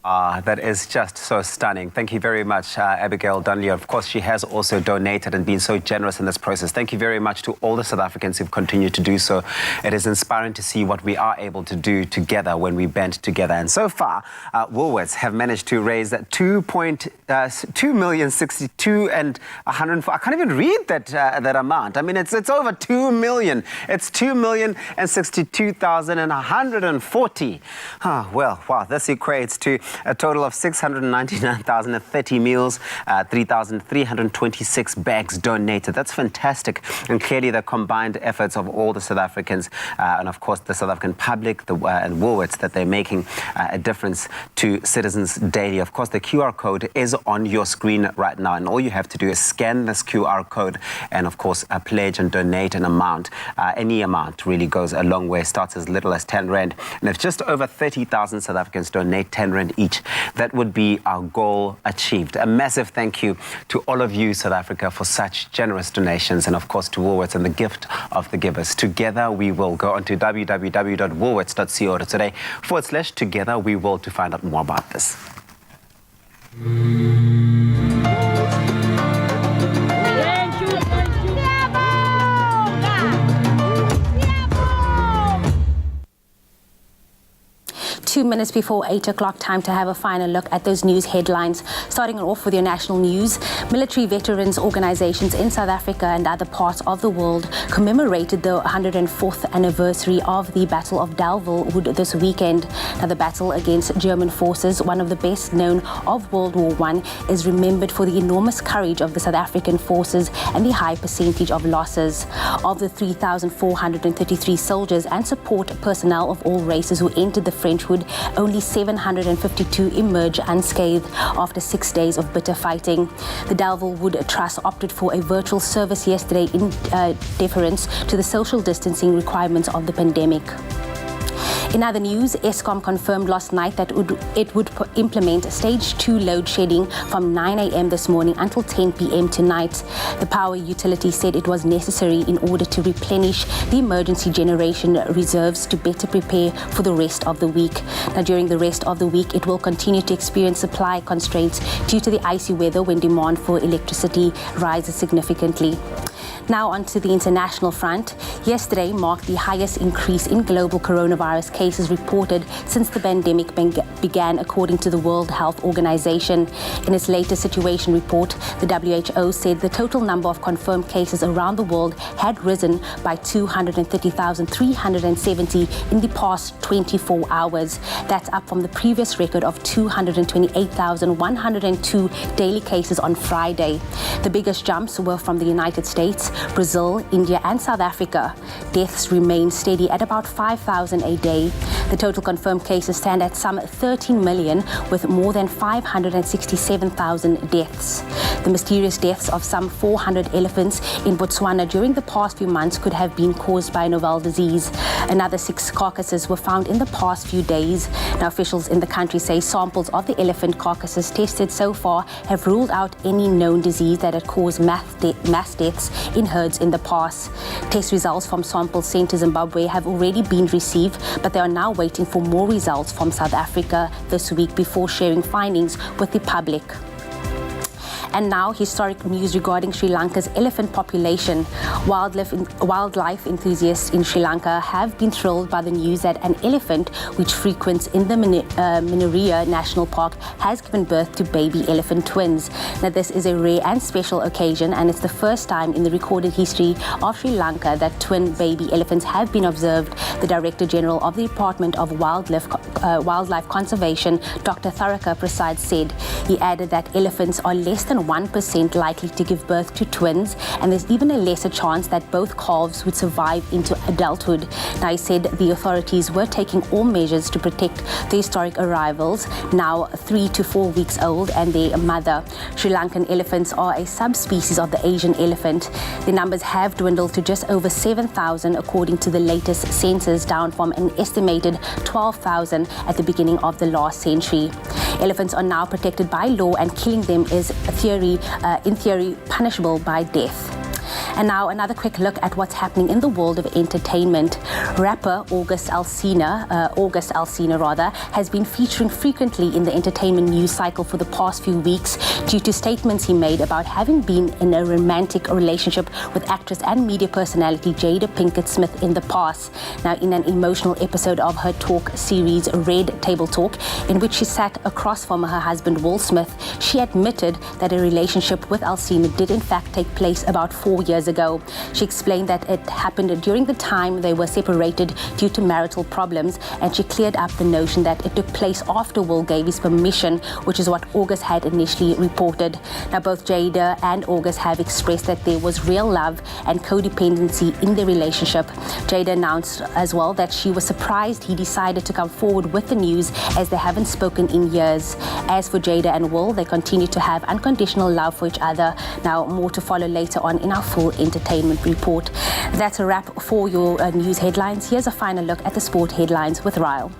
That is just so stunning. Thank you very much, Abigail Donnelly. Of course, she has also donated and been so generous in this process. Thank you very much to all the South Africans who've continued to do so. It is inspiring to see what we are able to do together when we band together. And so far, Woolworths have managed to raise 2,062,104. I can't even read that amount. I mean, it's over 2 million. It's 2,062,140. Well, wow, this equates to a total of 699,030 meals, 3,326 bags donated. That's fantastic. And clearly the combined efforts of all the South Africans and, of course, the South African public and Woolworths, that they're making a difference to citizens daily. Of course, the QR code is on your screen right now, and all you have to do is scan this QR code and, of course, pledge and donate an amount. Any amount really goes a long way. Starts as little as 10 Rand. And if just over 30,000 South Africans donate 10 Rand each, that would be our goal achieved. A massive thank you to all of you, South Africa, for such generous donations, and of course to Woolworths and the gift of the givers. Together we will go onto www.woolworths.co.za/together we will to find out more about this. Two minutes before 8 o'clock, time to have a final look at those news headlines. Starting off with your national news, military veterans organizations in South Africa and other parts of the world commemorated the 104th anniversary of the Battle of Delville Wood this weekend. Now, the battle against German forces, one of the best known of World War I, is remembered for the enormous courage of the South African forces and the high percentage of losses. Of the 3,433 soldiers and support personnel of all races who entered the French Hood, only 752 emerged unscathed after 6 days of bitter fighting. The Delville Wood Trust opted for a virtual service yesterday in deference to the social distancing requirements of the pandemic. In other news, Eskom confirmed last night that it would implement stage 2 load shedding from 9 a.m. this morning until 10 p.m. tonight. The power utility said it was necessary in order to replenish the emergency generation reserves to better prepare for the rest of the week. Now, during the rest of the week, it will continue to experience supply constraints due to the icy weather when demand for electricity rises significantly. Now on to the international front. Yesterday marked the highest increase in global coronavirus cases reported since the pandemic began, according to the World Health Organization. In its latest situation report, the WHO said the total number of confirmed cases around the world had risen by 230,370 in the past 24 hours. That's up from the previous record of 228,102 daily cases on Friday. The biggest jumps were from the United States, Brazil, India and South Africa. Deaths remain steady at about 5,000 a day. The total confirmed cases stand at some 13 million, with more than 567,000 deaths. The mysterious deaths of some 400 elephants in Botswana during the past few months could have been caused by a novel disease. Another 6 carcasses were found in the past few days. Now, officials in the country say samples of the elephant carcasses tested so far have ruled out any known disease that had caused mass deaths in herds in the past. Test results from samples sent to Zimbabwe have already been received, but they are now waiting for more results from South Africa this week before sharing findings with the public. And now, historic news regarding Sri Lanka's elephant population. Wildlife enthusiasts in Sri Lanka have been thrilled by the news that an elephant, which frequents in the Minaria National Park, has given birth to baby elephant twins. Now, this is a rare and special occasion, and it's the first time in the recorded history of Sri Lanka that twin baby elephants have been observed. The Director General of the Department of Wildlife Conservation, Dr. Tharaka Prasad, said. He added that elephants are less than 1% likely to give birth to twins, and there's even a lesser chance that both calves would survive into adulthood. Now, he said the authorities were taking all measures to protect the historic arrivals, now 3 to 4 weeks old, and their mother. Sri Lankan elephants are a subspecies of the Asian elephant. The numbers have dwindled to just over 7,000 according to the latest census, down from an estimated 12,000 at the beginning of the last century. Elephants are now protected by law, and killing them is in theory punishable by death. And now another quick look at what's happening in the world of entertainment. Rapper August Alsina, has been featuring frequently in the entertainment news cycle for the past few weeks due to statements he made about having been in a romantic relationship with actress and media personality Jada Pinkett Smith in the past. Now, in an emotional episode of her talk series Red Table Talk, in which she sat across from her husband Will Smith, she admitted that a relationship with Alsina did in fact take place about 4 years ago. She explained that it happened during the time they were separated due to marital problems, and she cleared up the notion that it took place after Will gave his permission, which is what August had initially reported. Now, both Jada and August have expressed that there was real love and codependency in their relationship. Jada announced as well that she was surprised he decided to come forward with the news, as they haven't spoken in years. As for Jada and Will, they continue to have unconditional love for each other. Now, more to follow later on in our full entertainment report. That's a wrap for your news headlines. Here's a final look at the sport headlines with Ryle.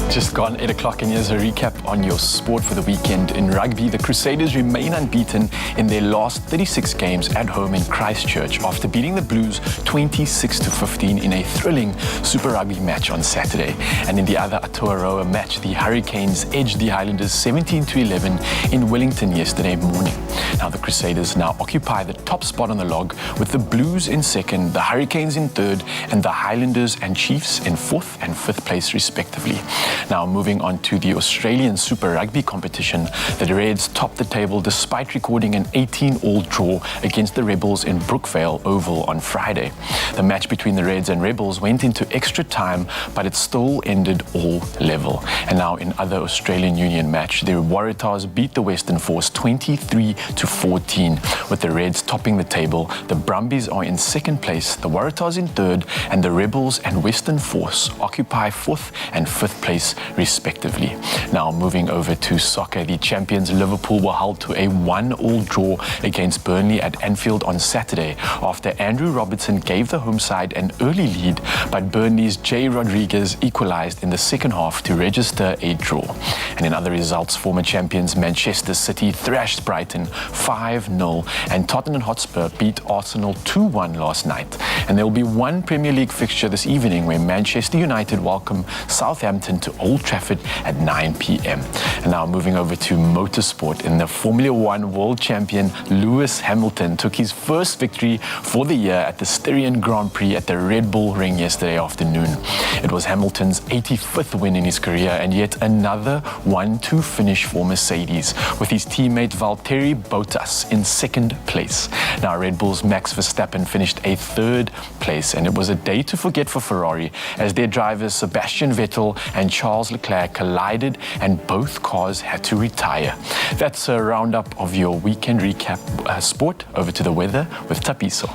Just gone 8 o'clock, and here's a recap on your sport for the weekend. In rugby, the Crusaders remain unbeaten in their last 36 games at home in Christchurch after beating the Blues 26-15 in a thrilling Super Rugby match on Saturday. And in the other Aotearoa match, the Hurricanes edged the Highlanders 17-11 in Wellington yesterday morning. Now the Crusaders now occupy the top spot on the log, with the Blues in second, the Hurricanes in third, and the Highlanders and Chiefs in fourth and fifth place respectively. Now moving on to the Australian Super Rugby competition, the Reds topped the table despite recording an 18-all draw against the Rebels in Brookvale Oval on Friday. The match between the Reds and Rebels went into extra time, but it still ended all level. And now in other Australian Union match, the Waratahs beat the Western Force 23-14, with the Reds topping the table. The Brumbies are in second place, the Waratahs in third, and the Rebels and Western Force occupy fourth and fifth place respectively. Now moving over to soccer, the champions Liverpool were held to a 1-all draw against Burnley at Anfield on Saturday after Andrew Robertson gave the home side an early lead, but Burnley's Jay Rodriguez equalised in the second half to register a draw. And in other results, former champions Manchester City thrashed Brighton 5-0, and Tottenham Hotspur beat Arsenal 2-1 last night. And there will be one Premier League fixture this evening where Manchester United welcome Southampton to Old Trafford at 9 p.m. And now moving over to motorsport, in the Formula One world champion Lewis Hamilton took his first victory for the year at the Styrian Grand Prix at the Red Bull Ring yesterday afternoon. It was Hamilton's 85th win in his career and yet another 1-2 finish for Mercedes, with his teammate Valtteri Bottas in second place. Now Red Bull's Max Verstappen finished a third place, and it was a day to forget for Ferrari as their drivers Sebastian Vettel and Charles Leclerc collided and both cars had to retire. That's a roundup of your weekend recap. Sport, over to the weather with Tapiso.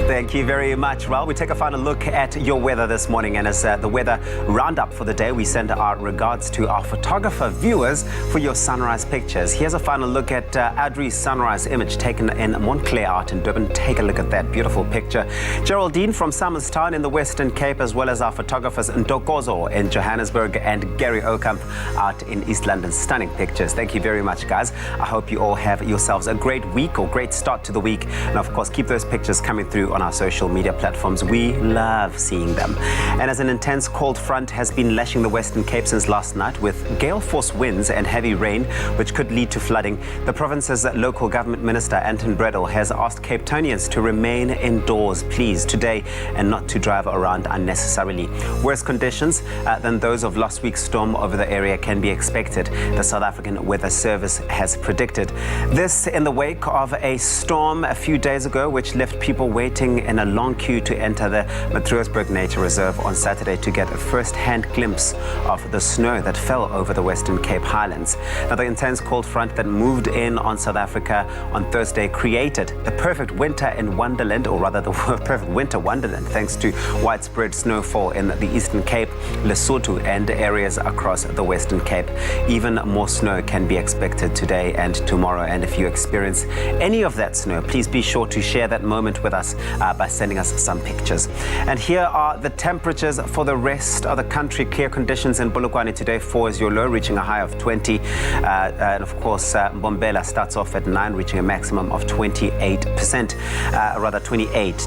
Thank you very much. Well, we take a final look at your weather this morning, and as the weather roundup for the day, we send our regards to our photographer viewers for your sunrise pictures. Here's a final look at Adri's sunrise image taken in Montclair Art in Durban. Take a look at that beautiful picture. Geraldine from Summerstown in the Western Cape, as well as our photographers Ntokozo in Johannesburg and Gary Okamp out in East London. Stunning pictures. Thank you very much, guys. I hope you all have yourselves a great week or great start to the week. And of course, keep those pictures coming through on our social media platforms. We love seeing them. And as an intense cold front has been lashing the Western Cape since last night with gale force winds and heavy rain, which could lead to flooding, the province's local government minister, Anton Bredel, has asked Cape Townians to remain indoors, please, today, and not to drive around unnecessarily. Worse conditions than those of last week's storm over the area can be expected, the South African Weather Service has predicted. This in the wake of a storm a few days ago, which left people waiting in a long queue to enter the Matroosburg Nature Reserve on Saturday to get a first-hand glimpse of the snow that fell over the Western Cape Highlands. Now, the intense cold front that moved in on South Africa on Thursday created the perfect winter in Wonderland, or rather the perfect winter wonderland, thanks to widespread snowfall in the Eastern Cape, Lesotho, and areas across the Western Cape. Even more snow can be expected today and tomorrow, and if you experience any of that snow, please be sure to share that moment with us by sending us some pictures. And here are the temperatures for the rest of the country. Clear conditions in Bulukwane today. 4 is your low, reaching a high of 20. And of course, Mbombela starts off at 9, reaching a maximum of 28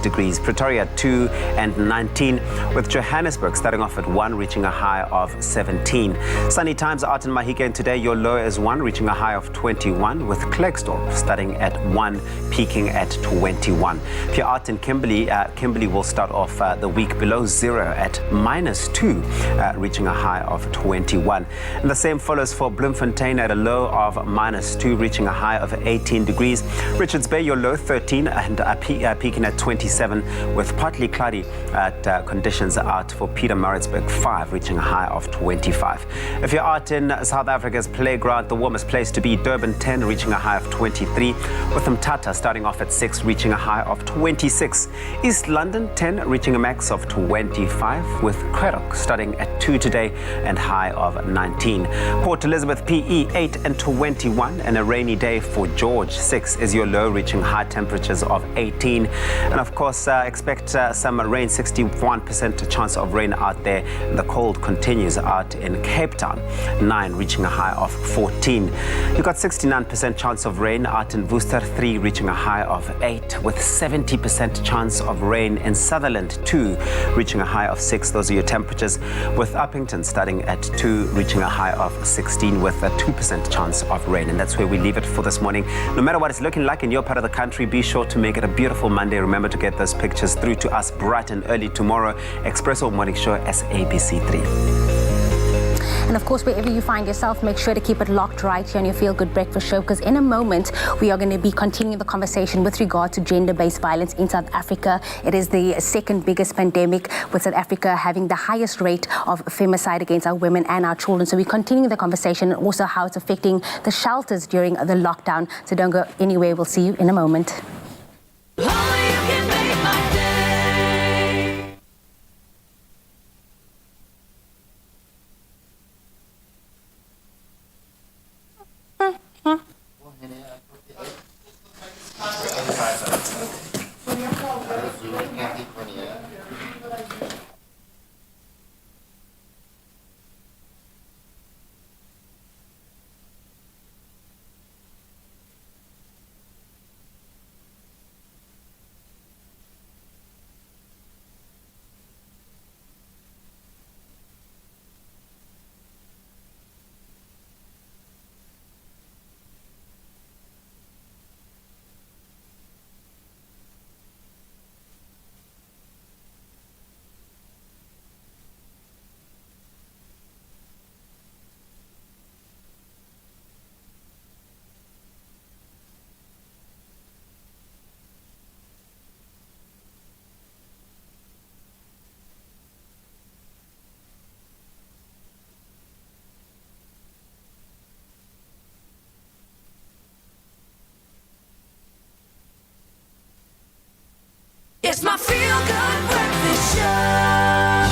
degrees. Pretoria 2 and 19, with Johannesburg starting off at 1, reaching a high of 17. Sunny times out in Mahikeng today. Your low is 1, reaching a high of 21, with Klerksdorp starting at 1, peaking at 21. If you're out in Kimberley, Kimberley will start off the week below zero at -2, reaching a high of 21. And the same follows for Bloemfontein at a low of -2, reaching a high of 18 degrees. Richards Bay, your low 13 and peaking at 27, with partly cloudy conditions out for Pietermaritzburg 5, reaching a high of 25. If you're out in South Africa's playground, the warmest place to be, Durban 10, reaching a high of 23, with Mthatha starting off at 6, reaching a high of 26. 6. East London 10, reaching a max of 25, with Craddock starting at 2 today and high of 19. Port Elizabeth PE 8 and 21, and a rainy day for George. 6 is your low, reaching high temperatures of 18. And of course, expect some rain, 61% chance of rain out there. The cold continues out in Cape Town, 9 reaching a high of 14. You got 69% chance of rain out in Worcester, 3 reaching a high of 8, with 70% chance of rain in Sutherland, 2 reaching a high of 6. Those are your temperatures, with Uppington starting at 2 reaching a high of 16, with a 2% chance of rain. And that's where we leave it for this morning. No matter what it's looking like in your part of the country, be sure to make it a beautiful Monday. Remember to get those pictures through to us bright and early tomorrow. Expresso Morning Show, SABC3. And of course, wherever you find yourself, make sure to keep it locked right here on your Feel Good Breakfast Show, because in a moment, we are going to be continuing the conversation with regard to gender-based violence in South Africa. It is the second biggest pandemic, with South Africa having the highest rate of femicide against our women and our children. So we're continuing the conversation, and also how it's affecting the shelters during the lockdown. So don't go anywhere. We'll see you in a moment. It's my Feel Good Breakfast Show.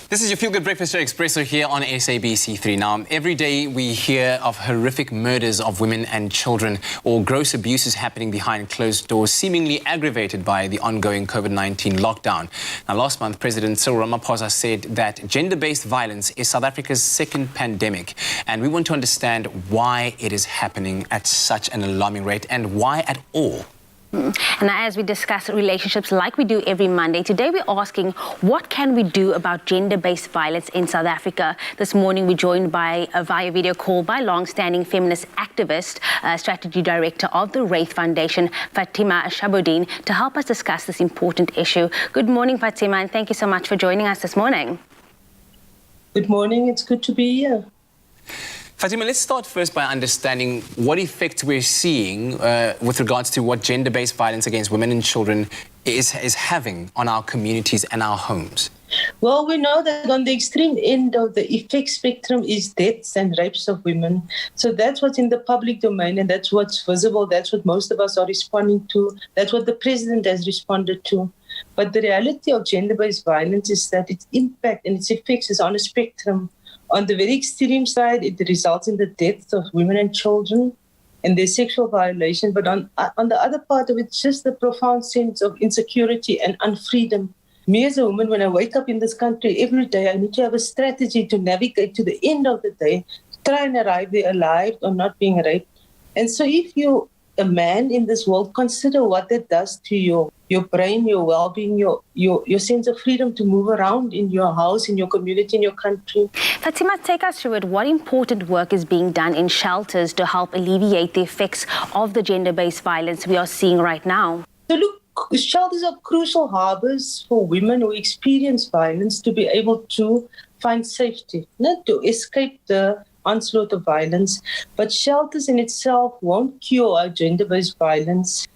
This is your Feel Good Breakfast Show, Expresso, here on SABC3. Now, every day we hear of horrific murders of women and children, or gross abuses happening behind closed doors, seemingly aggravated by the ongoing COVID-19 lockdown. Now, last month, President Cyril Ramaphosa said that gender-based violence is South Africa's second pandemic, and we want to understand why it is happening at such an alarming rate, and why at all. And as we discuss relationships like we do every Monday, today we're asking, what can we do about gender-based violence in South Africa? This morning we're joined by via video call by long-standing feminist activist, strategy director of the Wraith Foundation, Fatima Shaboudin, to help us discuss this important issue. Good morning, Fatima, and thank you so much for joining us this morning. Good morning, it's good to be here. Fatima, let's start first by understanding what effect we're seeing with regards to what gender-based violence against women and children is having on our communities and our homes. Well, we know that on the extreme end of the effect spectrum is deaths and rapes of women. So that's what's in the public domain, and that's what's visible. That's what most of us are responding to. That's what the president has responded to. But the reality of gender-based violence is that its impact and its effects is on a spectrum. On the very extreme side, it results in the deaths of women and children and their sexual violation. But on the other part of it, it's just the profound sense of insecurity and unfreedom. Me as a woman, when I wake up in this country every day, I need to have a strategy to navigate to the end of the day, try and arrive there alive or not being raped. And so if you're a man in this world, consider what that does to your brain, your well-being, your sense of freedom to move around in your house, in your community, in your country. Fatima, take us through it. What important work is being done in shelters to help alleviate the effects of the gender-based violence we are seeing right now? So look, shelters are crucial harbors for women who experience violence to be able to find safety, not to escape the onslaught of violence. But shelters in itself won't cure our gender-based violence.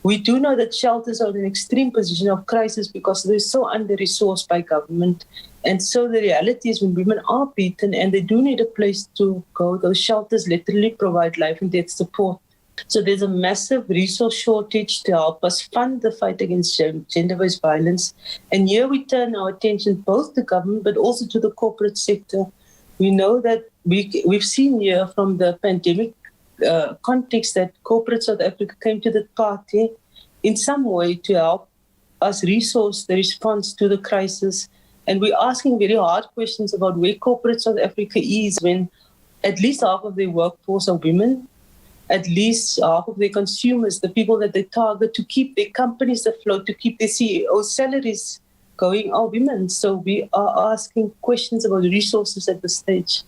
We do know that shelters are in an extreme position of crisis because they're so under-resourced by government. And so the reality is when women are beaten and they do need a place to go, those shelters literally provide life and death support. So there's a massive resource shortage to help us fund the fight against gender-based violence. And here we turn our attention both to government but also to the corporate sector. We know that we've seen here from the pandemic context that corporate South Africa came to the party in some way to help us resource the response to the crisis. And we're asking very hard questions about where corporate South Africa is when at least half of their workforce are women, at least half of their consumers, the people that they target to keep their companies afloat, to keep their CEO salaries going, are women. So we are asking questions about resources at this stage.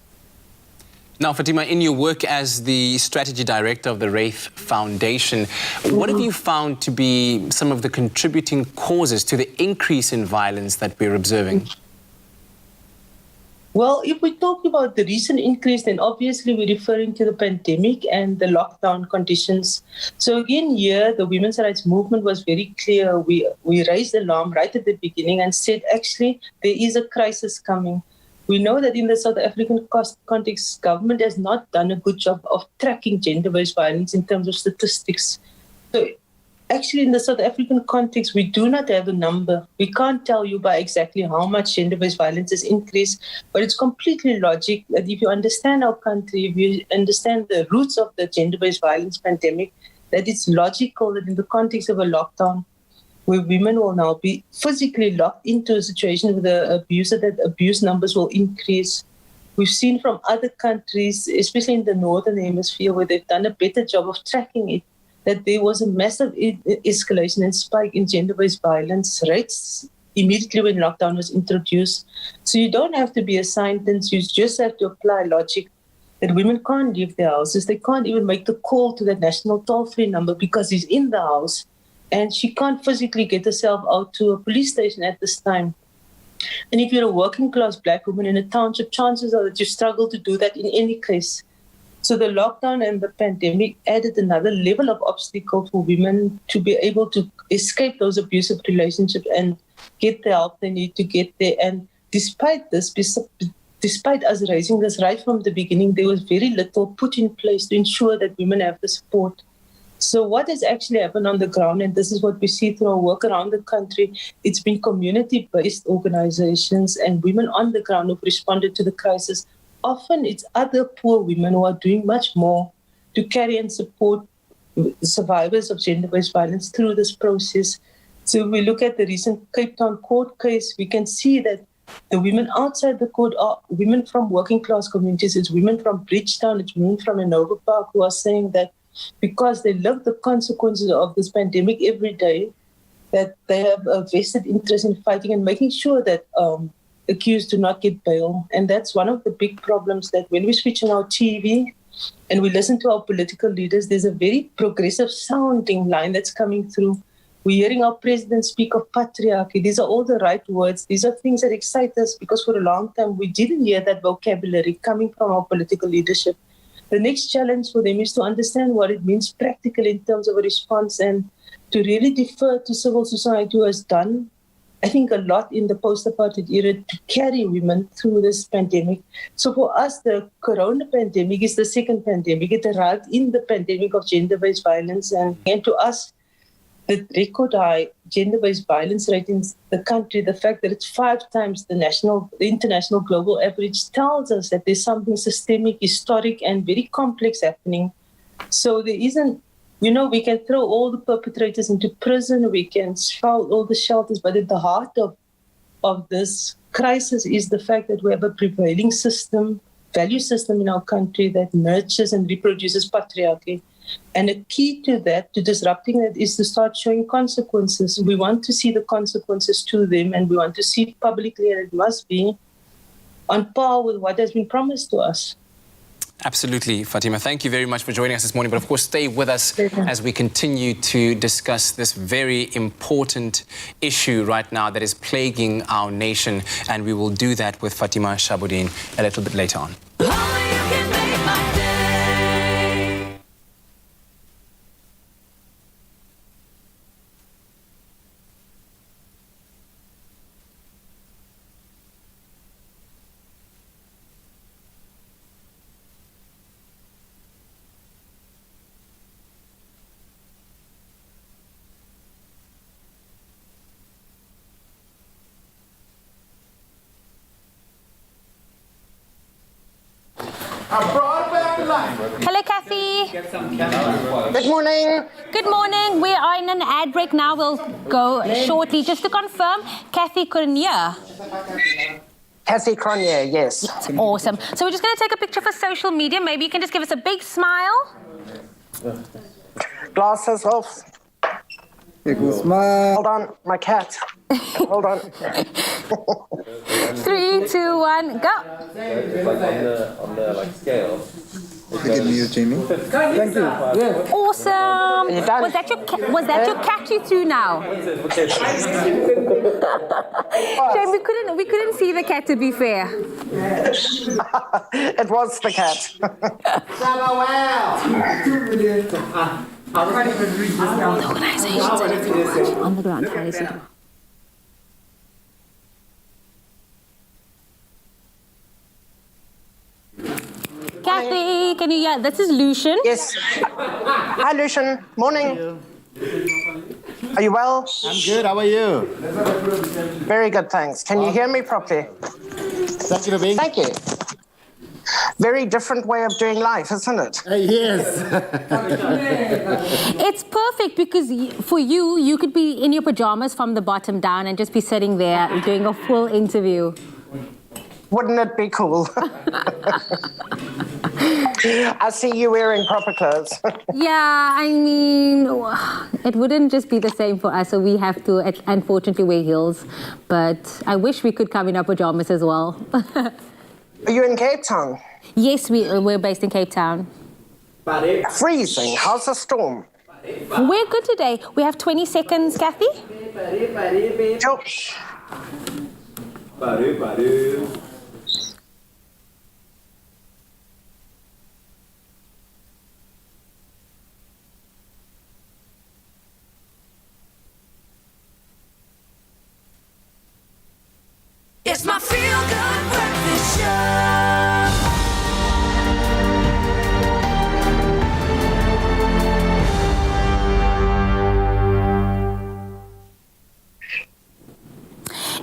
Now, Fatima, in your work as the strategy director of the Wraith Foundation, what have you found to be some of the contributing causes to the increase in violence that we're observing? Well, if we talk about the recent increase, then obviously we're referring to the pandemic and the lockdown conditions. So again, here, the women's rights movement was very clear. We raised alarm right at the beginning and said, actually, there is a crisis coming. We know that in the South African context, government has not done a good job of tracking gender-based violence in terms of statistics. So actually, in the South African context, we do not have a number. We can't tell you by exactly how much gender-based violence has increased, but it's completely logic that if you understand our country, if you understand the roots of the gender-based violence pandemic, that it's logical that in the context of a lockdown, where women will now be physically locked into a situation with the abuser, that abuse numbers will increase. We've seen from other countries, especially in the Northern Hemisphere, where they've done a better job of tracking it, that there was a massive escalation and spike in gender-based violence rates immediately when lockdown was introduced. So you don't have to be a scientist, you just have to apply logic that women can't leave their houses. They can't even make the call to the national toll-free number because he's in the house. And she can't physically get herself out to a police station at this time. And if you're a working class black woman in a township, chances are that you struggle to do that in any case. So the lockdown and the pandemic added another level of obstacle for women to be able to escape those abusive relationships and get the help they need to get there. And despite this, despite us raising this right from the beginning, there was very little put in place to ensure that women have the support. So what has actually happened on the ground, and this is what we see through our work around the country, it's been community-based organizations and women on the ground who've responded to the crisis. Often it's other poor women who are doing much more to carry and support survivors of gender-based violence through this process. So if we look at the recent Cape Town court case, we can see that the women outside the court are women from working class communities. It's women from Bridgetown, it's women from Hanover Park who are saying that because they live the consequences of this pandemic every day, that they have a vested interest in fighting and making sure that accused do not get bail. And that's one of the big problems, that when we switch on our TV and we listen to our political leaders, there's a very progressive sounding line that's coming through. We're hearing our president speak of patriarchy. These are all the right words. These are things that excite us because for a long time we didn't hear that vocabulary coming from our political leadership. The next challenge for them is to understand what it means practically in terms of a response and to really defer to civil society, who has done, I think, a lot in the post-apartheid era to carry women through this pandemic. So for us, the corona pandemic is the second pandemic. It arrived in the pandemic of gender-based violence. And to us, the record high gender-based violence rate in the country, the fact that it's 5 times the international global average, tells us that there's something systemic, historic, and very complex happening. So there isn't, we can throw all the perpetrators into prison, we can spout all the shelters, but at the heart of this crisis is the fact that we have a prevailing system, value system in our country that nurtures and reproduces patriarchy. And a key to that, to disrupting that, is to start showing consequences. We want to see the consequences to them, and we want to see publicly, and it must be on par with what has been promised to us. Absolutely, Fatima. Thank you very much for joining us this morning. But of course, stay with us as we continue to discuss this very important issue right now that is plaguing our nation. And we will do that with Fatima Shabuddin a little bit later on. Hello, Kathy. Good morning. Good morning. We are in an ad break now. We'll go shortly. Just to confirm, Kathy Cronje. Kathy Cronje, yes. Awesome. So we're just going to take a picture for social media. Maybe you can just give us a big smile. Glasses off. Smile. Hold on, my cat. Hold on. 3, 2, 1, go. On the scale. Give me Jamie. Thank you. Yes. Awesome. Was that your cat you threw now? Shame we couldn't see the cat, to be fair. It was the cat. The organizations on the ground. Kathy, can you hear? This is Lucian. Yes. Hi, Lucian. Morning. Are you well? I'm good. How are you? Very good, thanks. Can you hear me properly? Thank you for being. Thank you. Very different way of doing life, isn't it? Yes. It's perfect because for you could be in your pajamas from the bottom down and just be sitting there doing a full interview. Wouldn't it be cool? I see you wearing proper clothes. Yeah, I mean, it wouldn't just be the same for us, so we have to unfortunately wear heels. But I wish we could come in our pajamas as well. Are you in Cape Town? Yes, we're based in Cape Town. Freezing. How's the storm? We're good today. We have 20 seconds, Kathy. Josh. It's my feel-good breakfast show.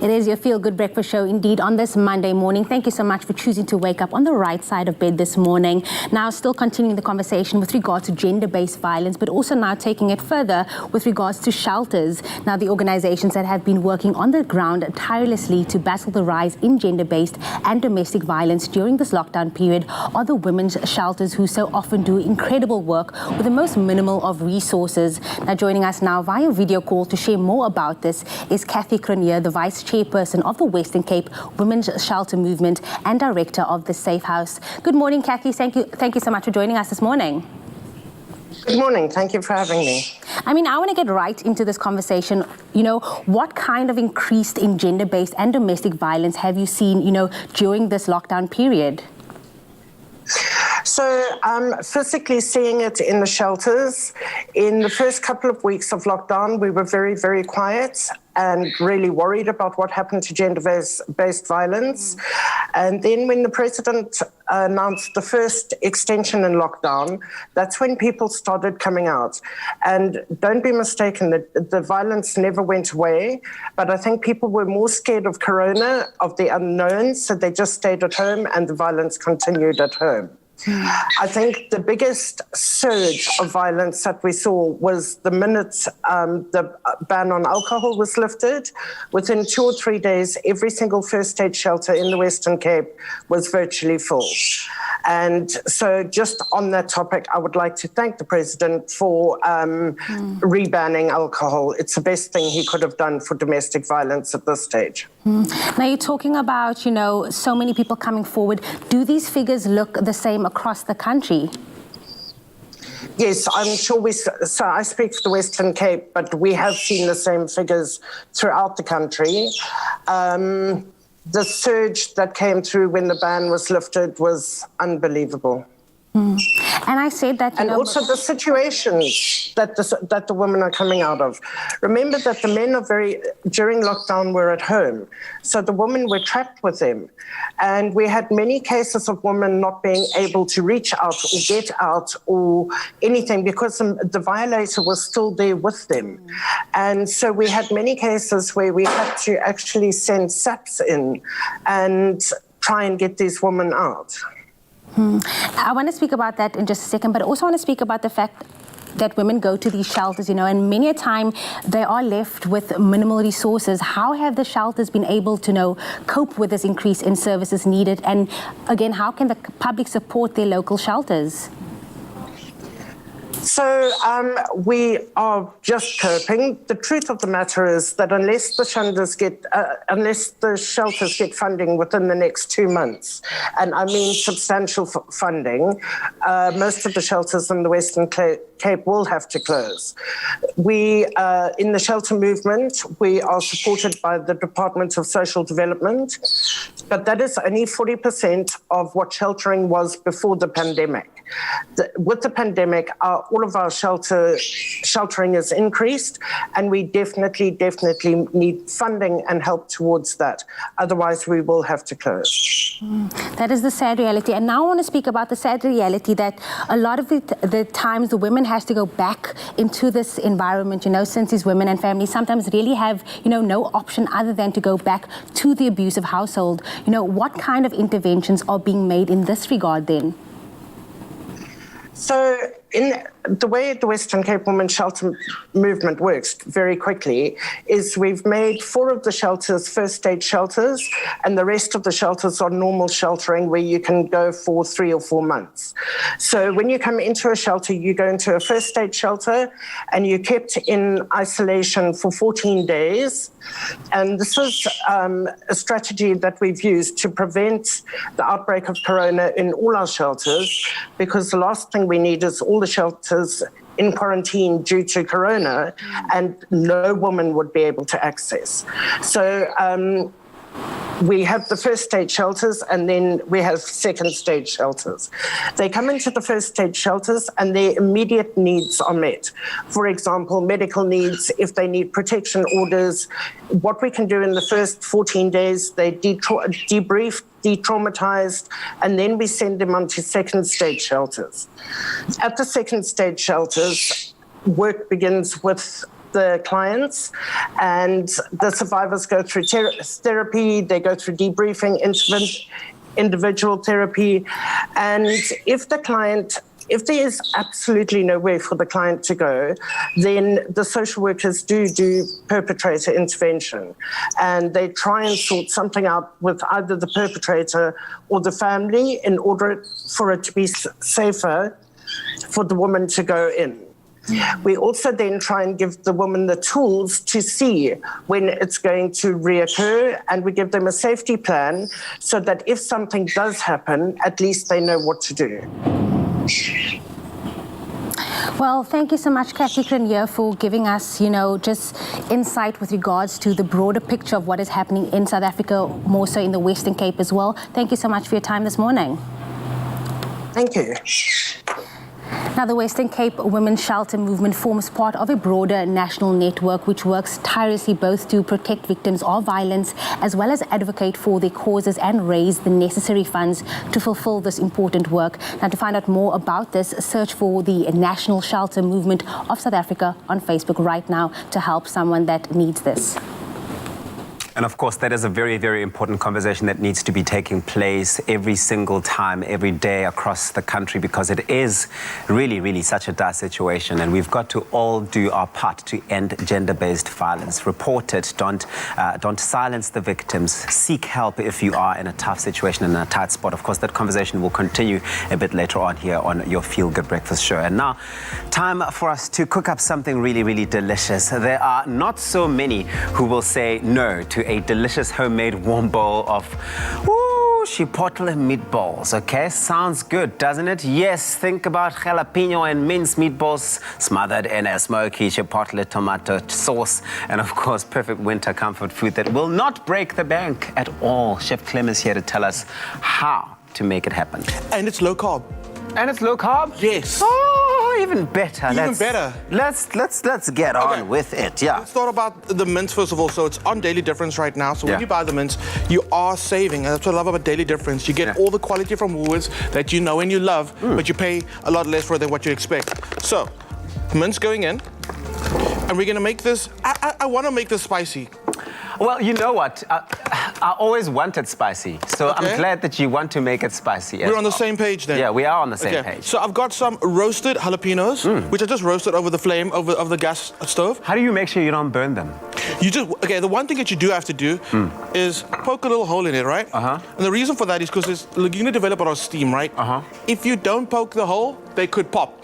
It is your Feel Good Breakfast Show indeed on this Monday morning. Thank you so much for choosing to wake up on the right side of bed this morning. Now, still continuing the conversation with regards to gender-based violence, but also now taking it further with regards to shelters. Now, the organizations that have been working on the ground tirelessly to battle the rise in gender-based and domestic violence during this lockdown period are the women's shelters, who so often do incredible work with the most minimal of resources. Now, joining us now via video call to share more about this is Kathy Cronje, the Vice Chairperson of the Western Cape Women's Shelter Movement and Director of the Safe House. Good morning, Kathy. Thank you so much for joining us this morning. Good morning. Thank you for having me. I mean, I want to get right into this conversation. You know, what kind of increase in gender-based and domestic violence have you seen, during this lockdown period? So, physically seeing it in the shelters, in the first couple of weeks of lockdown, we were very, very quiet and really worried about what happened to gender-based violence. And then when the president announced the first extension in lockdown, that's when people started coming out. And don't be mistaken, the violence never went away, but I think people were more scared of corona, of the unknown, so they just stayed at home and the violence continued at home. I think the biggest surge of violence that we saw was the minute the ban on alcohol was lifted. Within 2 or 3 days, every single first aid shelter in the Western Cape was virtually full. And so just on that topic, I would like to thank the President for rebanning alcohol. It's the best thing he could have done for domestic violence at this stage. Now, you're talking about, so many people coming forward. Do these figures look the same across the country? Yes, I'm sure so I speak for the Western Cape, but we have seen the same figures throughout the country. The surge that came through when the ban was lifted was unbelievable. And I said that, and also the situations that the women are coming out of. Remember that the men during lockdown were at home, so the women were trapped with them, and we had many cases of women not being able to reach out or get out or anything because the violator was still there with them, and so we had many cases where we had to actually send SAPs in and try and get these women out. I want to speak about that in just a second, but I also want to speak about the fact that women go to these shelters, and many a time they are left with minimal resources. How have the shelters been able to cope with this increase in services needed? And again, how can the public support their local shelters? So we are just coping. The truth of the matter is that unless the shelters get funding within the next 2 months, and I mean substantial funding, most of the shelters in the Western Cape will have to close. We, in the shelter movement, we are supported by the Department of Social Development, but that is only 40% of what sheltering was before the pandemic. With the pandemic, all of our sheltering is increased, and we definitely need funding and help towards that. Otherwise, we will have to close. That is the sad reality. And now I want to speak about the sad reality that a lot of the times the women has to go back into this environment, since these women and families sometimes really have, no option other than to go back to the abusive household. What kind of interventions are being made in this regard then? So in the way the Western Cape Women's Shelter Movement works very quickly is we've made 4 of the shelters first stage shelters, and the rest of the shelters are normal sheltering where you can go for 3 or 4 months. So when you come into a shelter, you go into a first stage shelter and you're kept in isolation for 14 days. And this is a strategy that we've used to prevent the outbreak of corona in all our shelters, because the last thing we need is all the shelters in quarantine due to corona and no woman would be able to access. So we have the first stage shelters and then we have second stage shelters. They come into the first stage shelters and their immediate needs are met. For example, medical needs, if they need protection orders, what we can do in the first 14 days, they debrief, de-traumatized, and then we send them on to second stage shelters. At the second stage shelters, work begins with the clients, and the survivors go through therapy, they go through debriefing, individual therapy, and if there is absolutely nowhere for the client to go, then the social workers do perpetrator intervention, and they try and sort something out with either the perpetrator or the family in order for it to be safer for the woman to go in. We also then try and give the woman the tools to see when it's going to reoccur, and we give them a safety plan so that if something does happen, at least they know what to do. Well, thank you so much, Kathy Crinier, for giving us, just insight with regards to the broader picture of what is happening in South Africa, more so in the Western Cape as well. Thank you so much for your time this morning. Thank you. Now, the Western Cape Women's Shelter Movement forms part of a broader national network which works tirelessly both to protect victims of violence as well as advocate for their causes and raise the necessary funds to fulfill this important work. Now, to find out more about this, search for the National Shelter Movement of South Africa on Facebook right now to help someone that needs this. And of course, that is a very, very important conversation that needs to be taking place every single time, every day across the country, because it is really, really such a dire situation. And we've got to all do our part to end gender-based violence. Report it. Don't silence the victims. Seek help if you are in a tough situation, in a tight spot. Of course, that conversation will continue a bit later on here on your Feel Good Breakfast show. And now, time for us to cook up something really, really delicious. There are not so many who will say no to a delicious homemade warm bowl of chipotle meatballs. Okay, sounds good, doesn't it? Yes, think about jalapeno and minced meatballs smothered in a smoky chipotle tomato sauce, and of course, perfect winter comfort food that will not break the bank at all. Chef Clem is here to tell us how to make it happen. And it's low carb. And it's low carb? Yes. Oh, even better. Better. Let's get on with it. Yeah. Let's talk about the mince first of all. So it's on Daily Difference right now. So when you buy the mince, you are saving. And that's what I love about Daily Difference. You get all the quality from Woolworths that you know and you love, but you pay a lot less for it than what you expect. So mince going in, and we're gonna make this. I want to make this spicy. Well, you know what? I always wanted spicy, so I'm glad that you want to make it spicy. We're on the same page then. Yeah, we are on the same page. So I've got some roasted jalapenos, which I just roasted over the flame of the gas stove. How do you make sure you don't burn them? You just the one thing that you do have to do is poke a little hole in it, right? And the reason for that is because you're going to develop a lot of steam, right? If you don't poke the hole, they could pop.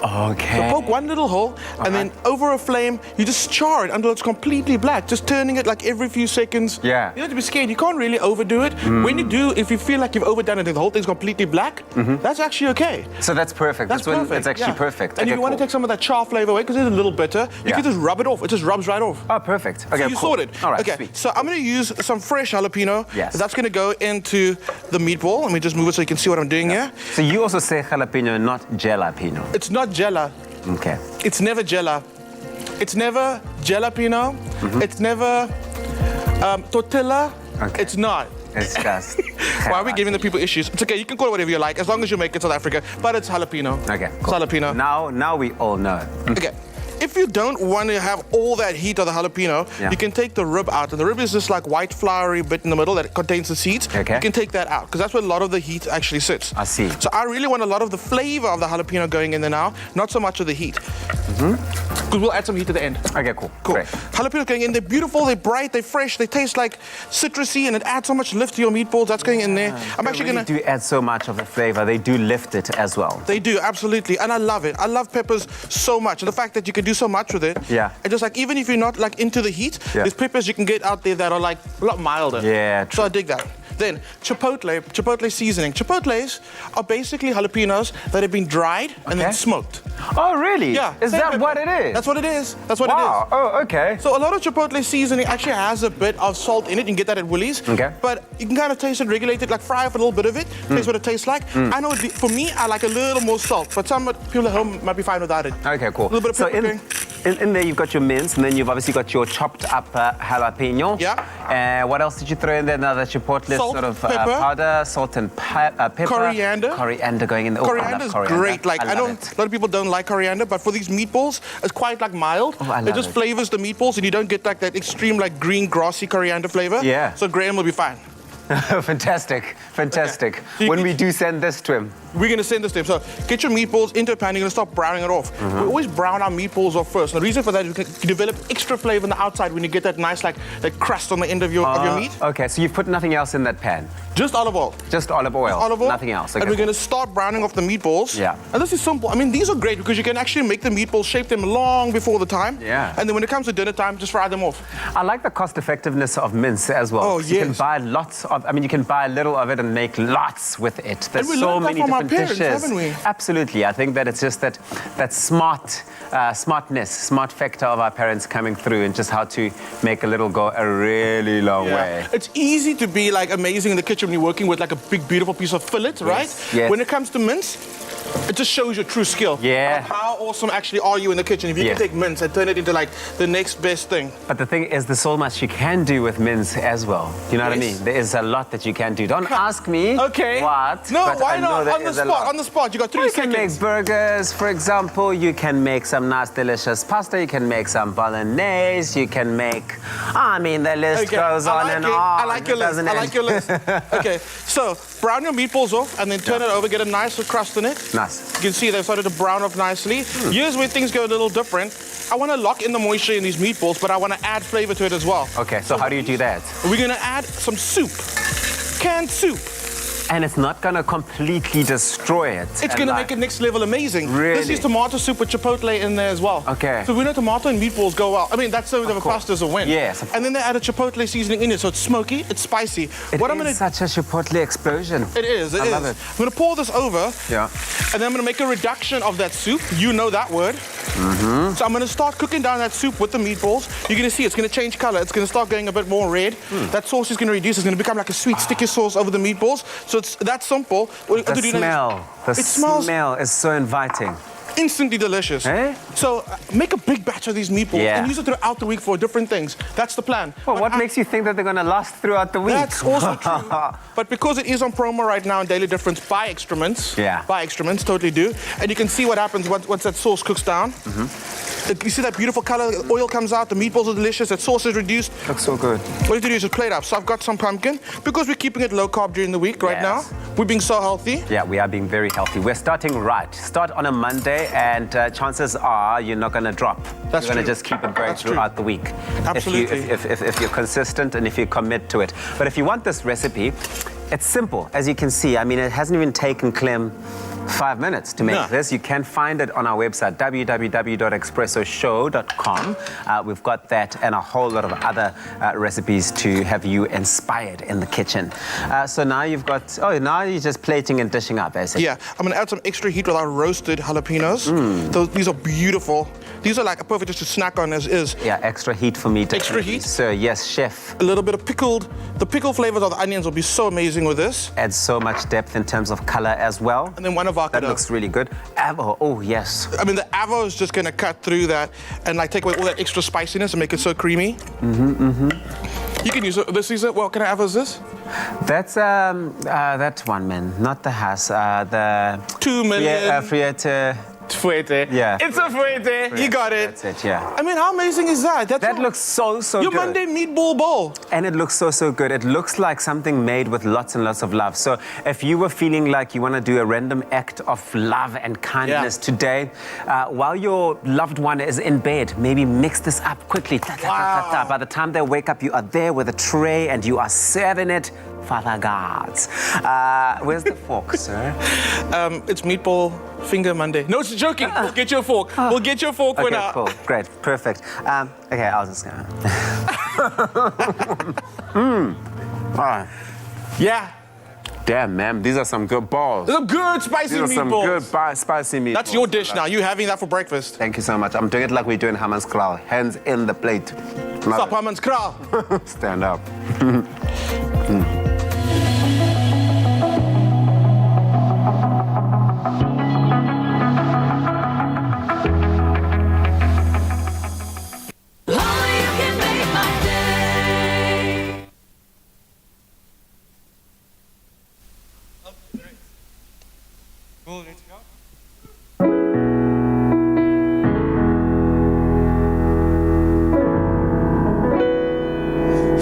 Okay. So poke one little hole, and then over a flame, you just char it until it's completely black, just turning it like every few seconds. Yeah. You don't have to be scared. You can't really overdo it. When you do, if you feel like you've overdone it and the whole thing's completely black, that's actually okay. So that's perfect. That's when perfect. It's actually perfect. And if you want to take some of that char flavor away, because it's a little bitter, you can just rub it off. It just rubs right off. Oh, perfect. Okay, so you sorted. All right, okay, sweet. so I'm going to use some fresh jalapeno. Yes. That's going to go into the meatball. Let me just move it so you can see what I'm doing here. So you also say jalapeno, not jalapeno. It's not jala. Okay. It's never jella. It's never jalapeno. It's never tortilla. Okay. It's not. It's just. Why are we giving the people issues? It's okay. You can call it whatever you like, as long as you make it South Africa. But it's jalapeno. Okay. It's jalapeno. Now we all know. Okay. If you don't want to have all that heat of the jalapeno, you can take the rib out. And the rib is this like white floury bit in the middle that contains the seeds. Okay. You can take that out because that's where a lot of the heat actually sits. I see. So I really want a lot of the flavor of the jalapeno going in there now, not so much of the heat. Because we'll add some heat at the end. Okay, cool. Cool. Great. Jalapenos going in. They're beautiful, they're bright, they're fresh, they taste like citrusy, and it adds so much lift to your meatballs. That's going in there. I'm actually really do add so much of the flavor. They do lift it as well. They do, absolutely. And I love it. I love peppers so much. And the fact that you can do so much with it. Yeah. And just like, even if you're not like into the heat, there's peppers you can get out there that are like a lot milder. Yeah. So I dig that. Then chipotle seasoning. Chipotles are basically jalapenos that have been dried and then smoked. Oh, really? Yeah. Is that what it is? That's what it is. That's what it is. Oh, okay. So a lot of chipotle seasoning actually has a bit of salt in it. You can get that at Woolies. Okay. But you can kind of taste it, regulate it, like fry off a little bit of it. Taste what it tastes like. I know for me, I like a little more salt, but some people at home might be fine without it. Okay, cool. A little bit of pepper going. In there, you've got your mince, and then you've obviously got your chopped up jalapeno. Yeah. What else did you throw in there? Now that chipotle Salt, sort of pepper. Powder, salt and pepper. Coriander. Coriander going in there. Coriander is great. Like I know a lot of people don't like coriander, but for these meatballs, it's quite like mild. Oh, I love it just flavors the meatballs, and you don't get like that extreme like green grassy coriander flavor. Yeah. So Graham will be fine. Fantastic. Okay. So when we do send this to him. We're going to send this to him. So get your meatballs into a pan. You're going to start browning it off. We always brown our meatballs off first. And the reason for that is you can develop extra flavor on the outside when you get that nice like that crust on the end of your meat. Okay, so you've put nothing else in that pan? Just olive oil. Just olive oil? Olive oil. Nothing else? Okay. And we're going to start browning off the meatballs. Yeah. And this is simple. I mean, these are great because you can actually make the meatballs, shape them long before the time. Yeah. And then when it comes to dinner time, just fry them off. I like the cost effectiveness of mince as well. Oh, You can buy lots of, you can buy a little of it and make lots with it. There's so many different dishes. Haven't we? Absolutely. I think that it's just that smart factor of our parents coming through and just how to make a little go a really long way. It's easy to be like amazing in the kitchen when you're working with like a big, beautiful piece of fillet, right? Yes. When it comes to mince, it just shows your true skill. Yeah. Like how awesome actually are you in the kitchen if you can take mince and turn it into like the next best thing. But the thing is, there's so much you can do with mince as well. You know what I mean? There is a lot that you can do. Don't ask me what. No, but why I know not? there On the is a spot, lot. on the spot. You got 3 You seconds. can make burgers, for example. You can make some nice, delicious pasta. You can make some bolognese. You can make, the list goes on and on. I like your list. Doesn't I end. like your list. Okay, so brown your meatballs off and then turn it over. Get a nice crust in it. Nice. You can see they've started to brown off nicely. Here's where things go a little different. I want to lock in the moisture in these meatballs, but I want to add flavor to it as well. Okay, so how do you do that? We're going to add some soup. Canned soup. And it's not going to completely destroy it. It's going to make it next level amazing. Really? This is tomato soup with chipotle in there as well. Okay. So we know tomato and meatballs go well. I mean, that's so the pasta's a win. Yes. And then they add a chipotle seasoning in it, so it's smoky, it's spicy. It is such a chipotle explosion. It is, I love it. I'm going to pour this over. Yeah. And then I'm going to make a reduction of that soup. You know that word. So I'm going to start cooking down that soup with the meatballs. You're going to see it's going to change color. It's going to start going a bit more red. That sauce is going to reduce. It's going to become like a sweet, sticky sauce over the meatballs. So it's that simple. The smell is so inviting. Instantly delicious. So make a big batch of these meatballs and use it throughout the week for different things. That's the plan. Well, what makes you think that they're going to last throughout the week? That's also true. But because it is on promo right now in Daily Difference, buy extra mince. Buy extra mince, totally do. And you can see what happens once that sauce cooks down. You see that beautiful color? The oil comes out, the meatballs are delicious, that sauce is reduced. Looks so good. What you have to do is just plate up. So I've got some pumpkin. Because we're keeping it low carb during the week right now, we're being so healthy. Yeah, we are being very healthy. We're starting right. Start on a Monday, and chances are you're not going to drop. That's you're going to true. just keep it going throughout the week. Absolutely. If you're consistent and if you commit to it. But if you want this recipe, it's simple. As you can see, I mean, it hasn't even taken Clem 5 minutes to make this. You can find it on our website, www.expressoshow.com. We've got that and a whole lot of other recipes to have you inspired in the kitchen. So now you've got, now you're just plating and dishing up, basically. Yeah, I'm gonna add some extra heat with our roasted jalapenos. These are beautiful. These are like a perfect just to snack on as is. Yeah, extra heat for me. Extra heat? Sir, yes, chef. A little bit of pickled, the pickled flavors of the onions will be so amazing with this. Adds so much depth in terms of color as well. And then one avocado. That looks really good. Avo, oh yes. I mean, the avo is just gonna cut through that and like take away all that extra spiciness and make it so creamy. You can use this. What kind of avo is this? That's that one, man, not the Hass. The 2 million. Friete. Fuete. Yeah. It's a fuete. You got it. That's it, yeah. I mean, how amazing is that? That looks so good. Your Monday meatball bowl. And it looks so good. It looks like something made with lots and lots of love. So if you were feeling like you want to do a random act of love and kindness today, while your loved one is in bed, maybe mix this up quickly. By the time they wake up, you are there with a tray and you are serving it. Father Gods. Where's the fork, sir? It's meatball finger Monday. No, it's joking. We'll get you a fork. We'll get you a fork when Okay, cool. Great. Perfect. Okay, I'll just go. All right. Yeah. Damn, man. These are some good balls. These are good spicy meatballs. These are some good spicy meatballs. That's your dish now. You're having that for breakfast. Thank you so much. I'm doing it like we do in Hammanskraal. Hands in the plate. Stop Hammanskraal. Stand up.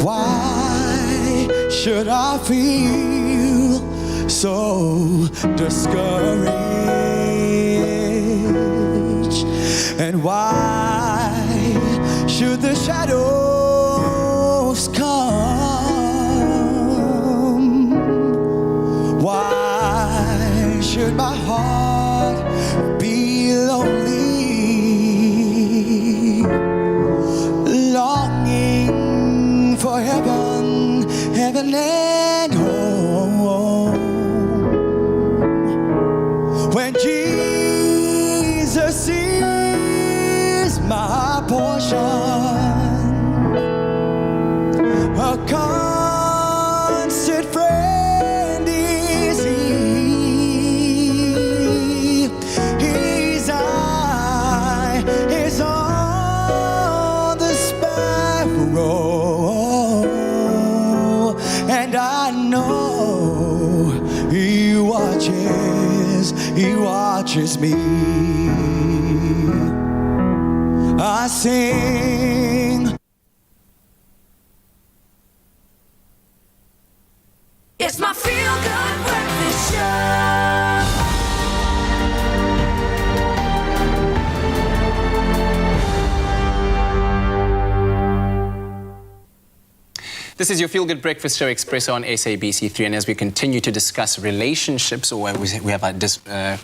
Why should I feel so discouraged? And why should the shadows come? Why should my heart be lonely, longing for heaven, heaven and home? When Jesus is my portion, a constant friend is He. His eye is on the sparrow, and I know He watches me. I sing. It's my feel-good breakfast show. This is your Feel Good Breakfast Show, Expresso on SABC3, and as we continue to discuss relationships, or we have a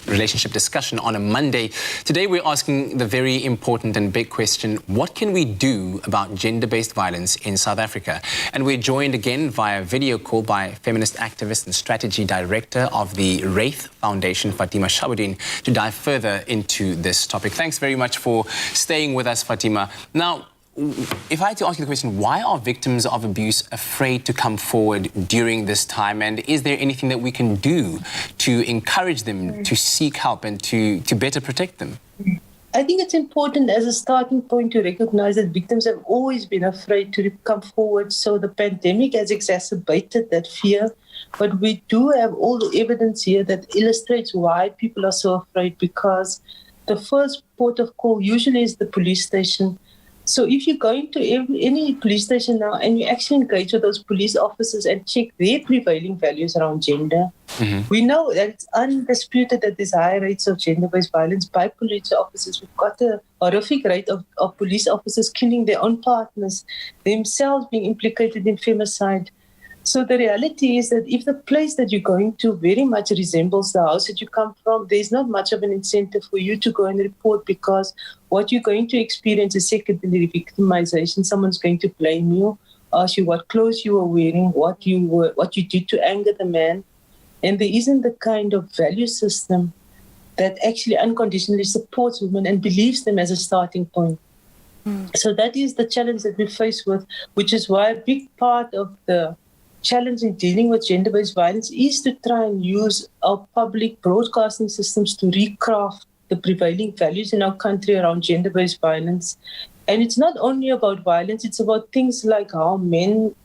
relationship discussion on a Monday, today we're asking the very important and big question, what can we do about gender-based violence in South Africa? And we're joined again via video call by feminist activist and strategy director of the Wraith Foundation, Fatima Shabudin, to dive further into this topic. Thanks very much for staying with us, Fatima. Now, if I had to ask you the question, why are victims of abuse afraid to come forward during this time? And is there anything that we can do to encourage them to seek help and to better protect them? I think it's important as a starting point to recognize that victims have always been afraid to come forward. So the pandemic has exacerbated that fear. But we do have all the evidence here that illustrates why people are so afraid, because the first port of call usually is the police station. So if you go into any police station now and you actually engage with those police officers and check their prevailing values around gender, we know that it's undisputed that there's high rates of gender-based violence by police officers. We've got a horrific rate of police officers killing their own partners, themselves being implicated in femicide. So the reality is that if the place that you're going to very much resembles the house that you come from, there's not much of an incentive for you to go and report, because what you're going to experience is secondary victimization. Someone's going to blame you, ask you what clothes you were wearing, what you did to anger the man. And there isn't the kind of value system that actually unconditionally supports women and believes them as a starting point. So that is the challenge that we face with, which is why a big part of the challenge in dealing with gender-based violence is to try and use our public broadcasting systems to recraft the prevailing values in our country around gender-based violence. And it's not only about violence, it's about things like how men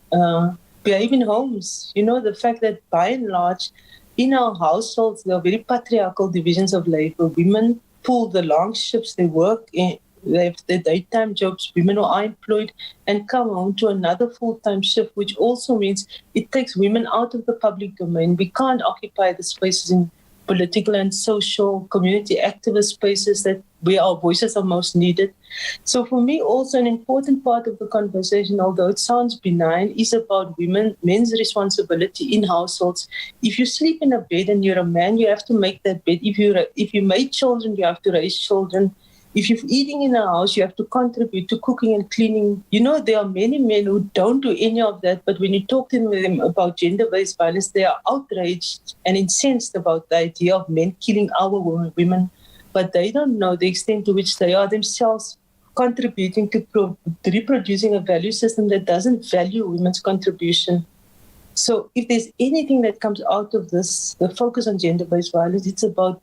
behave in homes. You know, the fact that by and large, in our households, there are very patriarchal divisions of labor. Women pull the long shifts, they work in, they have their daytime jobs, women who are employed, and come home to another full-time shift, which also means it takes women out of the public domain. We can't occupy the spaces in political and social community activist spaces that where our voices are most needed. So for me, also an important part of the conversation, although it sounds benign, is about men's responsibility in households. If you sleep in a bed and you're a man, you have to make that bed. If you made children, you have to raise children. If you're eating in a house, you have to contribute to cooking and cleaning. You know, there are many men who don't do any of that, but when you talk to them about gender-based violence, they are outraged and incensed about the idea of men killing our women, but they don't know the extent to which they are themselves contributing to reproducing a value system that doesn't value women's contribution. So if there's anything that comes out of this, the focus on gender-based violence, it's about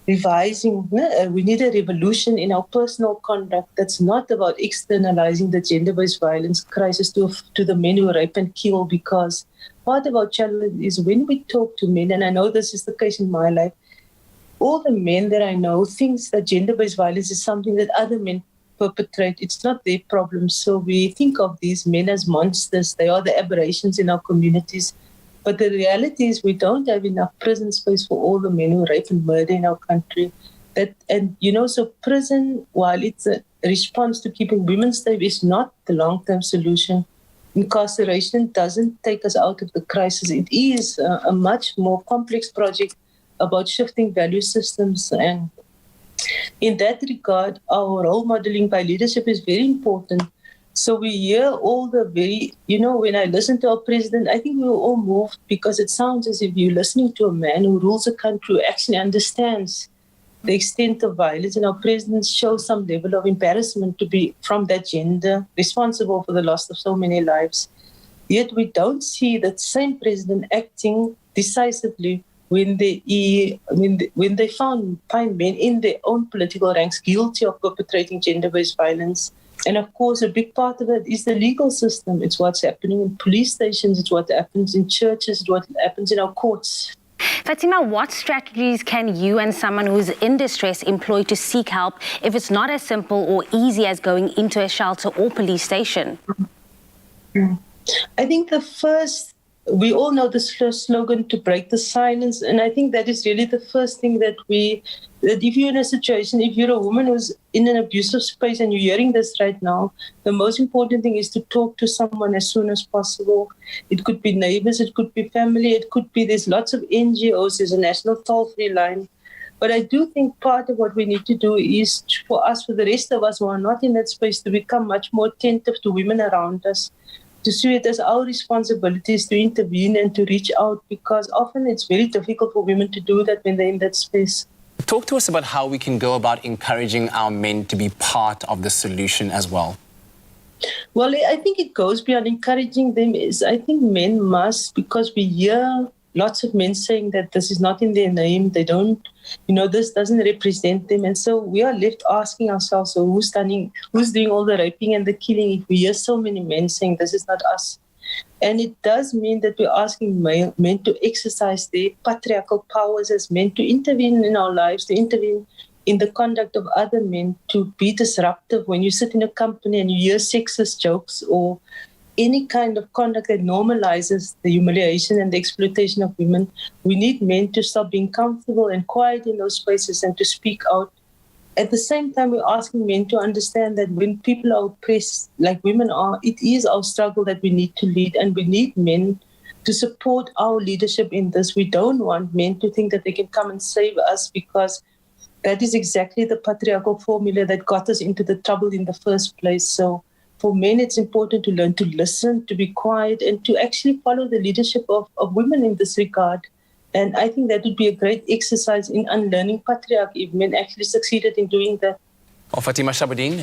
revising. We need a revolution in our personal conduct that's not about externalizing the gender-based violence crisis to the men who rape and kill, because part of our challenge is when we talk to men, and I know this is the case in my life, all the men that I know thinks that gender-based violence is something that other men perpetrate. It's not their problem. So we think of these men as monsters. They are the aberrations in our communities. But the reality is we don't have enough prison space for all the men who rape and murder in our country. So prison, while it's a response to keeping women safe, is not the long-term solution. Incarceration doesn't take us out of the crisis. It is a much more complex project about shifting value systems. And in that regard, our role modeling by leadership is very important. So we hear all the when I listen to our president, I think we were all moved because it sounds as if you're listening to a man who rules a country who actually understands the extent of violence. And our president shows some level of embarrassment to be from that gender responsible for the loss of so many lives. Yet we don't see that same president acting decisively when they find men in their own political ranks guilty of perpetrating gender-based violence. And of course, a big part of it is the legal system. It's what's happening in police stations, it's what happens in churches, it's what happens in our courts. Fatima, what strategies can you and someone who's in distress employ to seek help if it's not as simple or easy as going into a shelter or police station? I think we all know the slogan to break the silence. And I think that is really the first thing that if you're in a situation, if you're a woman who's in an abusive space and you're hearing this right now, the most important thing is to talk to someone as soon as possible. It could be neighbors, it could be family, there's lots of NGOs, there's a national toll-free line. But I do think part of what we need to do is for the rest of us who are not in that space, to become much more attentive to women around us, to see it as our responsibilities to intervene and to reach out, because often it's very difficult for women to do that when they're in that space. Talk to us about how we can go about encouraging our men to be part of the solution as well. Well, I think it goes beyond encouraging them. I think men must, because we hear lots of men saying that this is not in their name, they don't, this doesn't represent them. And so we are left asking ourselves, so who's doing all the raping and the killing if we hear so many men saying this is not us? And it does mean that we're asking men to exercise their patriarchal powers as men, to intervene in our lives, to intervene in the conduct of other men, to be disruptive. When you sit in a company and you hear sexist jokes or any kind of conduct that normalizes the humiliation and the exploitation of women, we need men to stop being comfortable and quiet in those spaces and to speak out. At the same time, we're asking men to understand that when people are oppressed, like women are, it is our struggle that we need to lead, and we need men to support our leadership in this. We don't want men to think that they can come and save us, because that is exactly the patriarchal formula that got us into the trouble in the first place. So for men, it's important to learn to listen, to be quiet, and to actually follow the leadership of women in this regard. And I think that would be a great exercise in unlearning patriarchy if men actually succeeded in doing that. Well, Fatima Shabudin,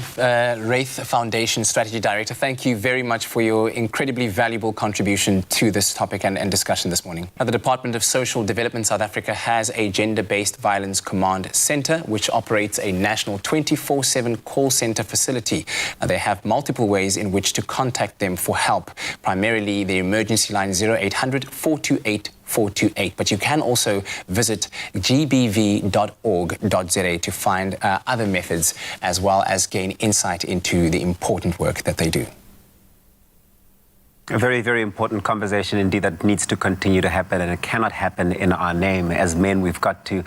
Wraith Foundation Strategy Director, thank you very much for your incredibly valuable contribution to this topic and discussion this morning. Now, the Department of Social Development South Africa has a gender-based violence command centre which operates a national 24/7 call centre facility. Now, they have multiple ways in which to contact them for help, primarily the emergency line 0800 428 428. But you can also visit gbv.org.za to find other methods, as well as gain insight into the important work that they do. A very, very important conversation indeed that needs to continue to happen, and it cannot happen in our name. As men, we've got to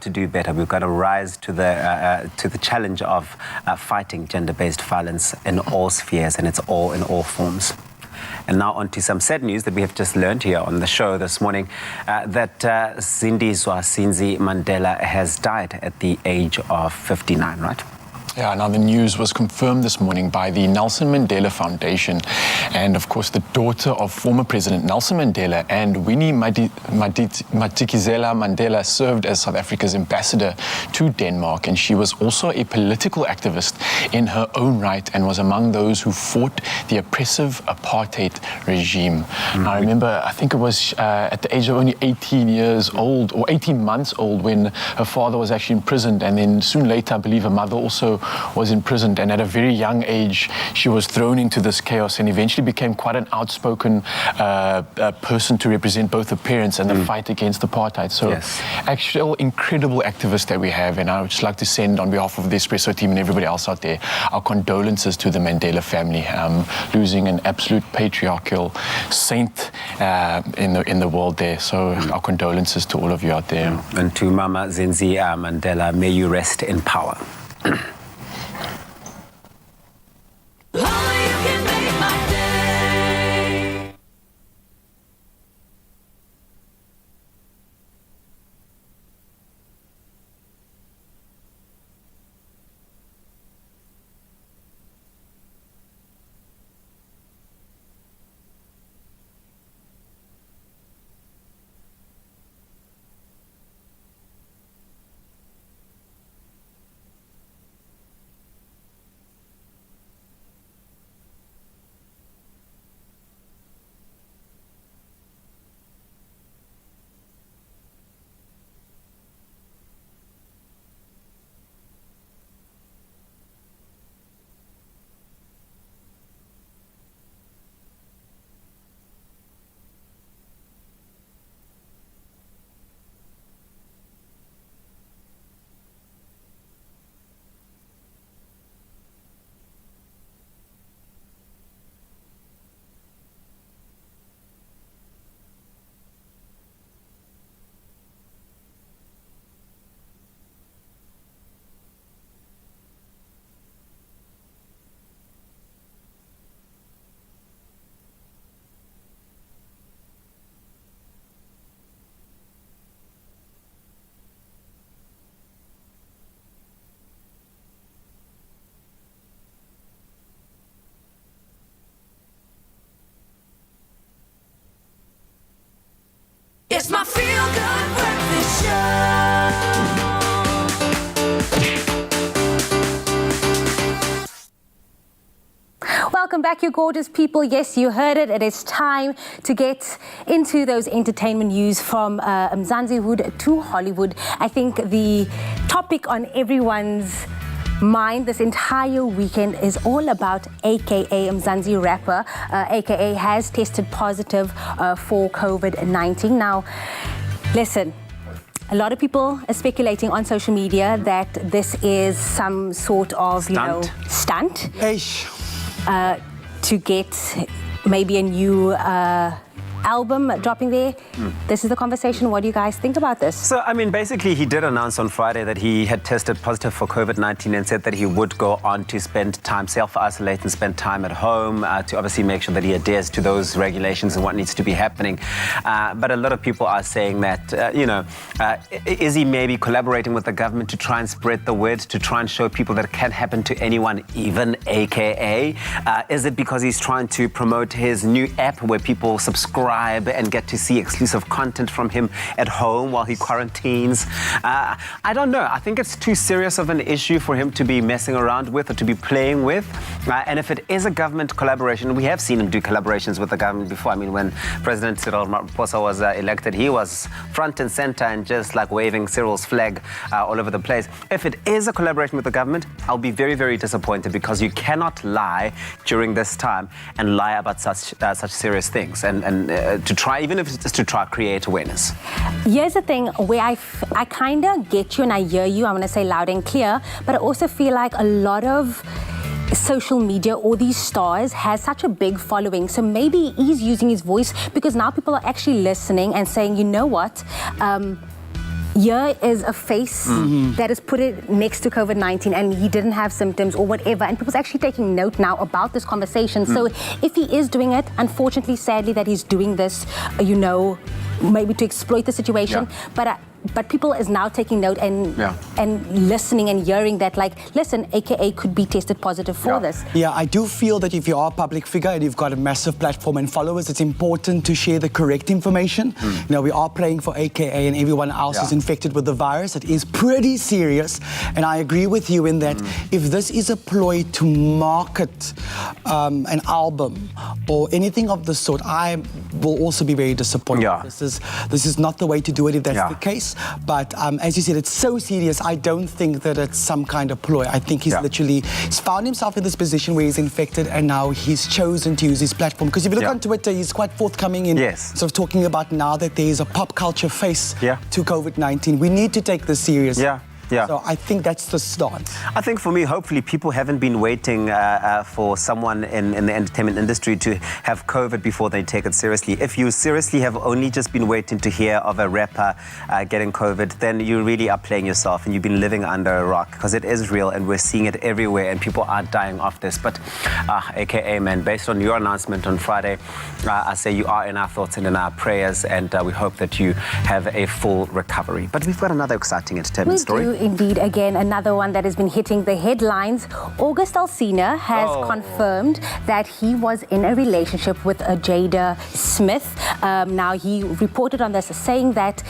do better. We've got to rise to the challenge of fighting gender-based violence in all spheres, and it's all in all forms. And now on to some sad news that we have just learned here on the show this morning, that Zindiswa Sinzi Mandela has died at the age of 59, right? Yeah, now the news was confirmed this morning by the Nelson Mandela Foundation, and of course the daughter of former President Nelson Mandela and Winnie Madikizela Mandela served as South Africa's ambassador to Denmark, and she was also a political activist in her own right and was among those who fought the oppressive apartheid regime. Mm-hmm. I remember, I think it was at the age of only 18 years old, or 18 months old, when her father was actually imprisoned, and then soon later I believe her mother also was imprisoned, and at a very young age she was thrown into this chaos and eventually became quite an outspoken person to represent both her parents and the fight against apartheid. So actual incredible activist that we have, and I would just like to send on behalf of the Expresso team and everybody else out there our condolences to the Mandela family, losing an absolute patriarchal saint in the world there. So our condolences to all of you out there. And to Mama Zinzi Mandela, may you rest in power. It's my feel-good breakfast show. Welcome back, you gorgeous people. Yes, you heard it. It is time to get into those entertainment news from Mzansi Hood to Hollywood. I think the topic on everyone's mind this entire weekend is all about AKA Mzansi rapper. AKA has tested positive for COVID-19. Now, listen, a lot of people are speculating on social media that this is some sort of, stunt. To get maybe a new album dropping there. This is the conversation. What do you guys think about this? So, I mean, basically, he did announce on Friday that he had tested positive for COVID-19 and said that he would go on to spend time, self-isolate and spend time at home to obviously make sure that he adheres to those regulations and what needs to be happening. But a lot of people are saying that, is he maybe collaborating with the government to try and spread the word, to try and show people that it can happen to anyone, even AKA? Is it because he's trying to promote his new app where people subscribe and get to see exclusive content from him at home while he quarantines? I don't know. I think it's too serious of an issue for him to be messing around with or to be playing with. And if it is a government collaboration, we have seen him do collaborations with the government before. I mean, when President Cyril Ramaphosa was elected, he was front and center and just like waving Cyril's flag all over the place. If it is a collaboration with the government, I'll be very, very disappointed, because you cannot lie during this time and lie about such serious things. And to try, even if it's just to try create awareness. Here's the thing where I kind of get you and I hear you. I'm going to say loud and clear, but I also feel like a lot of social media, all these stars, has such a big following. So maybe he's using his voice because now people are actually listening and saying, you know what? Here is a face that is put it next to COVID-19 and he didn't have symptoms or whatever. And people's actually taking note now about this conversation. So if he is doing it, unfortunately, sadly, that he's doing this, maybe to exploit the situation. But people is now taking note and listening and hearing that, listen, AKA could be tested positive for this. Yeah, I do feel that if you are a public figure and you've got a massive platform and followers, it's important to share the correct information. We are praying for AKA and everyone else who's infected with the virus. It is pretty serious. And I agree with you in that if this is a ploy to market an album or anything of the sort, I will also be very disappointed. This is not the way to do it if that's the case. But as you said, it's so serious. I don't think that it's some kind of ploy. I think he's he's found himself in this position where he's infected and now he's chosen to use his platform. Because if you look on Twitter, he's quite forthcoming in sort of talking about now that there is a pop culture face to COVID-19. We need to take this serious. So I think that's the start. I think for me, hopefully, people haven't been waiting for someone in the entertainment industry to have COVID before they take it seriously. If you seriously have only just been waiting to hear of a rapper getting COVID, then you really are playing yourself and you've been living under a rock, because it is real and we're seeing it everywhere and people are dying of this. But AKA, man, based on your announcement on Friday, I say you are in our thoughts and in our prayers, and we hope that you have a full recovery. But we've got another exciting entertainment story. Indeed, again, another one that has been hitting the headlines. August Alsina has confirmed that he was in a relationship with Jada Smith. Now, he reported on this saying that,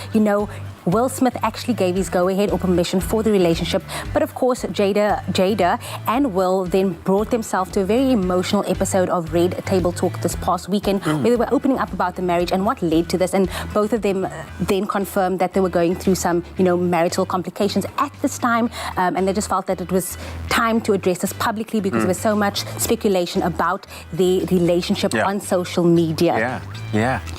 Will Smith actually gave his go-ahead or permission for the relationship. But of course, Jada and Will then brought themselves to a very emotional episode of Red Table Talk this past weekend, where they were opening up about the marriage and what led to this. And both of them then confirmed that they were going through some, marital complications at this time. And they just felt that it was time to address this publicly because there was so much speculation about the relationship on social media.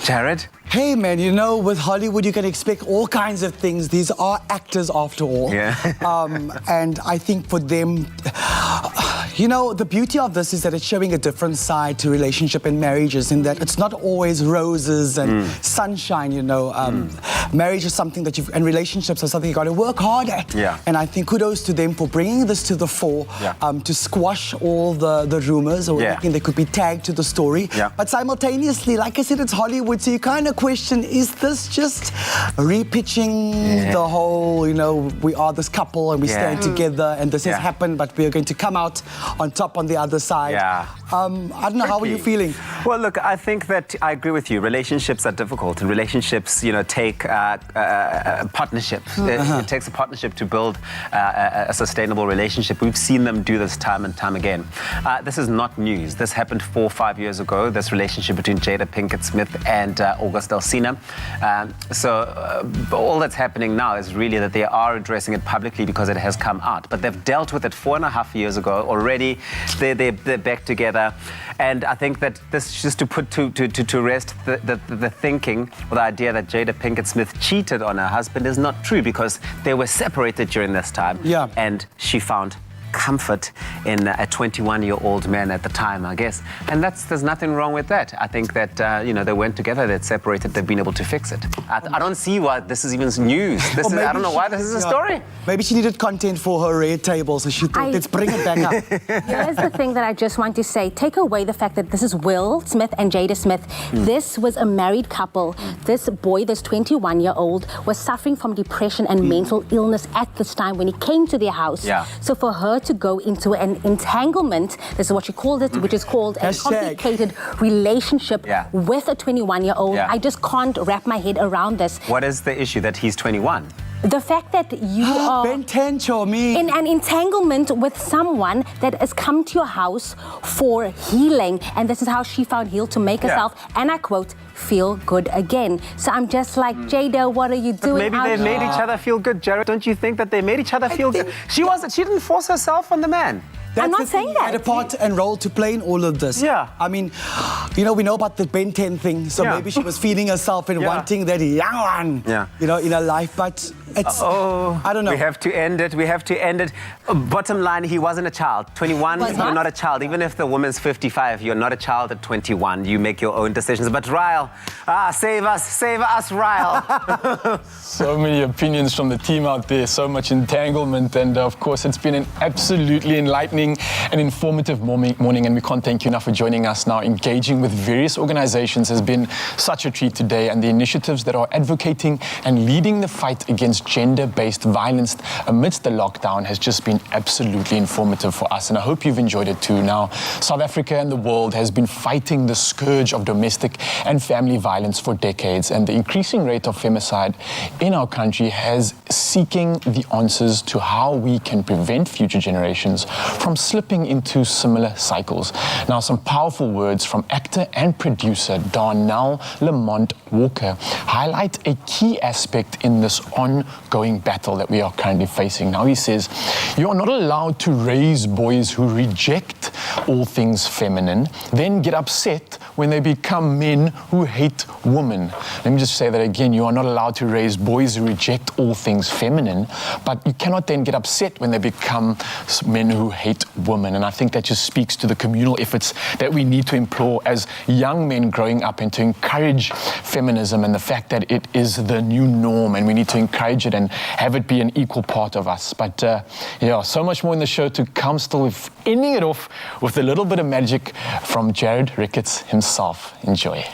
Jared? Hey, man, with Hollywood, you can expect all kinds of things. These are actors, after all. And I think for them, the beauty of this is that it's showing a different side to relationship and marriages, in that it's not always roses and sunshine, Marriage is something that and relationships are something you got to work hard at. And I think kudos to them for bringing this to the fore, to squash all the rumors or anything that could be tagged to the story. But simultaneously, like I said, it's Hollywood, so you kind of question, is this just repitching the whole, we are this couple and we stand together and this has happened, but we are going to come out on top on the other side. Yeah. I don't know, how are you feeling? Well, look, I think that I agree with you. Relationships are difficult, and relationships, take partnerships. It takes a partnership to build a sustainable relationship. We've seen them do this time and time again. This is not news. This happened 4 or 5 years ago, this relationship between Jada Pinkett Smith and August Alsina. All that's happening now is really that they are addressing it publicly because it has come out. But they've dealt with it 4.5 years ago already. They're back together. And I think that this, just to put to rest the thinking or the idea that Jada Pinkett Smith cheated on her husband is not true, because they were separated during this time. Yeah. And she found comfort in a 21-year-old man at the time, I guess. And there's nothing wrong with that. I think that, they went together, they're separated, they've been able to fix it. I don't see why this is even news. I don't know why this is a story. Maybe she needed content for her red table, so she thought, let's bring it back up. Here's the thing that I just want to say. Take away the fact that this is Will Smith and Jada Smith. This was a married couple. This boy, this 21-year-old, was suffering from depression and mental illness at this time when he came to their house. Yeah. So for her to go into an entanglement, this is what she called it, which is called a complicated relationship with a 21-year-old. I just can't wrap my head around this. What is the issue that he's 21? The fact that you are in an entanglement with someone that has come to your house for healing, and this is how she found heal to make herself, and I quote, feel good again. So I'm just like, Jada, what are you doing? Maybe they made each other feel good, Jared. Don't you think that they made each other feel good? She didn't force herself on the man. I'm not saying that. He had a part and role to play in all of this. Yeah. I mean, we know about the Ben 10 thing, so maybe she was feeling herself and wanting that young one, in her life, but it's, I don't know. We have to end it. Bottom line, he wasn't a child. 21, you're not a child. Even if the woman's 55, you're not a child at 21. You make your own decisions. But Ryle, save us, Ryle. So many opinions from the team out there, so much entanglement, and of course it's been an absolutely enlightening and informative morning, and we can't thank you enough for joining us now. Engaging with various organizations has been such a treat today, and the initiatives that are advocating and leading the fight against gender-based violence amidst the lockdown has just been absolutely informative for us, and I hope you've enjoyed it too. Now, South Africa and the world has been fighting the scourge of domestic and family violence for decades, and the increasing rate of femicide in our country has seeking the answers to how we can prevent future generations from slipping into similar cycles. Now, some powerful words from actor and producer Darnell Lamont Walker highlight a key aspect in this ongoing battle that we are currently facing. Now, he says, you are not allowed to raise boys who reject all things feminine, then get upset when they become men who hate women. Let me just say that again. You are not allowed to raise boys who reject all things feminine, but you cannot then get upset when they become men who hate women. And I think that just speaks to the communal efforts that we need to implore as young men growing up, and to encourage feminism and the fact that it is the new norm, and we need to encourage it and have it be an equal part of us. But so much more in the show to come, still ending it off with a little bit of magic from Jared Ricketts himself. Enjoy.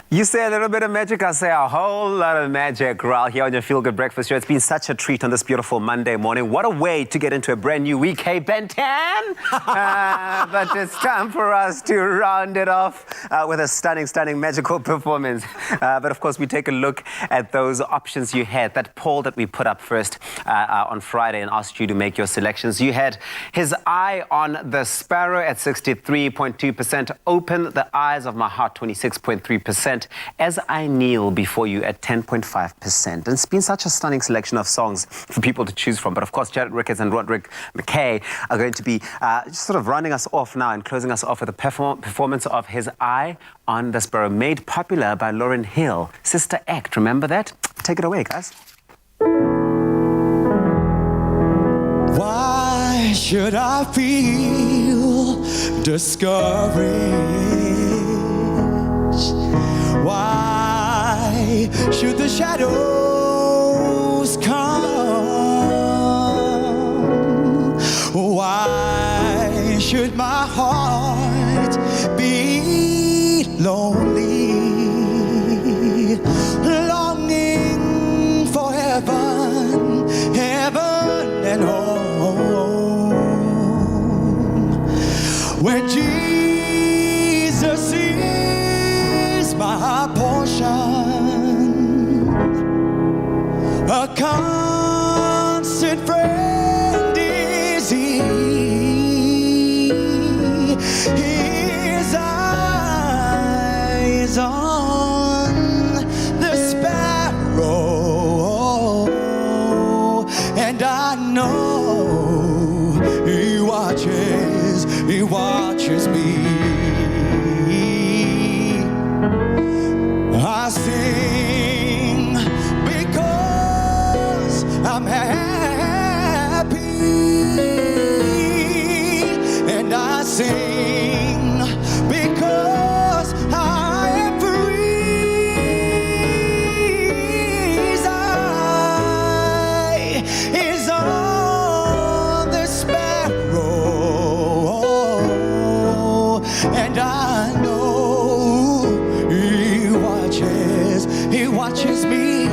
You say a little bit of magic, I say a whole lot of magic, Raul, here on your Feel Good Breakfast Show. It's been such a treat on this beautiful Monday morning. What a way to get into a brand new week, hey, Ben 10? But it's time for us to round it off with a stunning, magical performance. But of course, we take a look at those options you had, that poll that we put up first on Friday and asked you to make your selections. You had his eye on the sparrow at 63.2%, open the eyes of my heart, 26.3%. As I kneel before you at 10.5%. And it's been such a stunning selection of songs for people to choose from. But of course, Jared Ricketts and Roderick McKay are going to be just sort of rounding us off now and closing us off with a performance of His Eye on the Sparrow, made popular by Lauryn Hill. Sister Act, remember that? Take it away, guys. Why should I feel discouraged? Why should the shadows come? Why should my heart be lonely, longing for heaven and home? a constant friend is he. His eyes on the sparrow, and I know he watches me. I sing because I'm happy, and I sing because I am free. His eye is on the sparrow, and I know he watches me.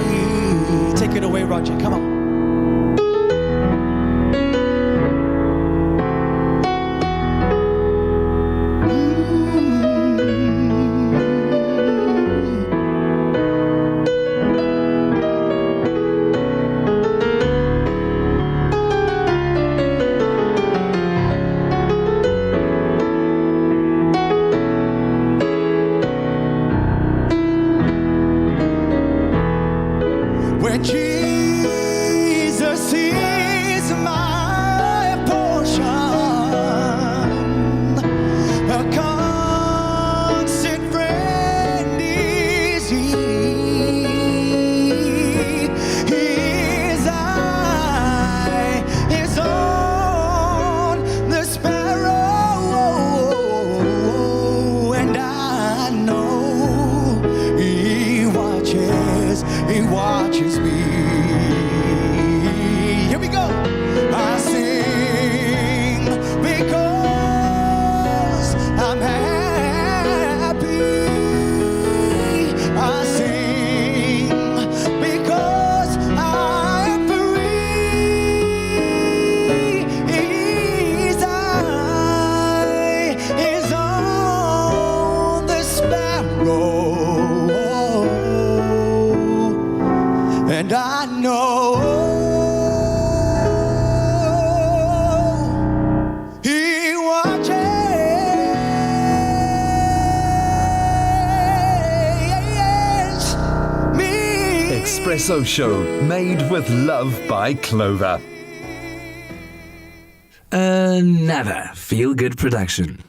Take it away, Roger, come on. When Jesus is my portion, a constant friend is he. His eye is on the sparrow, and I know he watches me. Here we go. I sing because I'm happy. I sing because I'm free. His eye is on the sparrow, and I know he watches me. Expresso Show, made with love by Clover. Another feel-good production.